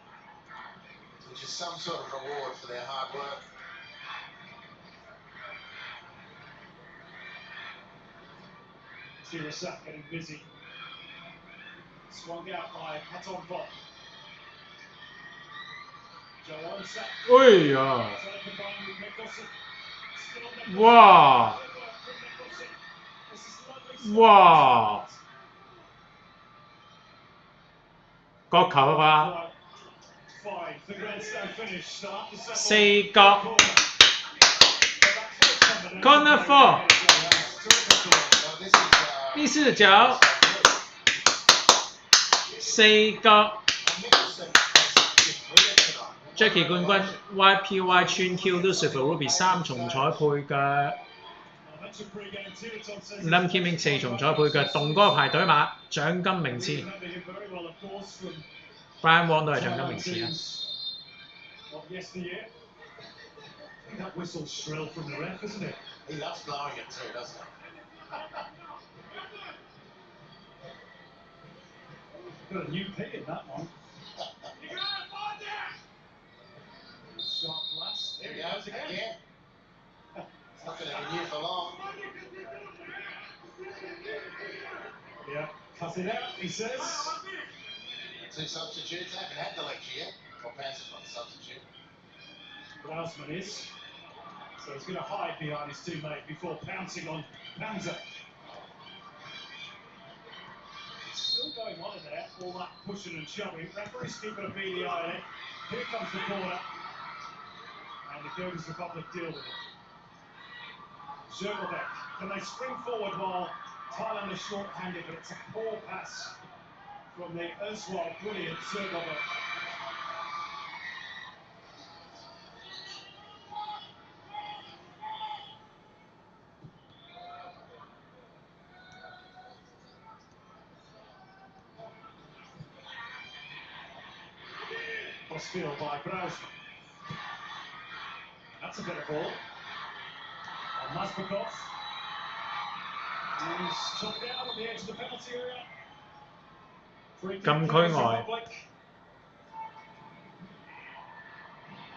which is some sort of reward for their hard work. Tirasak getting busy. Swung out by Patonpot. Joe Onsak. Ui ja. Trying to combine with Nicholson. Still Nicholson. Wow. Good work from Nicholson. This is lovely. Wow. 角球啊嘛， Fine. The grandstand finish. Start to settle. 四角 corner four， So this is 第四球，四角 Nicholson has been brilliant tonight. Jackie 冠軍 YPY 串 Q Lucifer Ruby 三重彩配嘅 Lim Kim Ming 四重彩配嘅棟哥排隊馬獎金名次 ，Brian Wong 都係獎金名次啊！ Of yesteryear. I think that whistle's shrill from the ref, isn't it? He loves blowing it too, doesn't he? Got a new P in that one. Sharp blast. There he goes again. It's not going to be new for long. Yeah, cut it out, he says. Two substitutes. Haven't had the lecture yet. Well, Panzer's not a substitute. Brausman is. So he's going to hide behind his teammate before pouncing on Panzer. Still going on in there, all that pushing and shoving. Referee's keeping a beady eye on it. Here comes the corner. And the Kyrgyz Republic deal with it. Zergelbeck, can they spring forward while Thailand is short-handed, but it's a poor pass from the erstwhile brilliant Zergelbeck. Crossfield by Brausman. That's a better ball. And Mazbekov. He's chopped out on the edge of the penalty area. Free kick Cầm for khơi the ngồi. Republic.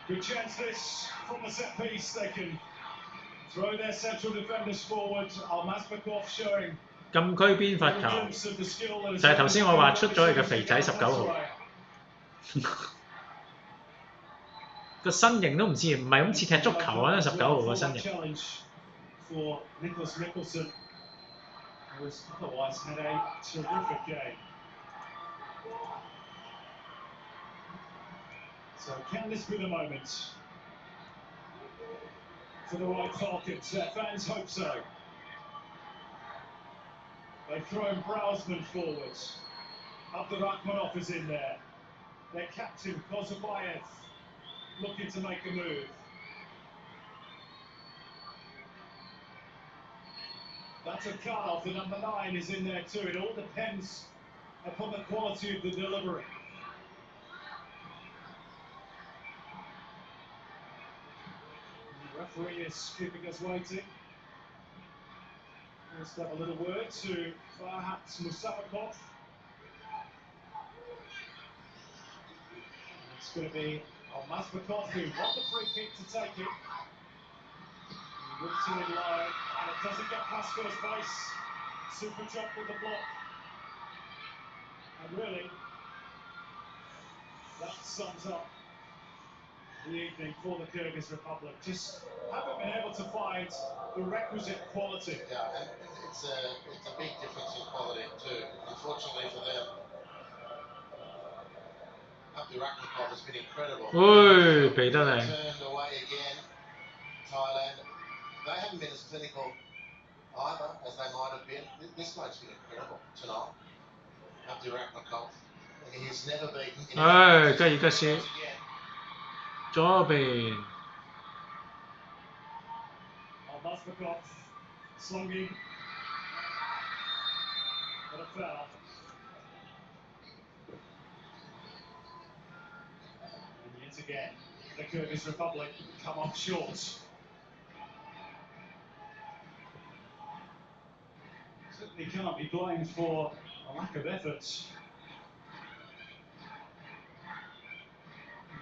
Good chance this from the set piece. They can throw their central defenders forward. Mazbekov showing 禁區邊罰 a 球， glimpse of the skill that is 就係頭先我話出咗嚟嘅肥仔19號，個身形都唔似，唔係咁似踢足球啊！19號個身形。 Challenge for Nicholas Nicholson, who has otherwise had a terrific game. So can this be the moment for the White Falcons? Their fans hope so. They've thrown Brausman forwards. Abdurakhmanov is in there. Their captain, Kozobayev, looking to make a move. That's a cut-off. The number 9 is in there too. It all depends upon the quality of the delivery. The referee is keeping us waiting. Let's have a little word to Farhat Musabakov. It's going to be Mazbekov who won the free kick to take it. He whips it in low, and it doesn't get past first base. Super chop with the block. And really, that sums up the evening for the Kyrgyz Republic. Just haven't been able to find the requisite quality. Yeah, and it's a big difference in quality too. Unfortunately for them, Abduraknikov has been incredible. 喂，俾得你。 Turned away again. Thailand, they haven't been as clinical either as they might have been. This bloke's been incredible tonight. Abduraknikov, and he's never beaten. 唉，吉爾吉斯，左邊。 Almasmakov slugging, but a foul. And yet again, the Kyrgyz Republic come up short. Certainly can't be blamed for a lack of effort.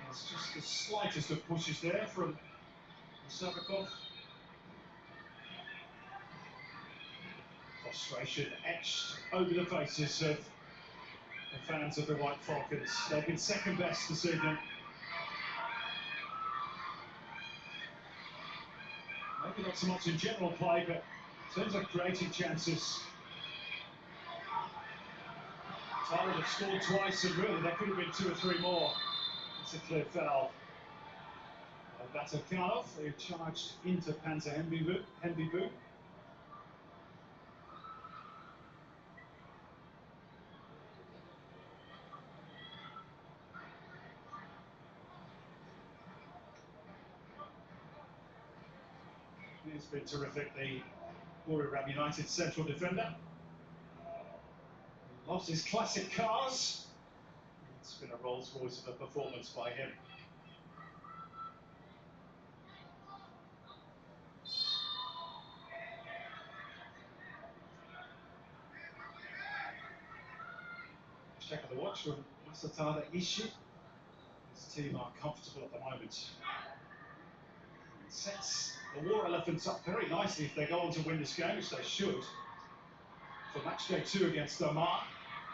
There's just the slightest of pushes there from Sabakov. Frustration etched over the faces of the fans of the White Falcons. They've been second best this evening. Maybe not so much in general play, but in terms of creating chances. Thailand have scored twice, and really there could have been 2 or 3 more. It's a clear foul. Batakhanov, who charged into Panzer Henbibu. He's been terrific, the Buriram United central defender. He loves his classic cars. It's been a Rolls Royce of a performance by him. Check of the watch from Masatada Ishi. His team are comfortable at the moment. It sets the War Elephants up very nicely if they go on to win this game, which they should. For match day 2 against Oman,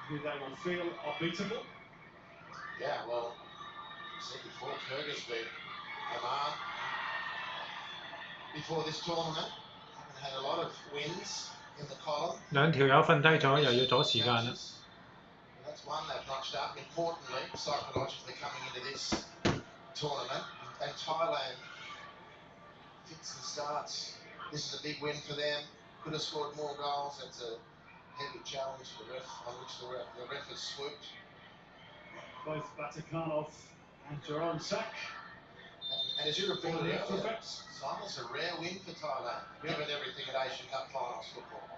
who they will feel are beatable. Yeah, well, I said before, Kyrgyz beat Oman before this tournament. Haven't had a lot of wins in the column. 兩條友瞓低咗，又要阻時間啦。 That's one they've notched up. Importantly, psychologically coming into this tournament, and Thailand fits and starts. This is a big win for them. Could have scored more goals. It's a heavy challenge for the ref, on which the ref has swooped. Both Batakhanov and Jerome Sak. And as you reported earlier, Simon, it's a rare win for Thailand, given everything at Asian Cup finals football.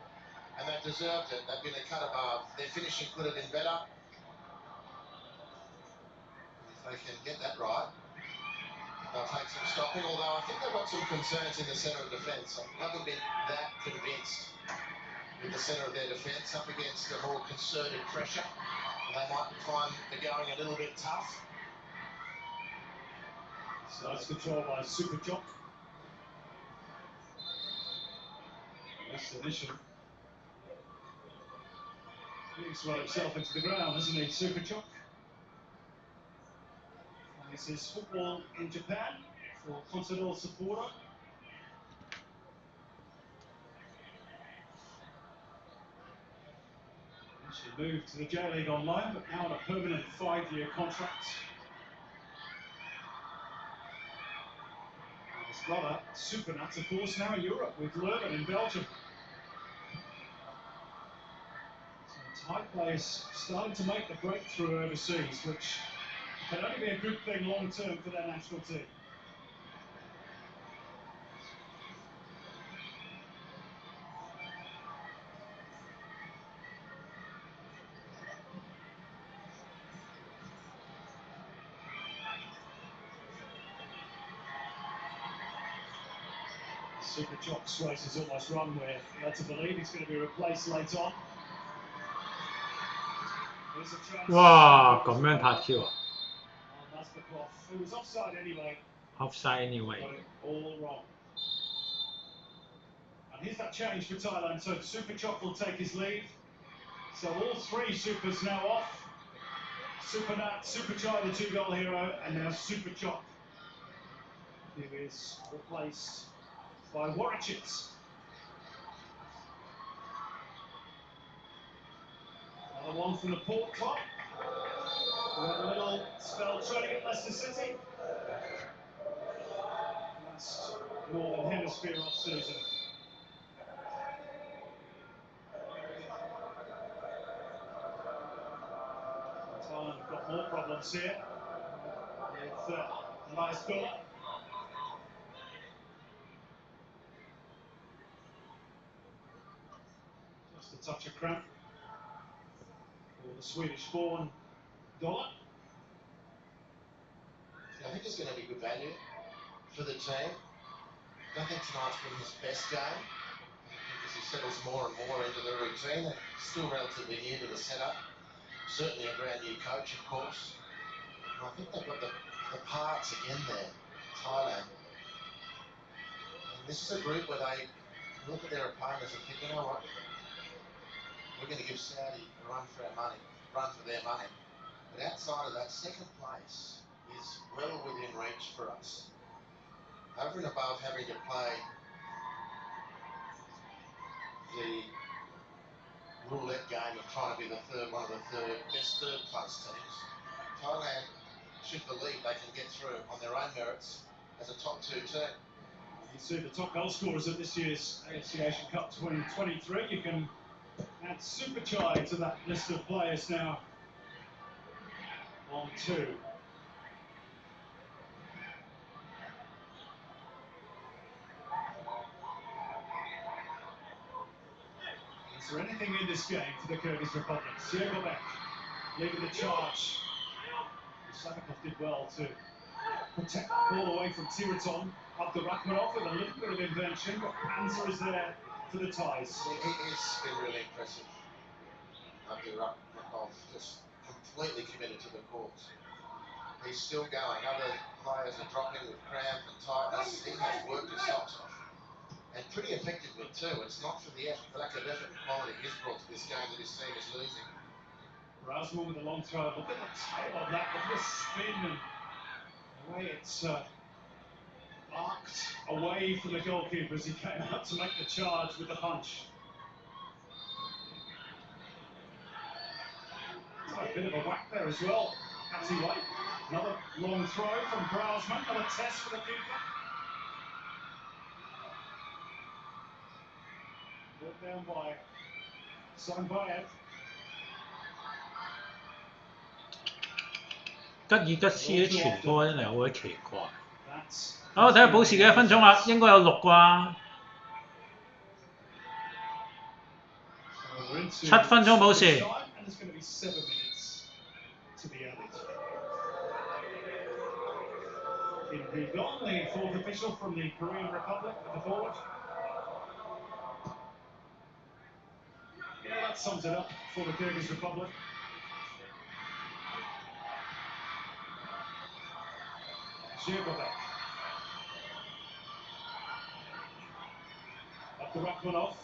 And they've deserved it. They've been a cut above. Their finishing could have been better. If they can get that right, they'll take some stopping. Although I think they've got some concerns in the centre of defence. I haven't been that convinced with the centre of their defence up against a more concerted pressure. They might find the going a little bit tough. So it's controlled by Super Jock. That's the issue. He's run himself into the ground, hasn't he, Super Jock? This is football in Japan for Contador supporter. She moved to the J-League on loan, but now on a permanent 5-year contract. His brother, Supernat, of course, now in Europe with Leuven in Belgium. So Thai players starting to make the breakthrough overseas, which can only be a good thing long term for their national team. Super Jock's race is almost run. We're led to believe he's going to be replaced later on. 哇，咁樣拍超啊 Who was offside anyway. ！Offside anyway。 Got it all wrong. And here's that change for Thailand. So Super Jock will take his leave. So all 3 Supers now off. Super Nat, Super Chai, the 2-goal hero, and now Super Jock who is replaced by Warwickshire. Another one from the Port Club. We had a little spell training at Leicester City. Last Northern Hemisphere off-season. Thailand have got more problems here with Elias Gullah. Just a touch of cramp for the Swedish-born Dollar. I think it's going to be good value for the team. I don't think tonight's been his best game because he settles more and more into the routine. They're still relatively new to the setup. Certainly a brand new coach, of course. And I think they've got the parts again there, Thailand. And this is a group where they look at their opponents and think, you know what, we're going to give Saudi a run for our money, run for their money. But outside of that, second place is well within reach for us. Over and above having to play the roulette game of trying to be one of the best third-place teams, Thailand should believe they can get through on their own merits as a top two team. You see the top goal scorers of this year's AFC Asian Cup 2023. You can add Superchai to that list of players now on 2. Is there anything in this game for the Kyrgyz Republic? Siergobek leading the charge. Savakov did well to protect the ball away from Tiraton. Abdurakhmanov with a little bit of invention, but Panzer is there for the ties. He's been really impressive. Abdurakhmanov just completely committed to the cause. He's still going. Other players are dropping with cramp and tightness. He has worked his socks off. And pretty effectively too. It's not for the lack of effort and quality he's brought to this game that his team is losing. Rasmussen with a long throw. Look at the tail of that. Look at the spin and the way it's arced away from the goalkeeper as he came out to make the charge with the punch. A bit of a whack there as well. Catty White. Another long throw from Browsman. Another test for the keeper. Brought down by Sangbayev. 吉爾吉斯啲傳波真係好鬼奇怪。好，睇下補時幾多分鐘啦，應該有6啩。7分鐘補時。The fourth official from the Korean Republic at the forward. Yeah, that sums it up for the Kyrgyz Republic. Zhirgovek. Abdurakhmanov.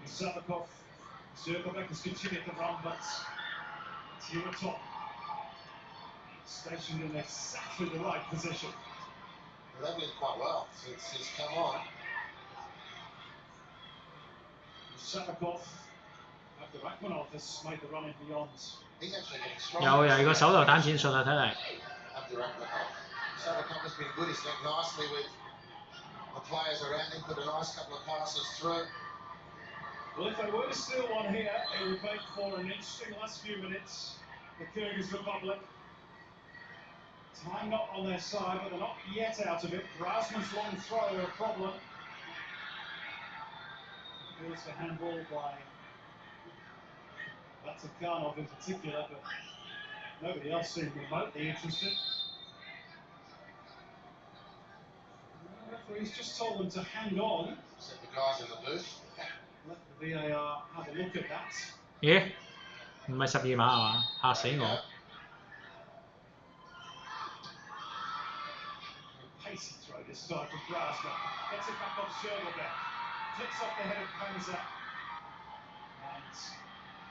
Savakov. Zhirgovek has continued to run, but Tiraton stationed in exactly the right position. Well, they've been quite well since he's come on. Savakov. Abdurakhmanov has made the run in beyond. He's actually getting strong. 有個手榴彈戰術啊，睇嚟。Abdurakhmanov. Savakov has been good. He's linked nicely with the players around him. Put a nice couple of passes through. Well, if they were to steal one here, it would make for an interesting last few minutes. The Kyrgyz Republic. Time not on their side, but they're not yet out of it. Rasmussen's long throw a problem. Here's the handball by Vatikhanov in particular, but nobody else seemed remotely interested. The referee's just told them to hang on. Set the guys in the booth. Let the VAR have a look at that. 咦？唔係12碼係嘛？嚇死我！ Pacey throw this time from Brasman. Gets it back off Sherwood. Flips off the head of Panzer. And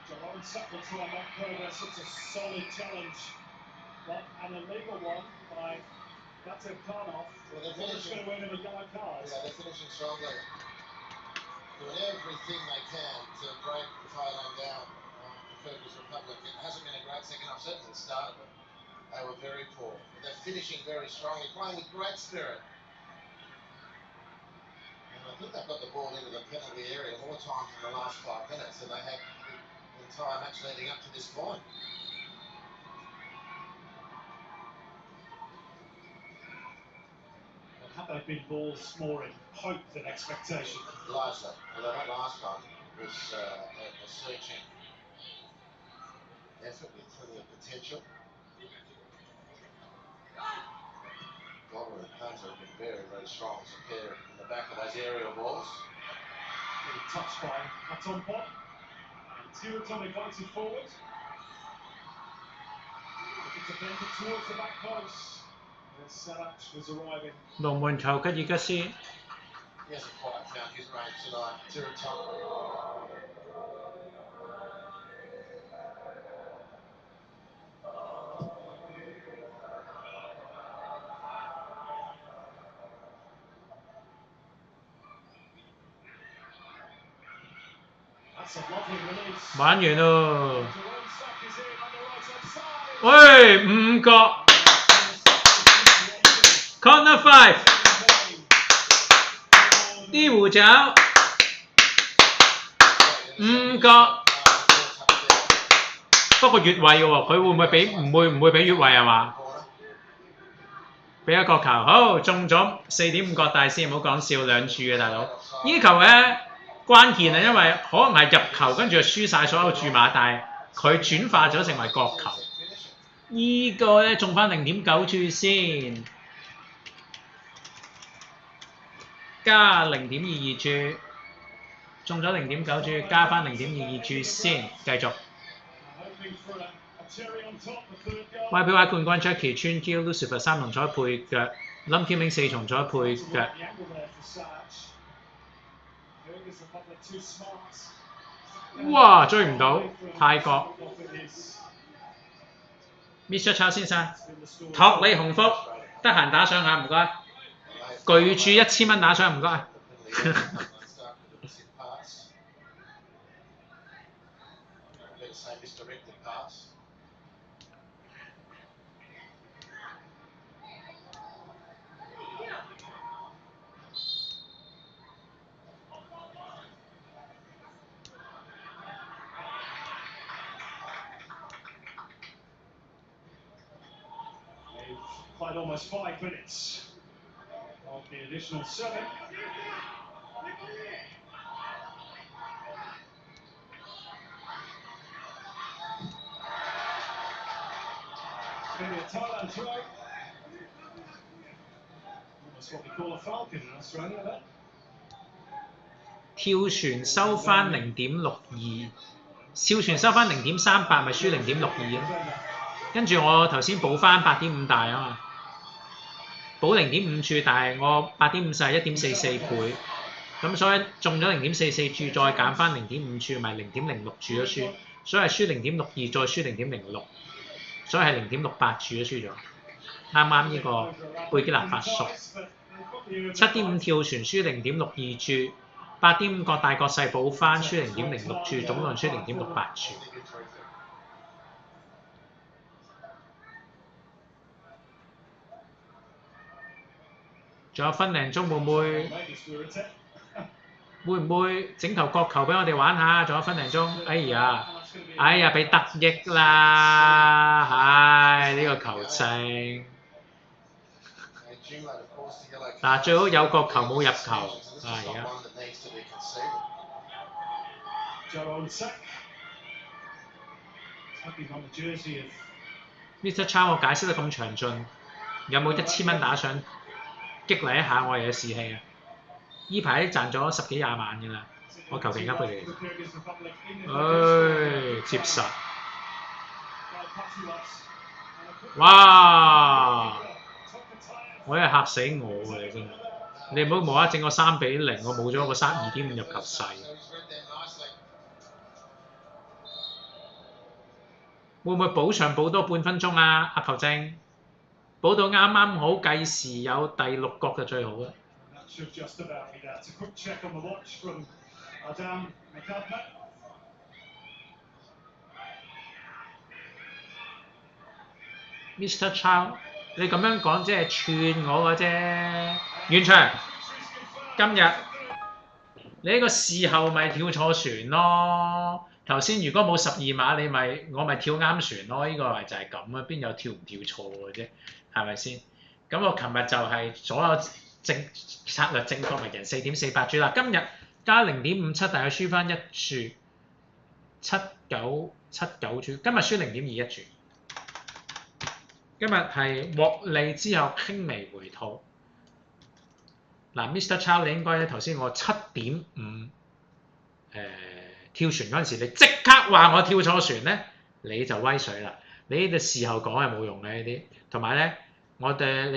Jerome Suck will try and make progress. It's a solid challenge But an illegal one by Batukhanov. Well, they're Who's finishing. going to win him a yellow card? Yeah, they're finishing strongly. Doing everything they can to break Thailand down for Kyrgyz Republic. It hasn't been a great second half, certainly the start, but they were very poor. But they're finishing very strongly, playing with great spirit. And I think they've got the ball into the penalty area more times in the last 5 minutes than they have the entire match leading up to this point. Have they been balls more in hope than expectation? Largely, although that last one was a searching effort with plenty of potential. Bobber and Hunter have been very, very strong as a pair in the back of those aerial balls. Being touched by Atompo. And Tiruton invited forward. Looking to bend it towards the back post. As Sarach was arriving. 龍門球吉爾吉斯， He hasn't quite found his range tonight. Tiruton. That's a lovely release. 玩完咯， Jerome Sack is in on the right hand side. 喂5個 corner 5， 啲胡爪5個，不過越位嘅喎，佢會唔會俾唔會俾越位係嘛？俾一個球，好中咗4.5個大先，唔好講笑兩注嘅大佬。呢球咧關鍵啊，因為可能係入球跟住就輸晒所有注碼，但係佢轉化咗成為角球。呢個咧中翻0.9注先，加0.22注，中咗0.9注，加翻0.22注先，繼續。 Hoping for a cherry on top, the third goal. YBY 冠軍 Jackie 穿腰 Lucifer 3重彩配腳 ，Lum Kim Ming 4重彩配腳。 The angle there for Sarach. Kyrgyz Republic too smart. 哇！追唔到泰國 Mr. Chow 先生，托你鴻福，得閒打賞下唔該，巨注1000蚊打賞唔該。They've played almost 5 minutes of the additional 7. It's going to be a Thailand throw. Almost what we call a falcon in Australia, that. 跳船收翻0.62，笑船收翻0.38，咪輸0.62咯。跟住我頭先補翻8.5大啊嘛，補0.5注，但係我8.5係1.44倍，咁所以中咗0.44注，再減翻0.5注，咪0.06注咗輸，所以係輸0.62再輸0.06，所以係0.68注咗輸咗。啱啱呢個貝基納法屬7.5跳船輸0.62注。8.5個大角細補翻，輸0.06注，總共輸0.68注。仲有分零鐘會唔會整球角球俾我哋玩下？仲有分零鐘，哎呀，俾得益啦，唉，呢個球證嗱最好有角球冇入球，而家。Mr. Chow 我解釋得咁詳盡，有冇1000蚊打賞激勵一下我哋嘅士氣啊？依排賺咗10幾20萬㗎啦，我求其噏佢哋。接實。哇！我真係嚇死我㗎你真係，你唔好無啦啦整個3-0，我冇咗個2.5入球勢。會唔會補上補多半分鐘啊？阿球證，補到啱啱好計時有第6角就最好啦。That should just about be that. A quick check on the watch from Adam McCullough. Mr. Chow， 你咁樣講即係串我嘅啫。完場，今日你呢個事後咪跳錯船咯。頭先如果冇12碼，我咪跳啱船咯。呢、個咪就係咁啊，邊有跳唔跳錯嘅啫？係咪先？咁我琴日就係所有策略正確咪贏4.48注啦。今日加0.57，大概輸翻1注，79注。今日輸0.21注。今日係獲利之後輕微回吐。嗱 ，Mr. Chow 你應該咧頭先我7.5跳船嗰陣時，你即刻話我跳錯船咧，你就威水啦。你呢度事後講係冇用嘅呢啲，同埋咧你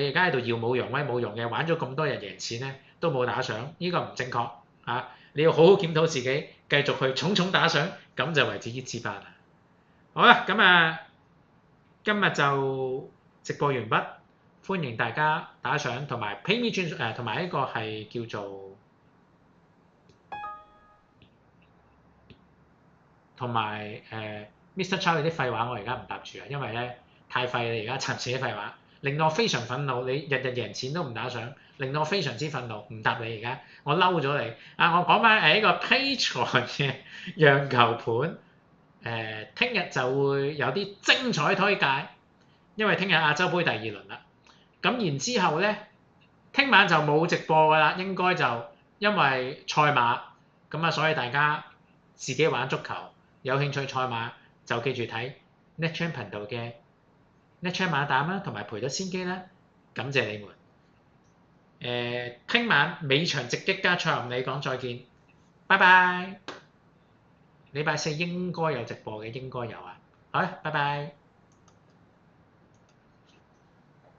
而家喺度耀武揚威冇用嘅，玩咗咁多日贏錢咧都冇打賞，呢、個唔正確啊！你要好好檢討自己，繼續去重重打賞，咁就為之一支班啦。好啦，咁啊〜今日就直播完畢，歡迎大家打賞同埋 PayMe 轉同埋呢個係叫做同埋Mr. Chow 啲廢話我而家唔答住啊，因為咧太廢啦，而家插死啲廢話，令到我非常憤怒。你日日贏錢都唔打賞，令到我非常之憤怒，唔答你而家，我嬲咗你啊！我講翻呢個 Patreon 嘅讓球盤。聽日就會有啲精彩推介，因為聽日亞洲杯第2輪啦。咁然之後咧，聽晚就冇直播㗎啦，應該就因為賽馬咁啊，所以大家自己玩足球，有興趣賽馬就記住睇 NetChamp 頻道嘅 NetChamp 馬膽啦，同埋賠率先機啦，感謝你們。聽晚尾場直擊加賽後你講再見，拜拜。禮拜4應該有直播嘅，應該有啊。好啦，拜拜。